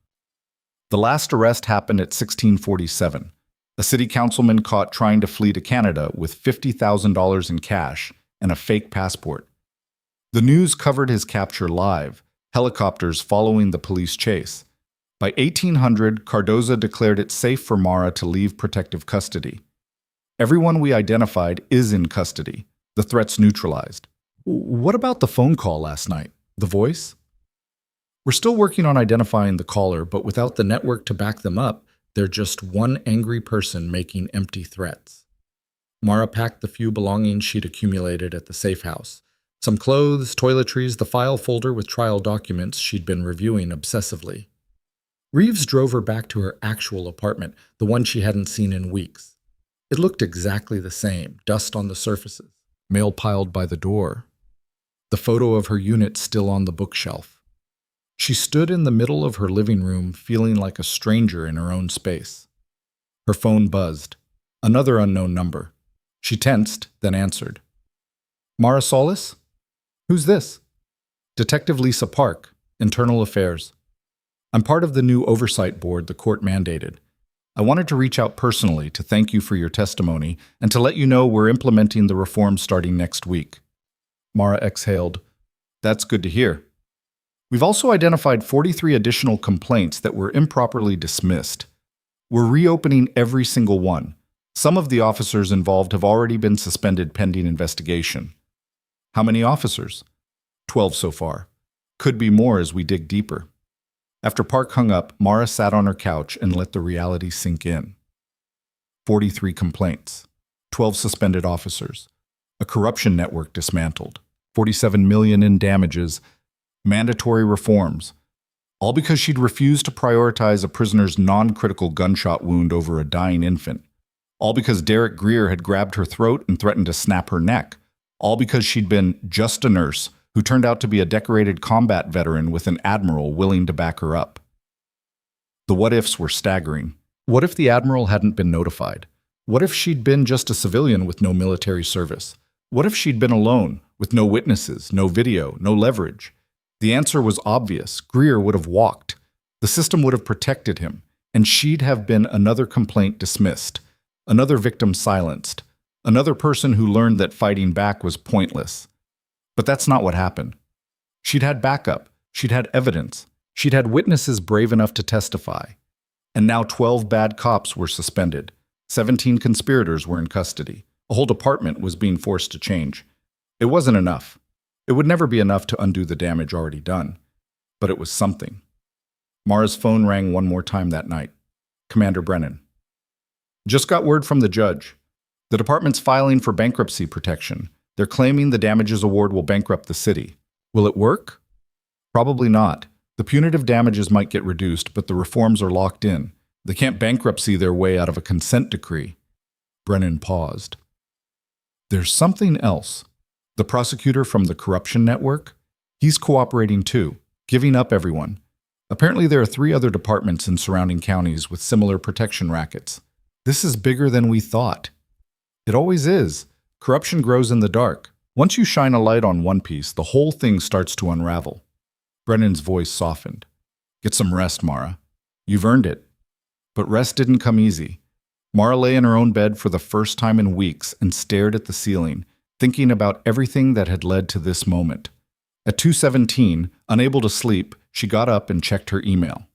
S1: The last arrest happened at 1647. A city councilman caught trying to flee to Canada with $50,000 in cash and a fake passport. The news covered his capture live, helicopters following the police chase. By 1800, Cardoza declared it safe for Mara to leave protective custody. Everyone we identified is in custody. The threat's neutralized. What about the phone call last night? The voice? We're still working on identifying the caller, but without the network to back them up, they're just one angry person making empty threats. Mara packed the few belongings she'd accumulated at the safe house. Some clothes, toiletries, the file folder with trial documents she'd been reviewing obsessively. Reeves drove her back to her actual apartment, the one she hadn't seen in weeks. It looked exactly the same, dust on the surfaces, mail piled by the door. The photo of her unit still on the bookshelf. She stood in the middle of her living room, feeling like a stranger in her own space. Her phone buzzed. Another unknown number. She tensed, then answered. Mara Solis? Who's this? Detective Lisa Park, Internal Affairs. I'm part of the new oversight board the court mandated. I wanted to reach out personally to thank you for your testimony and to let you know we're implementing the reforms starting next week. Mara exhaled. That's good to hear. We've also identified 43 additional complaints that were improperly dismissed. We're reopening every single one. Some of the officers involved have already been suspended pending investigation. How many officers? 12 so far. Could be more as we dig deeper. After Park hung up, Mara sat on her couch and let the reality sink in. 43 complaints. 12 suspended officers. A corruption network dismantled. 47 million in damages. Mandatory reforms. All because she'd refused to prioritize a prisoner's non-critical gunshot wound over a dying infant. All because Derek Greer had grabbed her throat and threatened to snap her neck. All because she'd been just a nurse who turned out to be a decorated combat veteran with an admiral willing to back her up. The what-ifs were staggering. What if the admiral hadn't been notified? What if she'd been just a civilian with no military service? What if she'd been alone, with no witnesses, no video, no leverage? The answer was obvious. Greer would have walked. The system would have protected him, and she'd have been another complaint dismissed, another victim silenced, another person who learned that fighting back was pointless. But that's not what happened. She'd had backup. She'd had evidence. She'd had witnesses brave enough to testify. And now 12 bad cops were suspended. 17 conspirators were in custody. A whole department was being forced to change. It wasn't enough. It would never be enough to undo the damage already done. But it was something. Mara's phone rang one more time that night. Commander Brennan. Just got word from the judge. The department's filing for bankruptcy protection. They're claiming the damages award will bankrupt the city. Will it work? Probably not. The punitive damages might get reduced, but the reforms are locked in. They can't bankruptcy their way out of a consent decree. Brennan paused. There's something else. The prosecutor from the corruption network? He's cooperating too, giving up everyone. Apparently there are 3 other departments in surrounding counties with similar protection rackets. This is bigger than we thought. It always is. Corruption grows in the dark. Once you shine a light on one piece, the whole thing starts to unravel. Brennan's voice softened. Get some rest, Mara. You've earned it. But rest didn't come easy. Mara lay in her own bed for the first time in weeks and stared at the ceiling, thinking about everything that had led to this moment. At 2:17, unable to sleep, she got up and checked her email.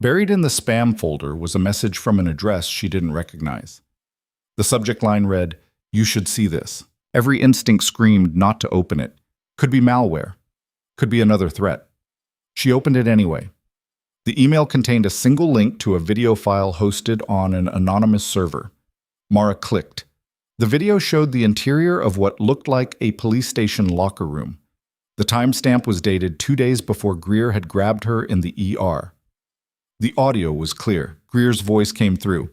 S1: Buried in the spam folder was a message from an address she didn't recognize. The subject line read, "You should see this." Every instinct screamed not to open it. Could be malware. Could be another threat. She opened it anyway. The email contained a single link to a video file hosted on an anonymous server. Mara clicked. The video showed the interior of what looked like a police station locker room. The timestamp was dated 2 days before Greer had grabbed her in the ER. The audio was clear. Greer's voice came through.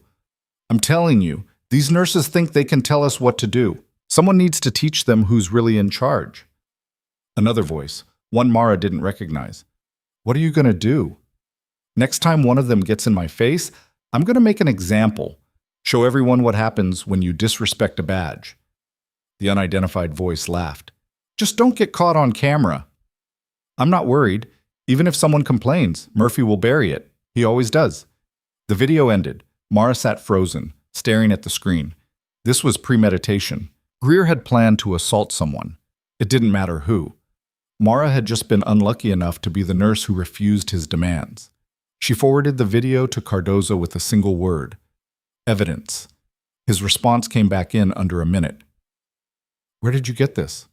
S1: I'm telling you, these nurses think they can tell us what to do. Someone needs to teach them who's really in charge. Another voice, one Mara didn't recognize. What are you going to do? Next time one of them gets in my face, I'm going to make an example. Show everyone what happens when you disrespect a badge. The unidentified voice laughed. Just don't get caught on camera. I'm not worried. Even if someone complains, Murphy will bury it. He always does. The video ended. Mara sat frozen, staring at the screen. This was premeditation. Greer had planned to assault someone. It didn't matter who. Mara had just been unlucky enough to be the nurse who refused his demands. She forwarded the video to Cardozo with a single word: evidence. His response came back in under a minute. Where did you get this?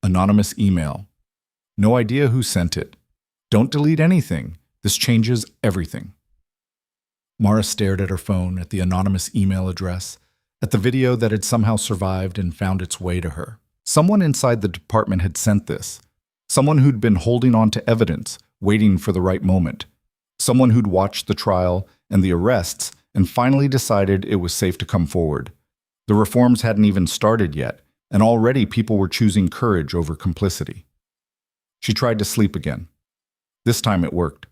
S1: Anonymous email. No idea who sent it. Don't delete anything. This changes everything. Mara stared at her phone, at the anonymous email address, at the video that had somehow survived and found its way to her. Someone inside the department had sent this. Someone who'd been holding on to evidence, waiting for the right moment. Someone who'd watched the trial and the arrests and finally decided it was safe to come forward. The reforms hadn't even started yet, and already people were choosing courage over complicity. She tried to sleep again. This time it worked.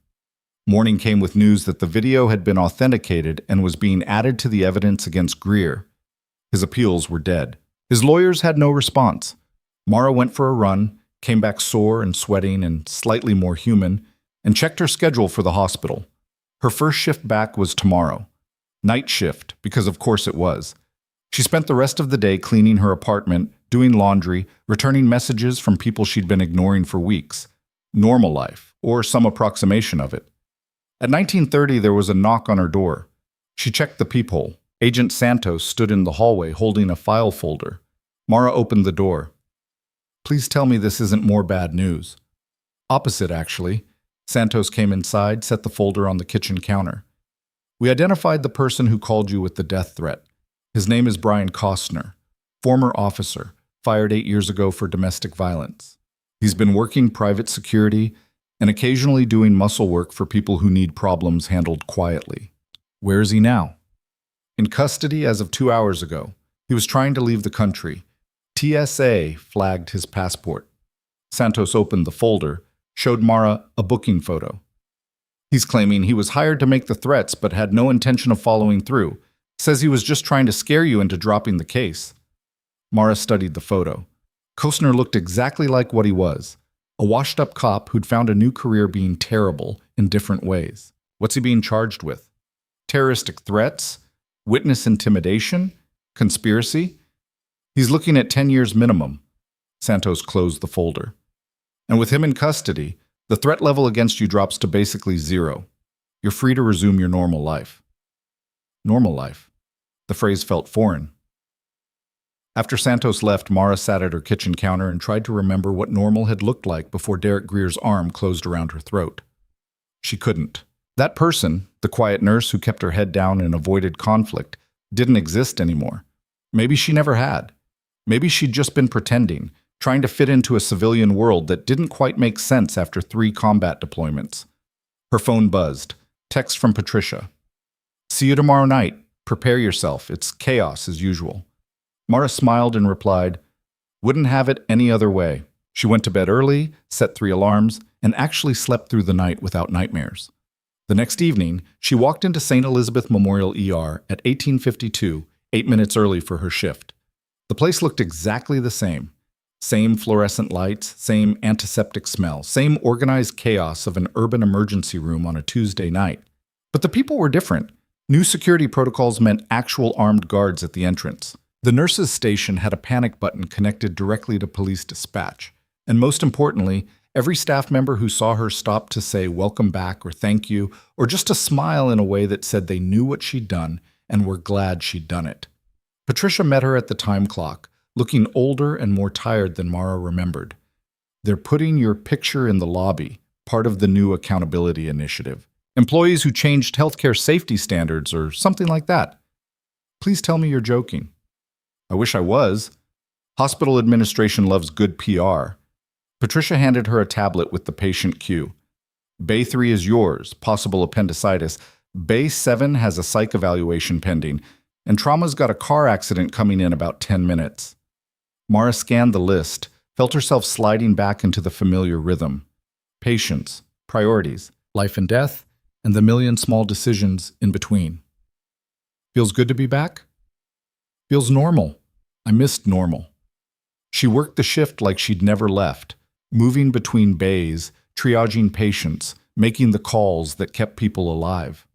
S1: Morning came with news that the video had been authenticated and was being added to the evidence against Greer. His appeals were dead. His lawyers had no response. Mara went for a run, came back sore and sweating and slightly more human, and checked her schedule for the hospital. Her first shift back was tomorrow. Night shift, because of course it was. She spent the rest of the day cleaning her apartment, doing laundry, returning messages from people she'd been ignoring for weeks. Normal life, or some approximation of it. At 19:30, there was a knock on her door. She checked the peephole. Agent Santos stood in the hallway holding a file folder. Mara opened the door. Please tell me this isn't more bad news. Opposite, actually. Santos came inside, set the folder on the kitchen counter. We identified the person who called you with the death threat. His name is Brian Costner, former officer, fired 8 years ago for domestic violence. He's been working private security and occasionally doing muscle work for people who need problems handled quietly. Where is he now? In custody as of 2 hours ago. He was trying to leave the country. TSA flagged his passport. Santos opened the folder, showed Mara a booking photo. He's claiming he was hired to make the threats but had no intention of following through. Says he was just trying to scare you into dropping the case. Mara studied the photo. Costner looked exactly like what he was. A washed-up cop who'd found a new career being terrible in different ways. What's he being charged with? Terroristic threats? Witness intimidation? Conspiracy? He's looking at 10 years minimum. Santos closed the folder. And with him in custody, the threat level against you drops to basically 0. You're free to resume your normal life. Normal life. The phrase felt foreign. After Santos left, Mara sat at her kitchen counter and tried to remember what normal had looked like before Derek Greer's arm closed around her throat. She couldn't. That person, the quiet nurse who kept her head down and avoided conflict, didn't exist anymore. Maybe she never had. Maybe she'd just been pretending, trying to fit into a civilian world that didn't quite make sense after 3 combat deployments. Her phone buzzed. Text from Patricia. See you tomorrow night. Prepare yourself. It's chaos as usual. Mara smiled and replied, wouldn't have it any other way. She went to bed early, set 3 alarms, and actually slept through the night without nightmares. The next evening, she walked into St. Elizabeth Memorial ER at 18:52, 8 minutes early for her shift. The place looked exactly the same. Same fluorescent lights, same antiseptic smell, same organized chaos of an urban emergency room on a Tuesday night. But the people were different. New security protocols meant actual armed guards at the entrance. The nurses' station had a panic button connected directly to police dispatch. And most importantly, every staff member who saw her stopped to say welcome back or thank you, or just to smile in a way that said they knew what she'd done and were glad she'd done it. Patricia met her at the time clock, looking older and more tired than Mara remembered. They're putting your picture in the lobby, part of the new accountability initiative. Employees who changed healthcare safety standards or something like that. Please tell me you're joking. I wish I was. Hospital administration loves good PR. Patricia handed her a tablet with the patient queue. Bay 3 is yours, possible appendicitis. Bay 7 has a psych evaluation pending, and trauma's got a car accident coming in about 10 minutes. Mara scanned the list, felt herself sliding back into the familiar rhythm. Patients, priorities, life and death, and the million small decisions in between. Feels good to be back? Feels normal. I missed normal. She worked the shift like she'd never left, moving between bays, triaging patients, making the calls that kept people alive.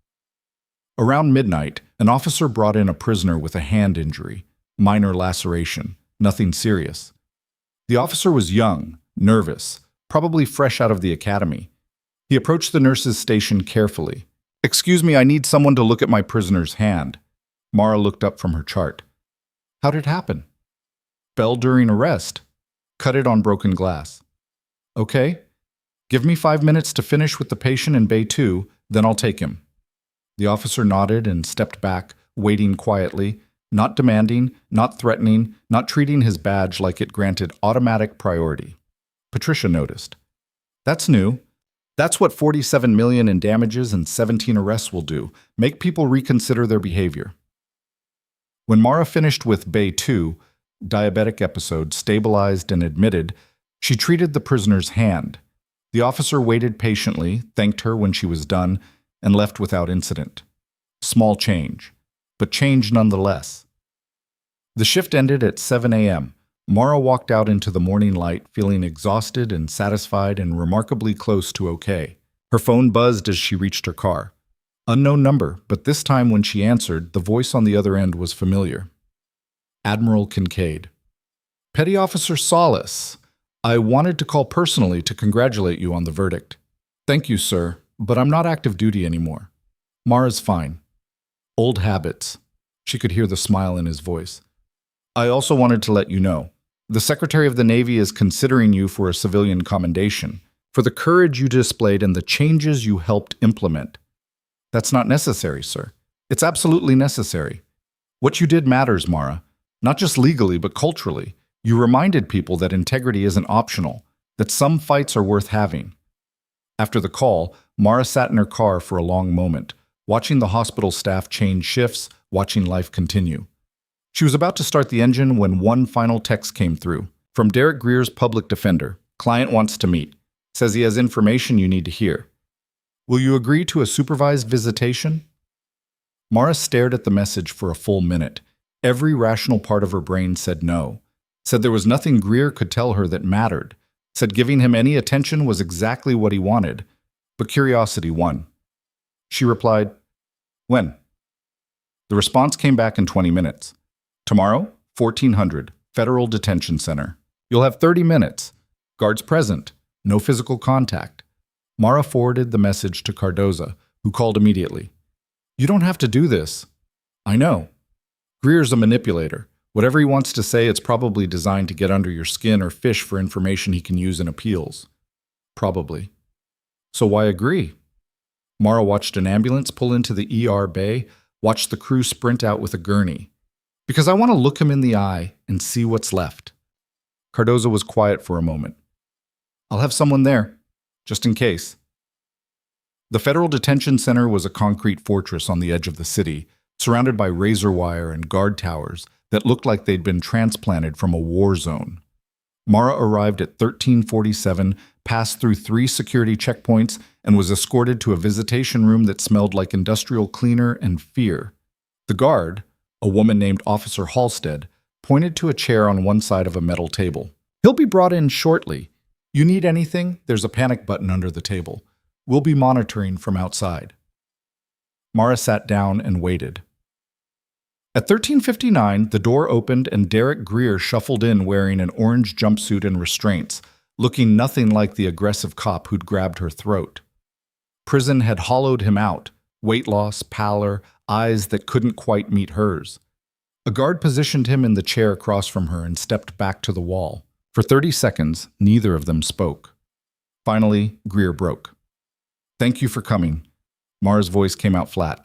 S1: Around midnight, an officer brought in a prisoner with a hand injury, minor laceration, nothing serious. The officer was young, nervous, probably fresh out of the academy. He approached the nurse's station carefully. "Excuse me, I need someone to look at my prisoner's hand." Mara looked up from her chart. "How did it happen?" "Fell during arrest. Cut it on broken glass." "Okay. Give me 5 minutes to finish with the patient in Bay 2, then I'll take him." The officer nodded and stepped back, waiting quietly, not demanding, not threatening, not treating his badge like it granted automatic priority. Patricia noticed. "That's new. That's what 47 million in damages and 17 arrests will do, make people reconsider their behavior." When Mara finished with Bay 2, diabetic episode, stabilized and admitted, she treated the prisoner's hand. The officer waited patiently, thanked her when she was done, and left without incident. Small change, but change nonetheless. The shift ended at 7 a.m. Mara walked out into the morning light, feeling exhausted and satisfied and remarkably close to okay. Her phone buzzed as she reached her car. Unknown number, but this time when she answered, the voice on the other end was familiar. Admiral Kincaid. "Petty Officer Solace, I wanted to call personally to congratulate you on the verdict." "Thank you, sir, but I'm not active duty anymore." "Mara's fine." "Old habits." She could hear the smile in his voice. "I also wanted to let you know. The Secretary of the Navy is considering you for a civilian commendation, for the courage you displayed and the changes you helped implement." "That's not necessary, sir." "It's absolutely necessary. What you did matters, Mara. Not just legally, but culturally. You reminded people that integrity isn't optional, that some fights are worth having." After the call, Mara sat in her car for a long moment, watching the hospital staff change shifts, watching life continue. She was about to start the engine when one final text came through. From Derek Greer's public defender. "Client wants to meet. Says he has information you need to hear. Will you agree to a supervised visitation?" Mara stared at the message for a full minute. Every rational part of her brain said no. Said there was nothing Greer could tell her that mattered. Said giving him any attention was exactly what he wanted. But curiosity won. She replied, "When?" The response came back in 20 minutes. "Tomorrow, 1400, Federal Detention Center. You'll have 30 minutes. Guards present. No physical contact." Mara forwarded the message to Cardoza, who called immediately. "You don't have to do this." "I know. Greer's a manipulator. Whatever he wants to say, it's probably designed to get under your skin or fish for information he can use in appeals." "Probably. So why agree?" Mara watched an ambulance pull into the ER bay, watched the crew sprint out with a gurney. "Because I want to look him in the eye and see what's left." Cardoza was quiet for a moment. "I'll have someone there, just in case." The Federal Detention Center was a concrete fortress on the edge of the city, surrounded by razor wire and guard towers that looked like they'd been transplanted from a war zone. Mara arrived at 1347, passed through 3 security checkpoints, and was escorted to a visitation room that smelled like industrial cleaner and fear. The guard, a woman named Officer Halstead, pointed to a chair on one side of a metal table. "He'll be brought in shortly. You need anything? There's a panic button under the table. We'll be monitoring from outside." Mara sat down and waited. At 13:59, the door opened and Derek Greer shuffled in wearing an orange jumpsuit and restraints, looking nothing like the aggressive cop who'd grabbed her throat. Prison had hollowed him out, weight loss, pallor, eyes that couldn't quite meet hers. A guard positioned him in the chair across from her and stepped back to the wall. For 30 seconds, neither of them spoke. Finally, Greer broke. "Thank you for coming." Mara's voice came out flat.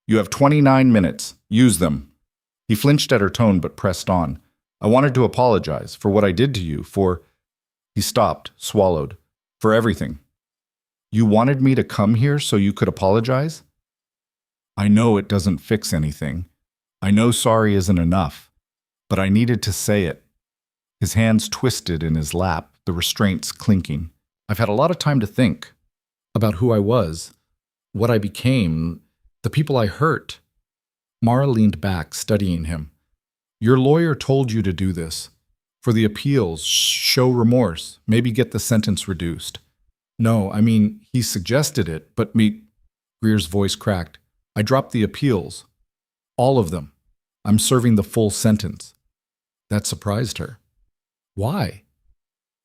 S1: "You have 29 minutes. Use them." He flinched at her tone but pressed on. "I wanted to apologize for what I did to you, for—" He stopped, swallowed. "For everything." "You wanted me to come here so you could apologize?" "I know it doesn't fix anything. I know sorry isn't enough. But I needed to say it." His hands twisted in his lap, the restraints clinking. "I've had a lot of time to think about who I was, what I became, the people I hurt." Mara leaned back, studying him. "Your lawyer told you to do this. For the appeals, show remorse, maybe get the sentence reduced." "No, I mean, he suggested it, but me—" Greer's voice cracked. I dropped the appeals. All of them. I'm serving the full sentence. That surprised her. Why?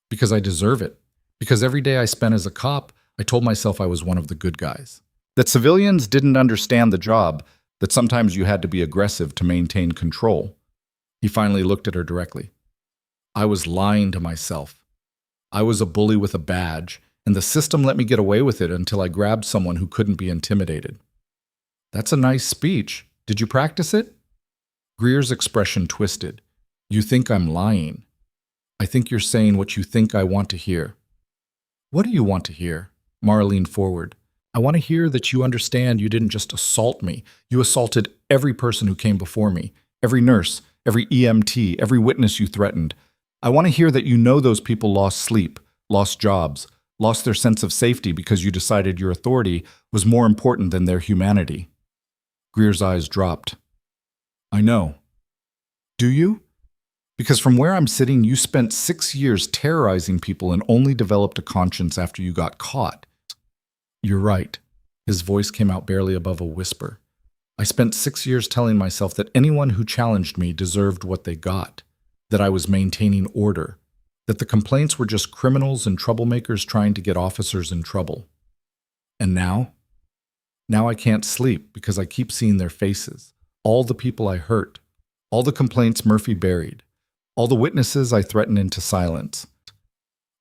S1: Because I deserve it. Because every day I spent as a cop, I told myself I was one of the good guys. That civilians didn't understand the job, that sometimes you had to be aggressive to maintain control. He finally looked at her directly. I was lying to myself. I was a bully with a badge, and the system let me get away with it until I grabbed someone who couldn't be intimidated. That's a nice speech. Did you practice it? Greer's expression twisted. You think I'm lying. I think you're saying what you think I want to hear. What do you want to hear? Mara leaned forward. I want to hear that you understand you didn't just assault me. You assaulted every person who came before me, every nurse, every EMT, every witness you threatened. I want to hear that you know those people lost sleep, lost jobs, lost their sense of safety because you decided your authority was more important than their humanity. Greer's eyes dropped. I know. Do you? Because from where I'm sitting, you spent 6 years terrorizing people and only developed a conscience after you got caught. You're right. His voice came out barely above a whisper. I spent 6 years telling myself that anyone who challenged me deserved what they got, that I was maintaining order, that the complaints were just criminals and troublemakers trying to get officers in trouble. And now? Now I can't sleep because I keep seeing their faces, all the people I hurt, all the complaints Murphy buried, all the witnesses I threatened into silence.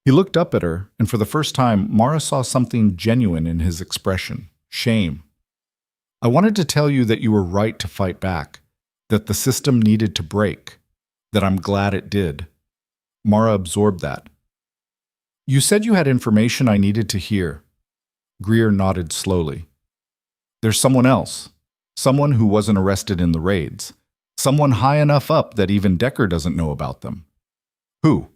S1: He looked up at her, and for the first time, Mara saw something genuine in his expression, shame. I wanted to tell you that you were right to fight back, that the system needed to break, that I'm glad it did. Mara absorbed that. You said you had information I needed to hear. Greer nodded slowly. There's someone else, someone who wasn't arrested in the raids, someone high enough up that even Decker doesn't know about them. Who?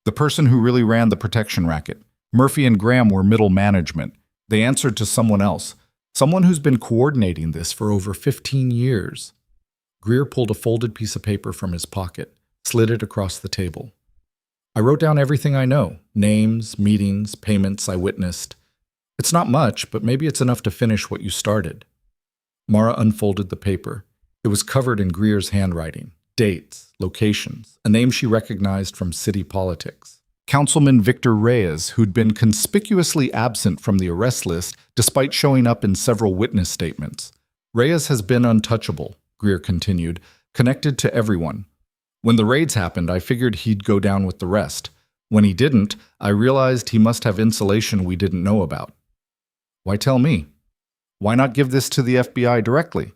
S1: The person who really ran the protection racket. Murphy and Graham were middle management. They answered to someone else, someone who's been coordinating this for over 15 years. Greer pulled a folded piece of paper from his pocket, slid it across the table. I wrote down everything I know, names, meetings, payments I witnessed. It's not much, but maybe it's enough to finish what you started. Mara unfolded the paper. It was covered in Greer's handwriting. Dates, locations, a name she recognized from city politics. Councilman Victor Reyes, who'd been conspicuously absent from the arrest list despite showing up in several witness statements. Reyes has been untouchable, Greer continued, connected to everyone. When the raids happened, I figured he'd go down with the rest. When he didn't, I realized he must have insulation we didn't know about. Why tell me? Why not give this to the FBI directly?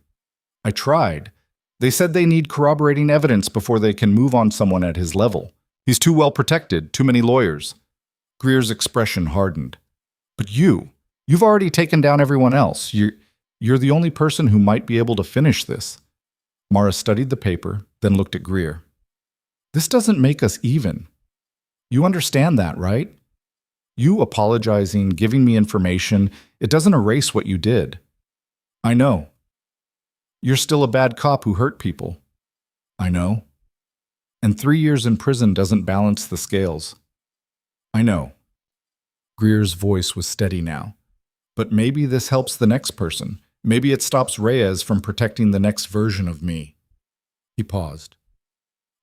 S1: I tried. They said they need corroborating evidence before they can move on someone at his level. He's too well protected, too many lawyers. Greer's expression hardened. But you've already taken down everyone else. You're the only person who might be able to finish this. Mara studied the paper, then looked at Greer. This doesn't make us even. You understand that, right? You apologizing, giving me information, it doesn't erase what you did. I know. You're still a bad cop who hurt people. I know. And 3 years in prison doesn't balance the scales. I know. Greer's voice was steady now. But maybe this helps the next person. Maybe it stops Reyes from protecting the next version of me. He paused.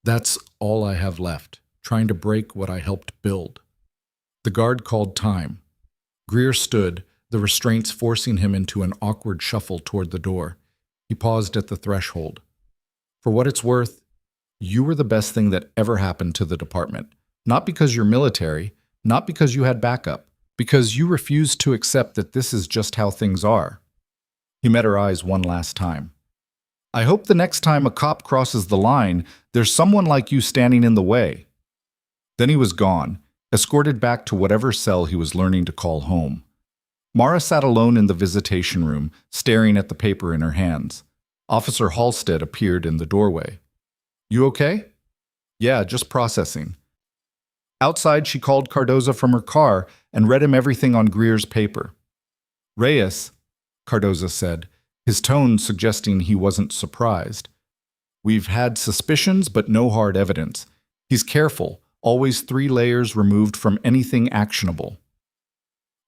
S1: That's all I have left, trying to break what I helped build. The guard called time. Greer stood, the restraints forcing him into an awkward shuffle toward the door. He paused at the threshold. For what it's worth, you were the best thing that ever happened to the department. Not because you're military, not because you had backup, because you refused to accept that this is just how things are. He met her eyes one last time. I hope the next time a cop crosses the line, there's someone like you standing in the way. Then he was gone, escorted back to whatever cell he was learning to call home. Mara sat alone in the visitation room, staring at the paper in her hands. Officer Halstead appeared in the doorway. You okay? Yeah, just processing. Outside, she called Cardoza from her car and read him everything on Greer's paper. Reyes, Cardoza said, his tone suggesting he wasn't surprised. We've had suspicions, but no hard evidence. He's careful, always 3 layers removed from anything actionable.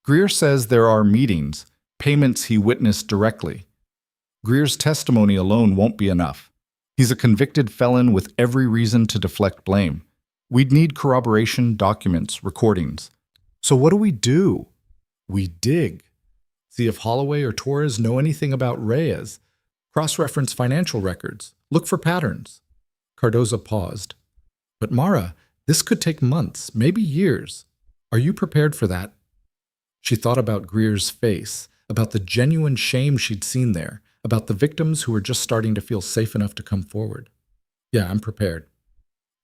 S1: Greer says there are meetings, payments he witnessed directly. Greer's testimony alone won't be enough. He's a convicted felon with every reason to deflect blame. We'd need corroboration, documents, recordings. So what do? We dig. See if Holloway or Torres know anything about Reyes. Cross-reference financial records. Look for patterns. Cardoza paused. But Mara, this could take months, maybe years. Are you prepared for that? She thought about Greer's face, about the genuine shame she'd seen there, about the victims who were just starting to feel safe enough to come forward. Yeah, I'm prepared.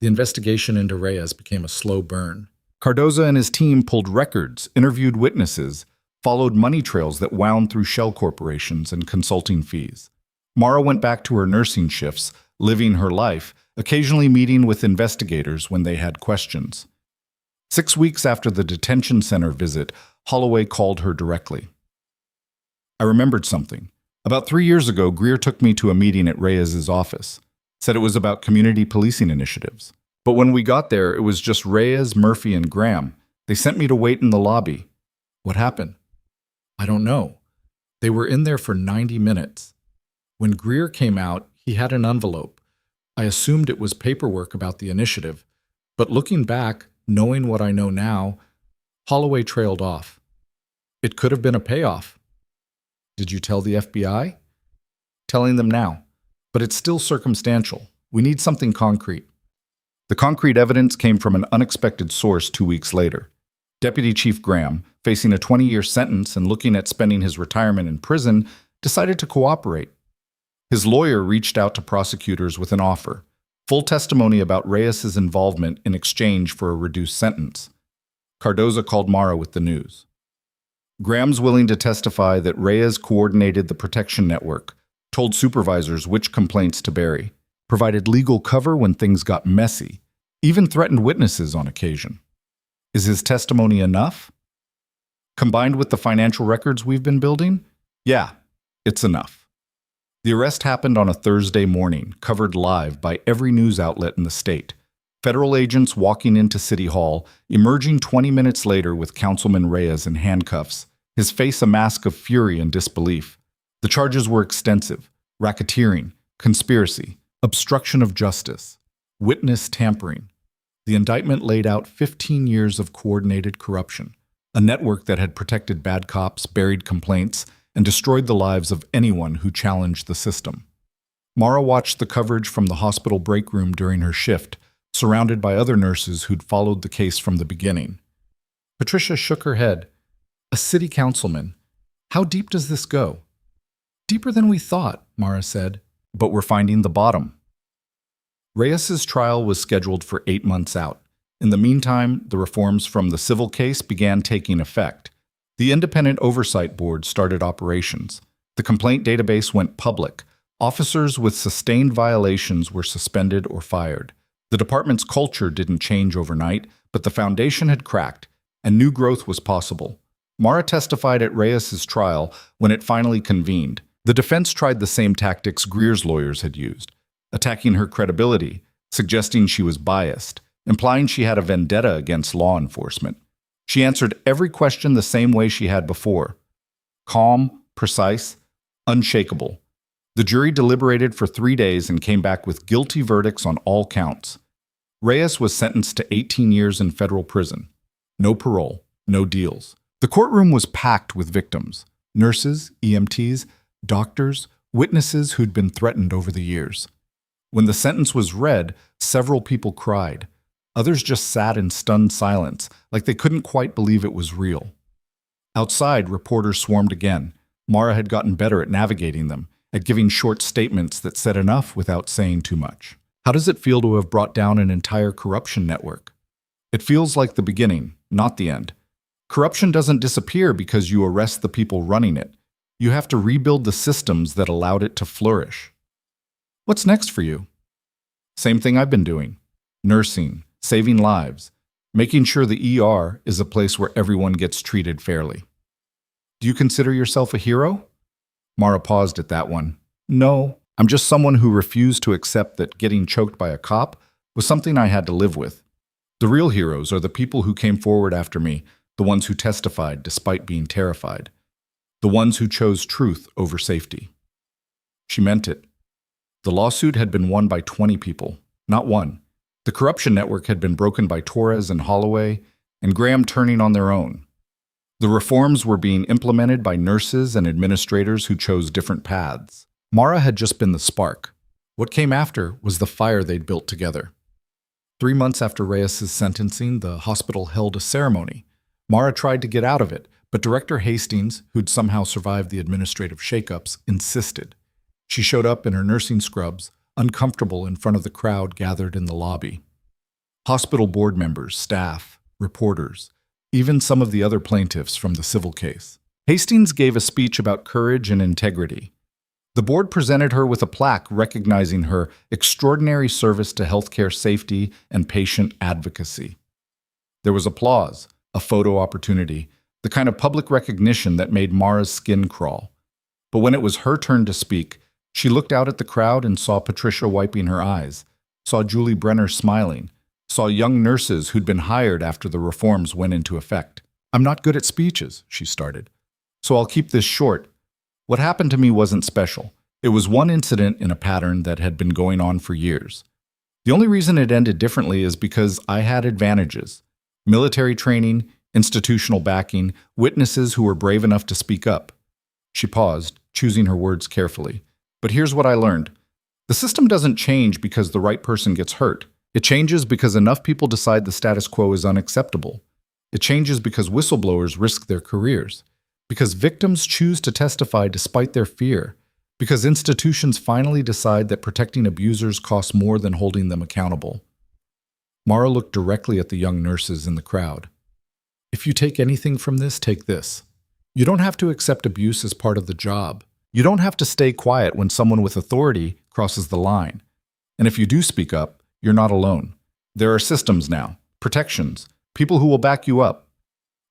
S1: The investigation into Reyes became a slow burn. Cardoza and his team pulled records, interviewed witnesses, followed money trails that wound through shell corporations and consulting fees. Mara went back to her nursing shifts, living her life, occasionally meeting with investigators when they had questions. 6 weeks after the detention center visit, Holloway called her directly. I remembered something. About 3 years ago, Greer took me to a meeting at Reyes's office. Said it was about community policing initiatives. But when we got there, it was just Reyes, Murphy, and Graham. They sent me to wait in the lobby. What happened? I don't know. They were in there for 90 minutes. When Greer came out, he had an envelope. I assumed it was paperwork about the initiative. But looking back, knowing what I know now, Holloway trailed off. It could have been a payoff. Did you tell the FBI? Telling them now. But it's still circumstantial. We need something concrete. The concrete evidence came from an unexpected source 2 weeks later. Deputy Chief Graham, facing a 20-year sentence and looking at spending his retirement in prison, decided to cooperate. His lawyer reached out to prosecutors with an offer, full testimony about Reyes's involvement in exchange for a reduced sentence. Cardoza called Mara with the news. Graham's willing to testify that Reyes coordinated the protection network, told supervisors which complaints to bury, provided legal cover when things got messy, even threatened witnesses on occasion. Is his testimony enough? Combined with the financial records we've been building? Yeah, it's enough. The arrest happened on a Thursday morning, covered live by every news outlet in the state. Federal agents walking into City Hall, emerging 20 minutes later with Councilman Reyes in handcuffs, his face a mask of fury and disbelief. The charges were extensive: racketeering, conspiracy, obstruction of justice, witness tampering. The indictment laid out 15 years of coordinated corruption, a network that had protected bad cops, buried complaints, and destroyed the lives of anyone who challenged the system. Mara watched the coverage from the hospital break room during her shift, surrounded by other nurses who'd followed the case from the beginning. Patricia shook her head. A city councilman. How deep does this go? Deeper than we thought, Mara said, but we're finding the bottom. Reyes's trial was scheduled for 8 months out. In the meantime, the reforms from the civil case began taking effect. The Independent Oversight Board started operations. The complaint database went public. Officers with sustained violations were suspended or fired. The department's culture didn't change overnight, but the foundation had cracked, and new growth was possible. Mara testified at Reyes's trial when it finally convened. The defense tried the same tactics Greer's lawyers had used, attacking her credibility, suggesting she was biased, implying she had a vendetta against law enforcement. She answered every question the same way she had before: calm, precise, unshakable. The jury deliberated for 3 days and came back with guilty verdicts on all counts. Reyes was sentenced to 18 years in federal prison. No parole, no deals. The courtroom was packed with victims: nurses, EMTs, doctors, witnesses who'd been threatened over the years. When the sentence was read, several people cried. Others just sat in stunned silence, like they couldn't quite believe it was real. Outside, reporters swarmed again. Mara had gotten better at navigating them, at giving short statements that said enough without saying too much. How does it feel to have brought down an entire corruption network? It feels like the beginning, not the end. Corruption doesn't disappear because you arrest the people running it. You have to rebuild the systems that allowed it to flourish. What's next for you? Same thing I've been doing. Nursing, saving lives, making sure the ER is a place where everyone gets treated fairly. Do you consider yourself a hero? Mara paused at that one. No, I'm just someone who refused to accept that getting choked by a cop was something I had to live with. The real heroes are the people who came forward after me, the ones who testified despite being terrified, the ones who chose truth over safety. She meant it. The lawsuit had been won by 20 people, not one. The corruption network had been broken by Torres and Holloway, and Graham turning on their own. The reforms were being implemented by nurses and administrators who chose different paths. Mara had just been the spark. What came after was the fire they'd built together. 3 months after Reyes's sentencing, the hospital held a ceremony. Mara tried to get out of it, but Director Hastings, who'd somehow survived the administrative shakeups, insisted. She showed up in her nursing scrubs, uncomfortable in front of the crowd gathered in the lobby. Hospital board members, staff, reporters, even some of the other plaintiffs from the civil case. Hastings gave a speech about courage and integrity. The board presented her with a plaque recognizing her extraordinary service to healthcare safety and patient advocacy. There was applause, a photo opportunity, the kind of public recognition that made Mara's skin crawl. But when it was her turn to speak, she looked out at the crowd and saw Patricia wiping her eyes, saw Julie Brenner smiling, saw young nurses who'd been hired after the reforms went into effect. "I'm not good at speeches," she started, "so I'll keep this short. What happened to me wasn't special. It was one incident in a pattern that had been going on for years. The only reason it ended differently is because I had advantages: military training, institutional backing, witnesses who were brave enough to speak up." She paused, choosing her words carefully. "But here's what I learned. The system doesn't change because the right person gets hurt. It changes because enough people decide the status quo is unacceptable. It changes because whistleblowers risk their careers, because victims choose to testify despite their fear, because institutions finally decide that protecting abusers costs more than holding them accountable." Mara looked directly at the young nurses in the crowd. "If you take anything from this, take this. You don't have to accept abuse as part of the job. You don't have to stay quiet when someone with authority crosses the line. And if you do speak up, you're not alone. There are systems now, protections, people who will back you up."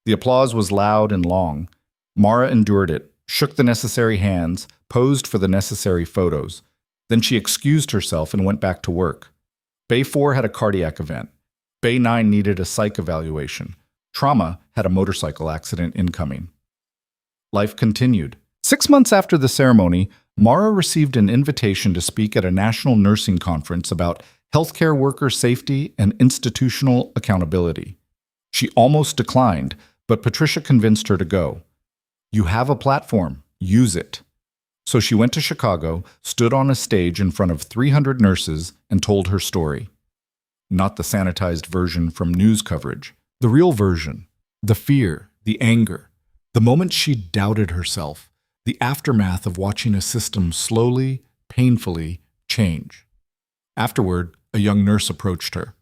S1: The applause was loud and long. Mara endured it, shook the necessary hands, posed for the necessary photos. Then she excused herself and went back to work. Bay 4 had a cardiac event. Bay 9 needed a psych evaluation. Trauma had a motorcycle accident incoming. Life continued. 6 months after the ceremony, Mara received an invitation to speak at a national nursing conference about healthcare worker safety and institutional accountability. She almost declined, but Patricia convinced her to go. "You have a platform. Use it." So she went to Chicago, stood on a stage in front of 300 nurses, and told her story. Not the sanitized version from news coverage. The real version. The fear, the anger, the moment she doubted herself, the aftermath of watching a system slowly, painfully change. Afterward, a young nurse approached her.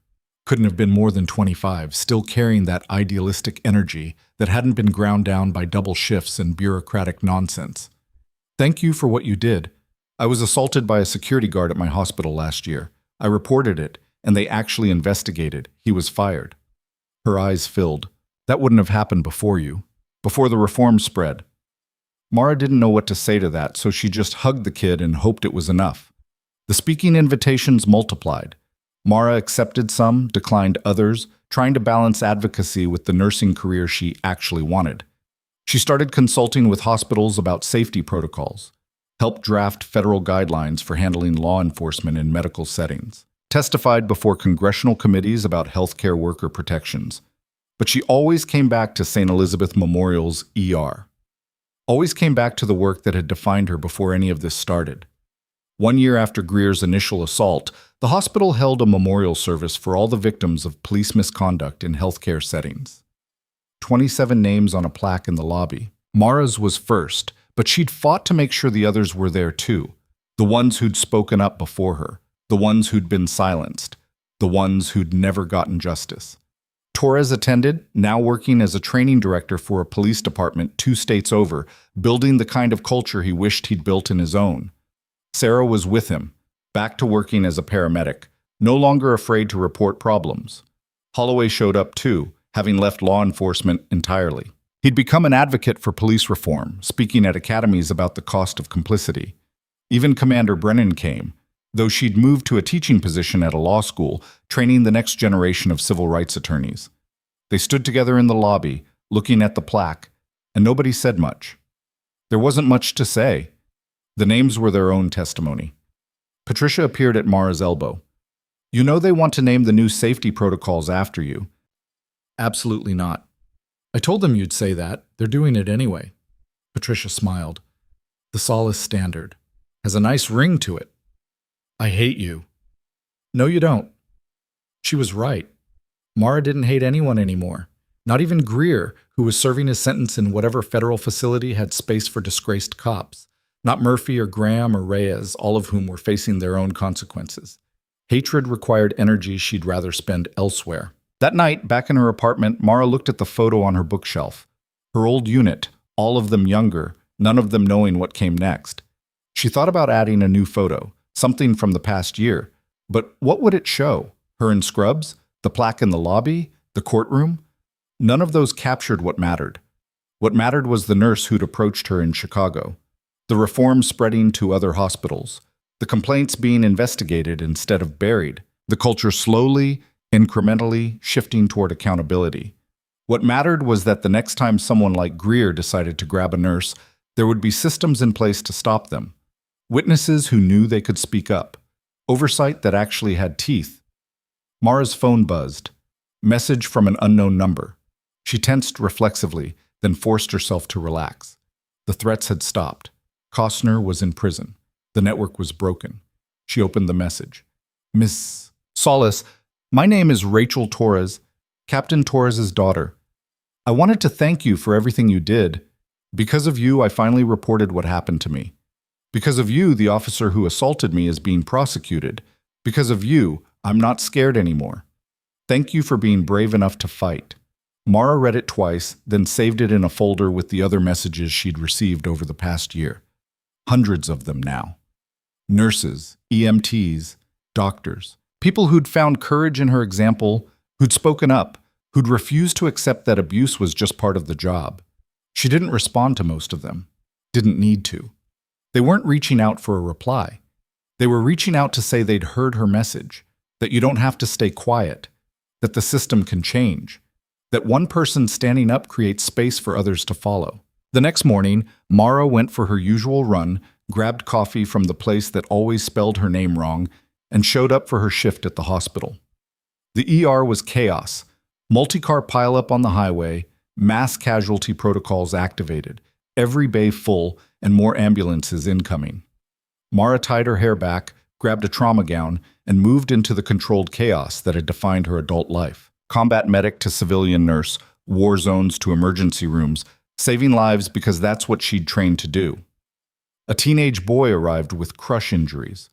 S1: Couldn't have been more than 25, still carrying that idealistic energy that hadn't been ground down by double shifts and bureaucratic nonsense. "Thank you for what you did. I was assaulted by a security guard at my hospital last year. I reported it, and they actually investigated. He was fired." Her eyes filled. "That wouldn't have happened before you, before the reform spread." Mara didn't know what to say to that, so she just hugged the kid and hoped it was enough. The speaking invitations multiplied. Mara accepted some, declined others, trying to balance advocacy with the nursing career she actually wanted. She started consulting with hospitals about safety protocols, helped draft federal guidelines for handling law enforcement in medical settings, testified before congressional committees about healthcare worker protections. But she always came back to St. Elizabeth Memorial's ER. Always came back to the work that had defined her before any of this started. 1 year after Greer's initial assault, the hospital held a memorial service for all the victims of police misconduct in healthcare settings. 27 names on a plaque in the lobby. Mara's was first, but she'd fought to make sure the others were there too. The ones who'd spoken up before her, the ones who'd been silenced, the ones who'd never gotten justice. Torres attended, now working as a training director for a police department 2 states over, building the kind of culture he wished he'd built in his own. Sarah was with him, back to working as a paramedic, no longer afraid to report problems. Holloway showed up too, having left law enforcement entirely. He'd become an advocate for police reform, speaking at academies about the cost of complicity. Even Commander Brennan came, though she'd moved to a teaching position at a law school, training the next generation of civil rights attorneys. They stood together in the lobby, looking at the plaque, and nobody said much. There wasn't much to say. The names were their own testimony. Patricia appeared at Mara's elbow. You know they want to name the new safety protocols after you. Absolutely not. I told them you'd say that. They're doing it anyway. Patricia smiled. The Solace Standard has a nice ring to it. I hate you. No, you don't. She was right. Mara didn't hate anyone anymore. Not even Greer, who was serving his sentence in whatever federal facility had space for disgraced cops. Not Murphy or Graham or Reyes, all of whom were facing their own consequences. Hatred required energy she'd rather spend elsewhere. That night, back in her apartment, Mara looked at the photo on her bookshelf. Her old unit, all of them younger, none of them knowing what came next. She thought about adding a new photo, something from the past year. But what would it show? Her in scrubs? The plaque in the lobby? The courtroom? None of those captured what mattered. What mattered was the nurse who'd approached her in Chicago. The reform spreading to other hospitals. The complaints being investigated instead of buried. The culture slowly, incrementally shifting toward accountability. What mattered was that the next time someone like Greer decided to grab a nurse, there would be systems in place to stop them. Witnesses who knew they could speak up. Oversight that actually had teeth. Mara's phone buzzed. Message from an unknown number. She tensed reflexively, then forced herself to relax. The threats had stopped. Costner was in prison. The network was broken. She opened the message. Miss Solace, my name is Rachel Torres, Captain Torres's daughter. I wanted to thank you for everything you did. Because of you, I finally reported what happened to me. Because of you, the officer who assaulted me is being prosecuted. Because of you, I'm not scared anymore. Thank you for being brave enough to fight. Mara read it twice, then saved it in a folder with the other messages she'd received over the past year. Hundreds of them now. Nurses, EMTs, doctors, people who'd found courage in her example, who'd spoken up, who'd refused to accept that abuse was just part of the job. She didn't respond to most of them. Didn't need to. They weren't reaching out for a reply. They were reaching out to say they'd heard her message, that you don't have to stay quiet, that the system can change, that one person standing up creates space for others to follow. The next morning, Mara went for her usual run, grabbed coffee from the place that always spelled her name wrong, and showed up for her shift at the hospital. The ER was chaos. Multi-car pileup on the highway, mass casualty protocols activated, every bay full, and more ambulances incoming. Mara tied her hair back, grabbed a trauma gown, and moved into the controlled chaos that had defined her adult life. Combat medic to civilian nurse, war zones to emergency rooms, saving lives because that's what she'd trained to do. A teenage boy arrived with crush injuries.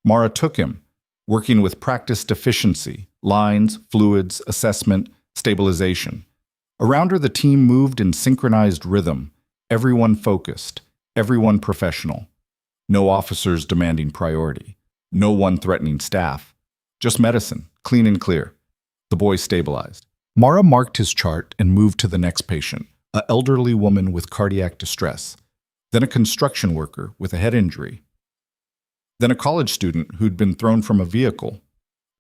S1: Mara took him, working with practiced efficiency, lines, fluids, assessment, stabilization. Around her, the team moved in synchronized rhythm, everyone focused, everyone professional. No officers demanding priority, no one threatening staff. Just medicine, clean and clear. The boy stabilized. Mara marked his chart and moved to the next patient, an elderly woman with cardiac distress, then a construction worker with a head injury, then a college student who'd been thrown from a vehicle.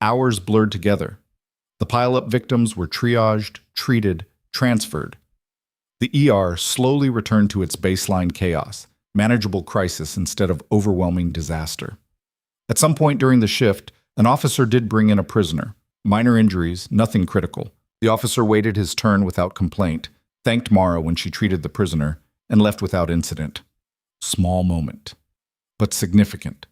S1: Hours blurred together. The pileup victims were triaged, treated, transferred. The ER slowly returned to its baseline chaos, manageable crisis instead of overwhelming disaster. At some point during the shift, an officer did bring in a prisoner. Minor injuries, nothing critical. The officer waited his turn without complaint, thanked Mara when she treated the prisoner, and left without incident. Small moment, but significant.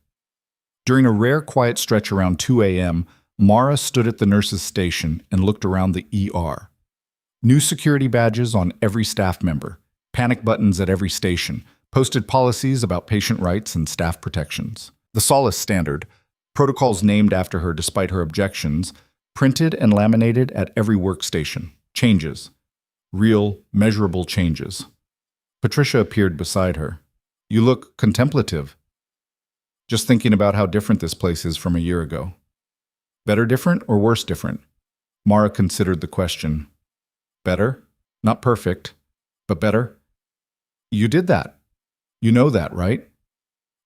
S1: During a rare quiet stretch around 2 a.m., Mara stood at the nurse's station and looked around the ER. New security badges on every staff member, panic buttons at every station, posted policies about patient rights and staff protections. The Solace Standard, protocols named after her despite her objections, printed and laminated at every workstation. Changes. Real, measurable changes. Patricia appeared beside her. You look contemplative. Just thinking about how different this place is from a year ago. Better different or worse different? Mara considered the question. Better? Not perfect, but better? You did that. You know that, right?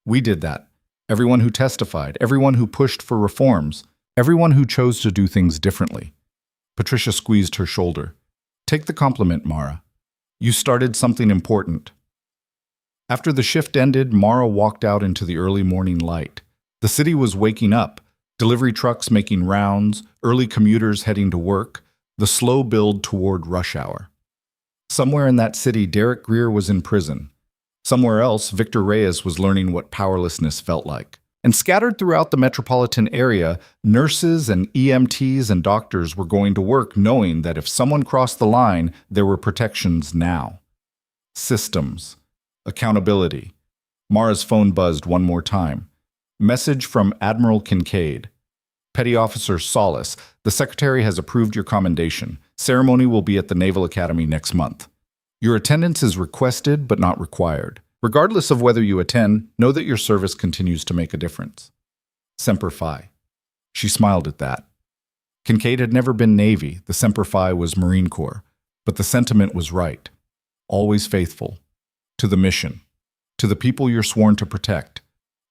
S1: We did that. Everyone who testified, everyone who pushed for reforms, everyone who chose to do things differently. Patricia squeezed her shoulder. Take the compliment, Mara. You started something important. After the shift ended, Mara walked out into the early morning light. The city was waking up, delivery trucks making rounds, early commuters heading to work, the slow build toward rush hour. Somewhere in that city, Derek Greer was in prison. Somewhere else, Victor Reyes was learning what powerlessness felt like. And scattered throughout the metropolitan area, nurses and EMTs and doctors were going to work knowing that if someone crossed the line, there were protections now. Systems. Accountability. Mara's phone buzzed one more time. Message from Admiral Kincaid. Petty Officer Solace, the Secretary has approved your commendation. Ceremony will be at the Naval Academy next month. Your attendance is requested but not required. Regardless of whether you attend, know that your service continues to make a difference. Semper Fi. She smiled at that. Kincaid had never been Navy, the Semper Fi was Marine Corps, but the sentiment was right. Always faithful. To the mission. To the people you're sworn to protect.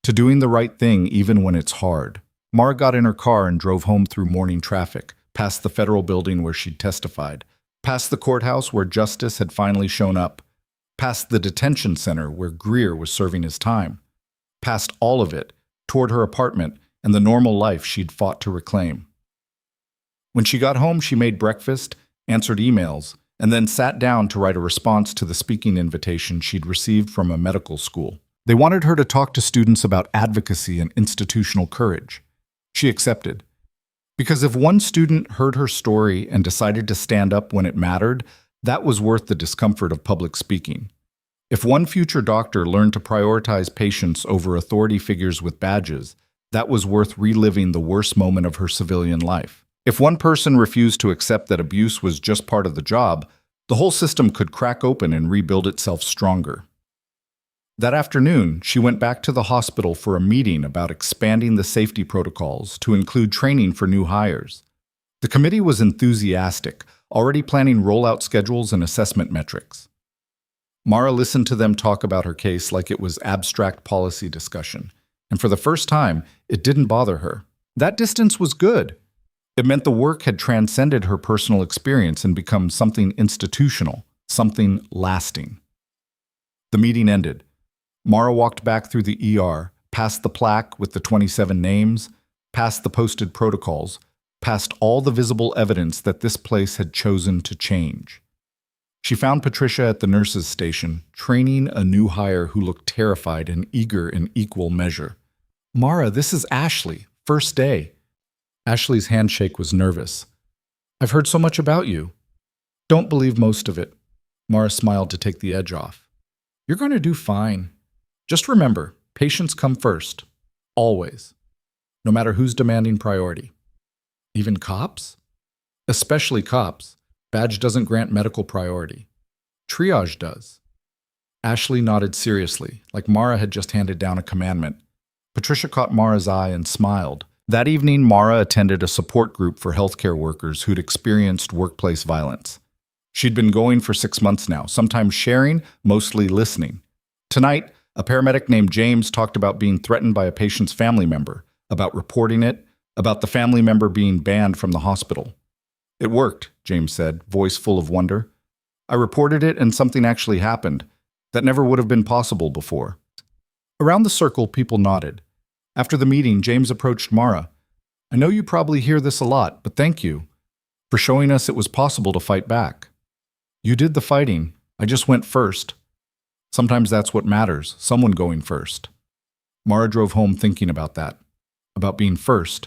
S1: To doing the right thing even when it's hard. Mara got in her car and drove home through morning traffic, past the federal building where she'd testified, past the courthouse where justice had finally shown up, past the detention center where Greer was serving his time, past all of it, toward her apartment and the normal life she'd fought to reclaim. When she got home, she made breakfast, answered emails, and then sat down to write a response to the speaking invitation she'd received from a medical school. They wanted her to talk to students about advocacy and institutional courage. She accepted. Because if one student heard her story and decided to stand up when it mattered, that was worth the discomfort of public speaking. If one future doctor learned to prioritize patients over authority figures with badges, that was worth reliving the worst moment of her civilian life. If one person refused to accept that abuse was just part of the job, the whole system could crack open and rebuild itself stronger. That afternoon, she went back to the hospital for a meeting about expanding the safety protocols to include training for new hires. The committee was enthusiastic, already planning rollout schedules and assessment metrics. Mara listened to them talk about her case like it was abstract policy discussion, and for the first time, it didn't bother her. That distance was good. It meant the work had transcended her personal experience and become something institutional, something lasting. The meeting ended. Mara walked back through the ER, past the plaque with the 27 names, past the posted protocols, past all the visible evidence that this place had chosen to change. She found Patricia at the nurses' station, training a new hire who looked terrified and eager in equal measure. "Mara, this is Ashley. First day." Ashley's handshake was nervous. "I've heard so much about you." "Don't believe most of it." Mara smiled to take the edge off. "You're going to do fine. Just remember, patients come first. Always. No matter who's demanding priority. Even cops? Especially cops. Badge doesn't grant medical priority. Triage does." Ashley nodded seriously, like Mara had just handed down a commandment. Patricia caught Mara's eye and smiled. That evening, Mara attended a support group for healthcare workers who'd experienced workplace violence. She'd been going for 6 months now, sometimes sharing, mostly listening. Tonight, a paramedic named James talked about being threatened by a patient's family member, about reporting it, about the family member being banned from the hospital. "It worked," James said, voice full of wonder. "I reported it and something actually happened. That never would have been possible before." Around the circle, people nodded. After the meeting, James approached Mara. "I know you probably hear this a lot, but thank you for showing us it was possible to fight back. You did the fighting. I just went first. Sometimes that's what matters, someone going first." Mara drove home thinking about that, about being first,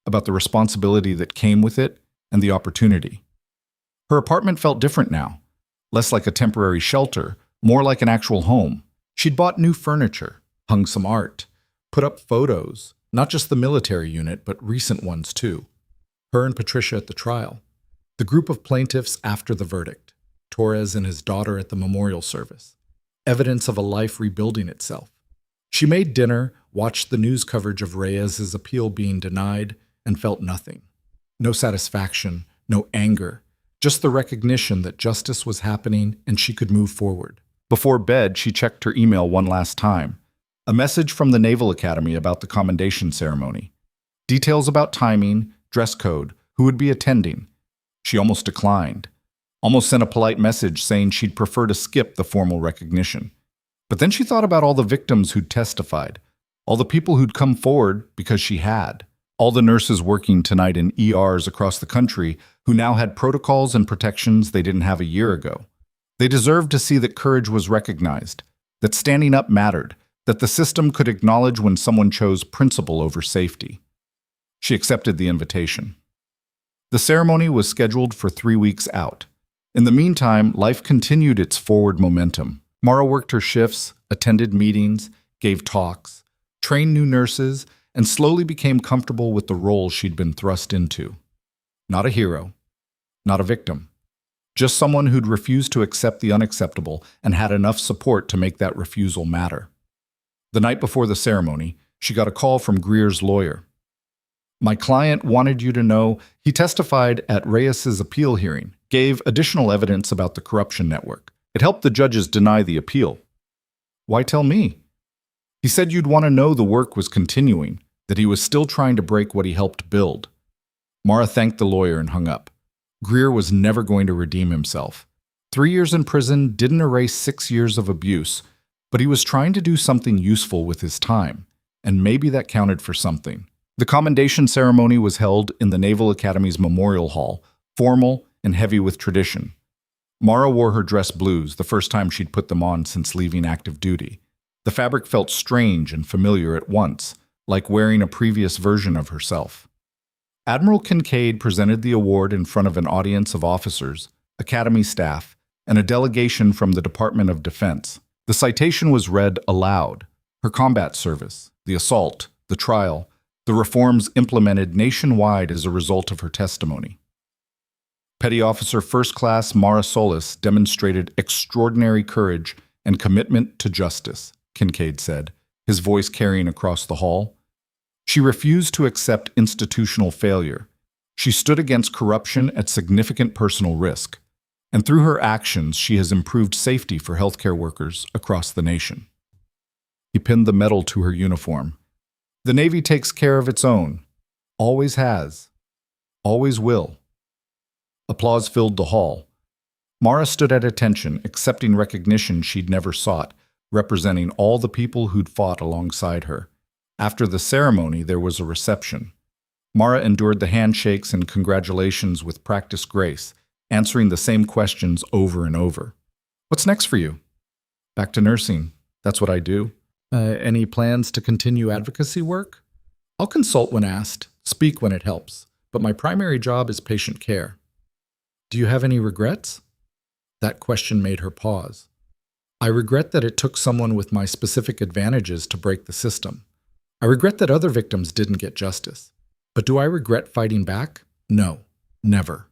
S1: about the responsibility that came with it, and the opportunity. Her apartment felt different now, less like a temporary shelter, more like an actual home. She'd bought new furniture, hung some art, put up photos, not just the military unit, but recent ones too. Her and Patricia at the trial, the group of plaintiffs after the verdict, Torres and his daughter at the memorial service. Evidence of a life rebuilding itself. She made dinner, watched the news coverage of Reyes's appeal being denied, and felt nothing. No satisfaction, no anger, just the recognition that justice was happening and she could move forward. Before bed, she checked her email one last time. A message from the Naval Academy about the commendation ceremony. Details about timing, dress code, who would be attending. She almost declined. Almost sent a polite message saying she'd prefer to skip the formal recognition. But then she thought about all the victims who'd testified, all the people who'd come forward because she had, all the nurses working tonight in ERs across the country who now had protocols and protections they didn't have a year ago. They deserved to see that courage was recognized, that standing up mattered, that the system could acknowledge when someone chose principle over safety. She accepted the invitation. The ceremony was scheduled for 3 weeks out. In the meantime, life continued its forward momentum. Mara worked her shifts, attended meetings, gave talks, trained new nurses, and slowly became comfortable with the role she'd been thrust into. Not a hero, not a victim, just someone who'd refused to accept the unacceptable and had enough support to make that refusal matter. The night before the ceremony, she got a call from Greer's lawyer. "My client wanted you to know he testified at Reyes's appeal hearing, gave additional evidence about the corruption network. It helped the judges deny the appeal." "Why tell me?" "He said you'd want to know the work was continuing, that he was still trying to break what he helped build." Mara thanked the lawyer and hung up. Greer was never going to redeem himself. 3 years in prison didn't erase 6 years of abuse, but he was trying to do something useful with his time, and maybe that counted for something. The commendation ceremony was held in the Naval Academy's Memorial Hall, formal and heavy with tradition. Mara wore her dress blues, the first time she'd put them on since leaving active duty. The fabric felt strange and familiar at once, like wearing a previous version of herself. Admiral Kincaid presented the award in front of an audience of officers, Academy staff, and a delegation from the Department of Defense. The citation was read aloud. Her combat service, the assault, the trial, the reforms implemented nationwide as a result of her testimony. Petty Officer First Class Mara Solis demonstrated extraordinary courage and commitment to justice, Kincaid said, his voice carrying across the hall. She refused to accept institutional failure. She stood against corruption at significant personal risk, and through her actions she has improved safety for healthcare workers across the nation. He pinned the medal to her uniform. "The Navy takes care of its own. Always has. Always will." Applause filled the hall. Mara stood at attention, accepting recognition she'd never sought, representing all the people who'd fought alongside her. After the ceremony, there was a reception. Mara endured the handshakes and congratulations with practiced grace, answering the same questions over and over. "What's next for you?" "Back to nursing. That's what I do." Any plans to continue advocacy work?" "I'll consult when asked, speak when it helps, but my primary job is patient care." "Do you have any regrets?" That question made her pause. "I regret that it took someone with my specific advantages to break the system. I regret that other victims didn't get justice. But do I regret fighting back? No, never."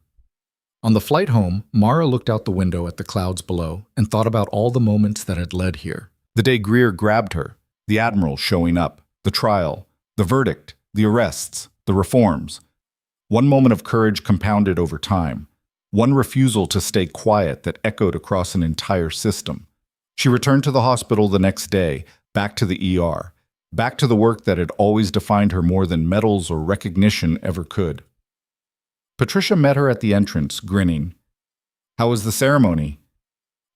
S1: On the flight home, Mara looked out the window at the clouds below and thought about all the moments that had led here. The day Greer grabbed her, the Admiral showing up, the trial, the verdict, the arrests, the reforms. One moment of courage compounded over time. One refusal to stay quiet that echoed across an entire system. She returned to the hospital the next day, back to the ER, back to the work that had always defined her more than medals or recognition ever could. Patricia met her at the entrance, grinning. "How was the ceremony?"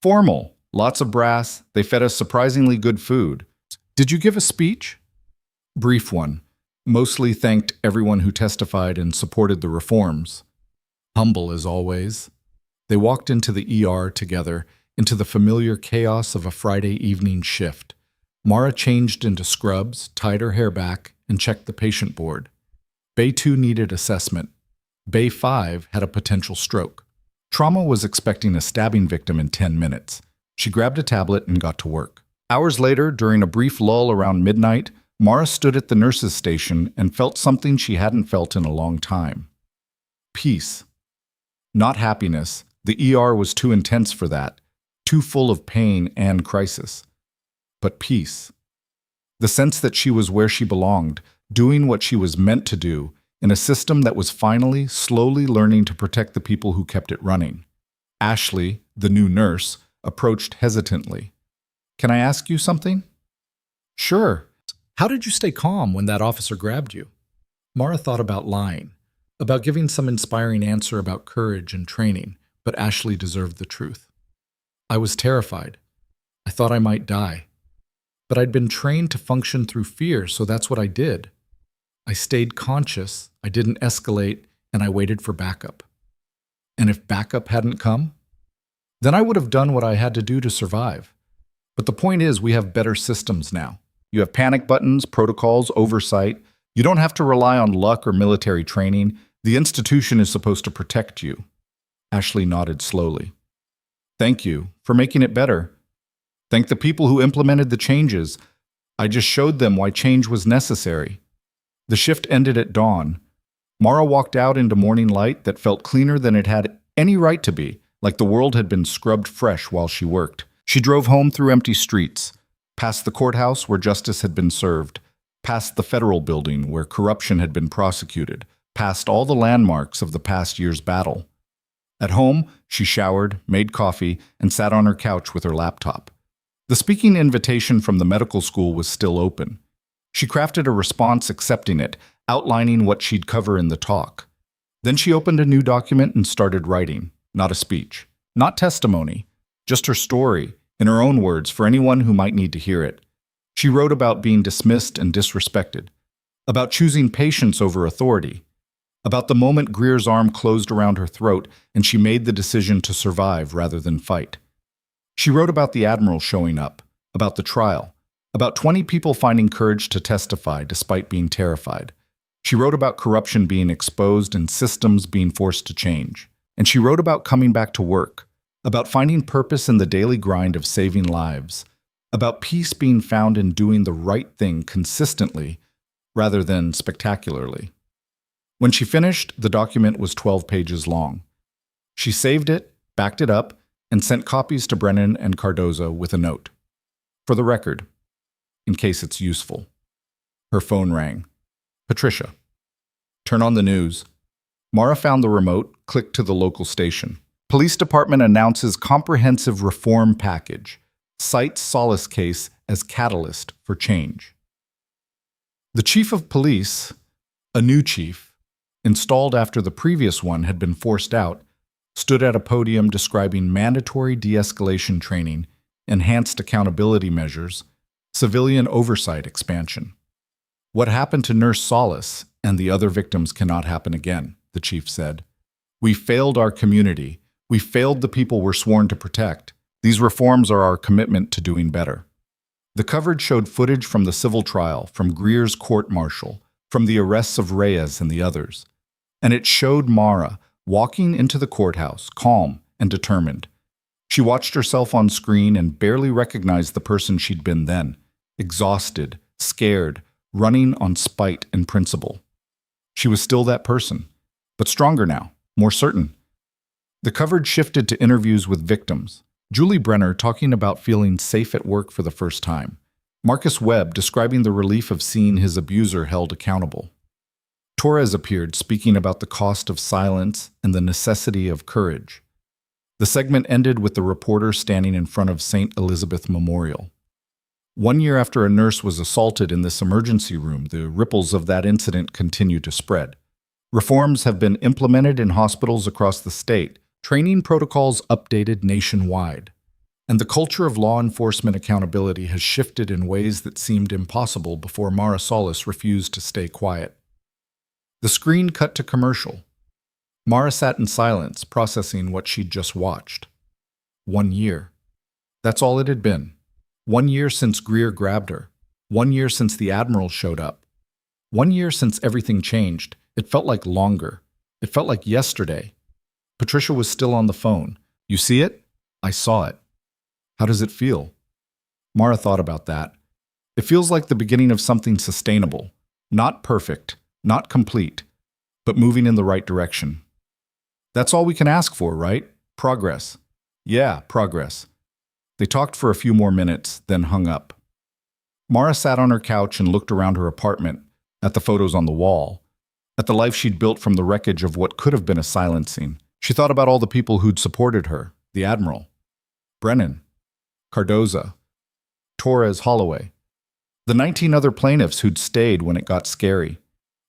S1: "Formal. Lots of brass. They fed us surprisingly good food." "Did you give a speech?" "Brief one. Mostly thanked everyone who testified and supported the reforms." Humble as always. They walked into the ER together, into the familiar chaos of a Friday evening shift. Mara changed into scrubs, tied her hair back, and checked the patient board. Bay 2 needed assessment. Bay 5 had a potential stroke. Trauma was expecting a stabbing victim in 10 minutes. She grabbed a tablet and got to work. Hours later, during a brief lull around midnight, Mara stood at the nurse's station and felt something she hadn't felt in a long time. Peace. Not happiness. The ER was too intense for that, too full of pain and crisis. But peace. The sense that she was where she belonged, doing what she was meant to do, in a system that was finally, slowly learning to protect the people who kept it running. Ashley, the new nurse, approached hesitantly. "Can I ask you something?" "Sure." "How did you stay calm when that officer grabbed you?" Mara thought about lying, about giving some inspiring answer about courage and training, but Ashley deserved the truth. "I was terrified. I thought I might die." But I'd been trained to function through fear, so that's what I did. I stayed conscious, I didn't escalate, and I waited for backup. And if backup hadn't come, then I would have done what I had to do to survive. But the point is, we have better systems now. You have panic buttons, protocols, oversight. You don't have to rely on luck or military training. The institution is supposed to protect you. Ashley nodded slowly. Thank you for making it better. Thank the people who implemented the changes. I just showed them why change was necessary. The shift ended at dawn. Mara walked out into morning light that felt cleaner than it had any right to be, like the world had been scrubbed fresh while she worked. She drove home through empty streets, past the courthouse where justice had been served, past the federal building where corruption had been prosecuted, past all the landmarks of the past year's battle. At home, she showered, made coffee, and sat on her couch with her laptop. The speaking invitation from the medical school was still open. She crafted a response accepting it, outlining what she'd cover in the talk. Then she opened a new document and started writing, not a speech, not testimony, just her story, in her own words, for anyone who might need to hear it. She wrote about being dismissed and disrespected, about choosing patience over authority, about the moment Greer's arm closed around her throat and she made the decision to survive rather than fight. She wrote about the Admiral showing up, about the trial, about 20 people finding courage to testify despite being terrified. She wrote about corruption being exposed and systems being forced to change. And she wrote about coming back to work, about finding purpose in the daily grind of saving lives, about peace being found in doing the right thing consistently rather than spectacularly. When she finished, the document was 12 pages long. She saved it, backed it up, and sent copies to Brennan and Cardoza with a note. For the record, in case it's useful. Her phone rang. Patricia. Turn on the news. Mara found the remote, clicked to the local station. Police department announces comprehensive reform package. Cites Solace case as catalyst for change. The chief of police, a new chief, installed after the previous one had been forced out, stood at a podium describing mandatory de-escalation training, enhanced accountability measures, civilian oversight expansion. What happened to Nurse Solace and the other victims cannot happen again, the chief said. We failed our community. We failed the people we're sworn to protect. These reforms are our commitment to doing better. The coverage showed footage from the civil trial, from Greer's court-martial, from the arrests of Reyes and the others. And it showed Mara walking into the courthouse, calm and determined. She watched herself on screen and barely recognized the person she'd been then, exhausted, scared, running on spite and principle. She was still that person, but stronger now, more certain. The coverage shifted to interviews with victims. Julie Brenner talking about feeling safe at work for the first time. Marcus Webb describing the relief of seeing his abuser held accountable. Torres appeared speaking about the cost of silence and the necessity of courage. The segment ended with the reporter standing in front of St. Elizabeth Memorial. 1 year after a nurse was assaulted in this emergency room, the ripples of that incident continue to spread. Reforms have been implemented in hospitals across the state, training protocols updated nationwide, and the culture of law enforcement accountability has shifted in ways that seemed impossible before Mara Solace refused to stay quiet. The screen cut to commercial. Mara sat in silence, processing what she'd just watched. 1 year. That's all it had been. 1 year since Greer grabbed her. 1 year since the Admiral showed up. 1 year since everything changed. It felt like longer. It felt like yesterday. Patricia was still on the phone. You see it? I saw it. How does it feel? Mara thought about that. It feels like the beginning of something sustainable. Not perfect, not complete, but moving in the right direction. That's all we can ask for, right? Progress. Yeah, progress. They talked for a few more minutes, then hung up. Mara sat on her couch and looked around her apartment, at the photos on the wall, at the life she'd built from the wreckage of what could have been a silencing. She thought about all the people who'd supported her, the Admiral, Brennan, Cardoza, Torres Holloway, the 19 other plaintiffs who'd stayed when it got scary.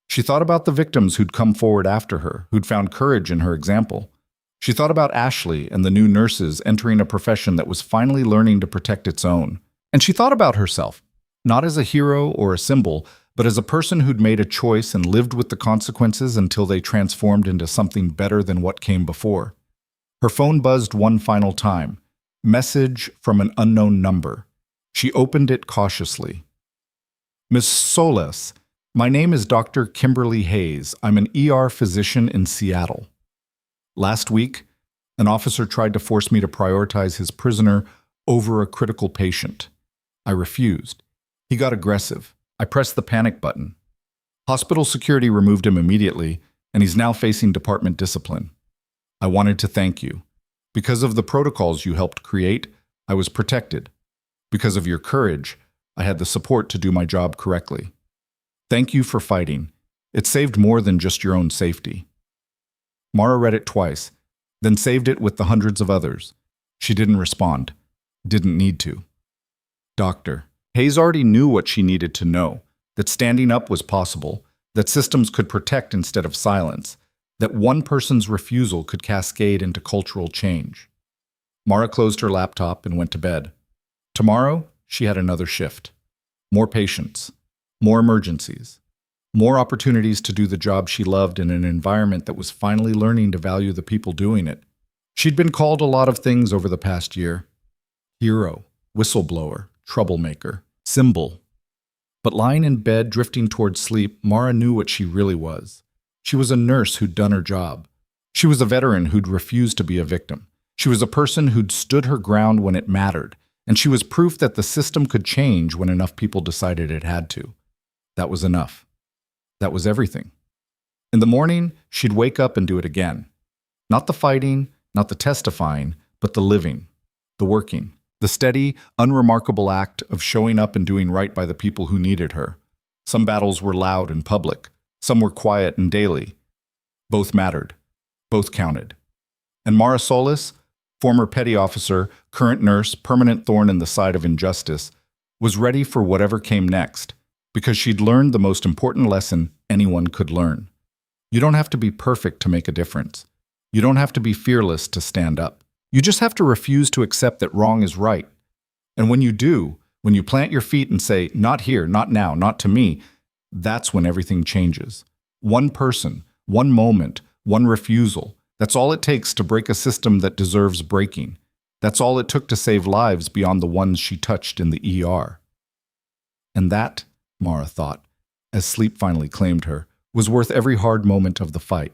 S1: She thought about the victims who'd come forward after her, who'd found courage in her example. She thought about Ashley and the new nurses entering a profession that was finally learning to protect its own. And she thought about herself, Not as a hero or a symbol, but as a person who'd made a choice and lived with the consequences until they transformed into something better than what came before. Her phone buzzed one final time. Message from an unknown number. She opened it cautiously. Miss Solis, my name is Dr. Kimberly Hayes. I'm an ER physician in Seattle. Last week, an officer tried to force me to prioritize his prisoner over a critical patient. I refused. He got aggressive. I pressed the panic button. Hospital security removed him immediately, and he's now facing department discipline. I wanted to thank you. Because of the protocols you helped create, I was protected. Because of your courage, I had the support to do my job correctly. Thank you for fighting. It saved more than just your own safety. Mara read it twice, then saved it with the hundreds of others. She didn't respond. Didn't need to. Doctor. Hayes already knew what she needed to know, that standing up was possible, that systems could protect instead of silence, that one person's refusal could cascade into cultural change. Mara closed her laptop and went to bed. Tomorrow, she had another shift. More patients, more emergencies, more opportunities to do the job she loved in an environment that was finally learning to value the people doing it. She'd been called a lot of things over the past year. Hero, whistleblower, troublemaker, symbol. But lying in bed, drifting towards sleep, Mara knew what she really was. She was a nurse who'd done her job. She was a veteran who'd refused to be a victim. She was a person who'd stood her ground when it mattered, and she was proof that the system could change when enough people decided it had to. That was enough. That was everything. In the morning, she'd wake up and do it again. Not the fighting, not the testifying, but the living, the working, the steady, unremarkable act of showing up and doing right by the people who needed her. Some battles were loud and public. Some were quiet and daily. Both mattered. Both counted. And Mara Solis, former petty officer, current nurse, permanent thorn in the side of injustice, was ready for whatever came next, because she'd learned the most important lesson anyone could learn. You don't have to be perfect to make a difference. You don't have to be fearless to stand up. You just have to refuse to accept that wrong is right. And when you do, when you plant your feet and say, not here, not now, not to me, that's when everything changes. One person, one moment, one refusal. That's all it takes to break a system that deserves breaking. That's all it took to save lives beyond the ones she touched in the ER. And that, Mara thought, as sleep finally claimed her, was worth every hard moment of the fight.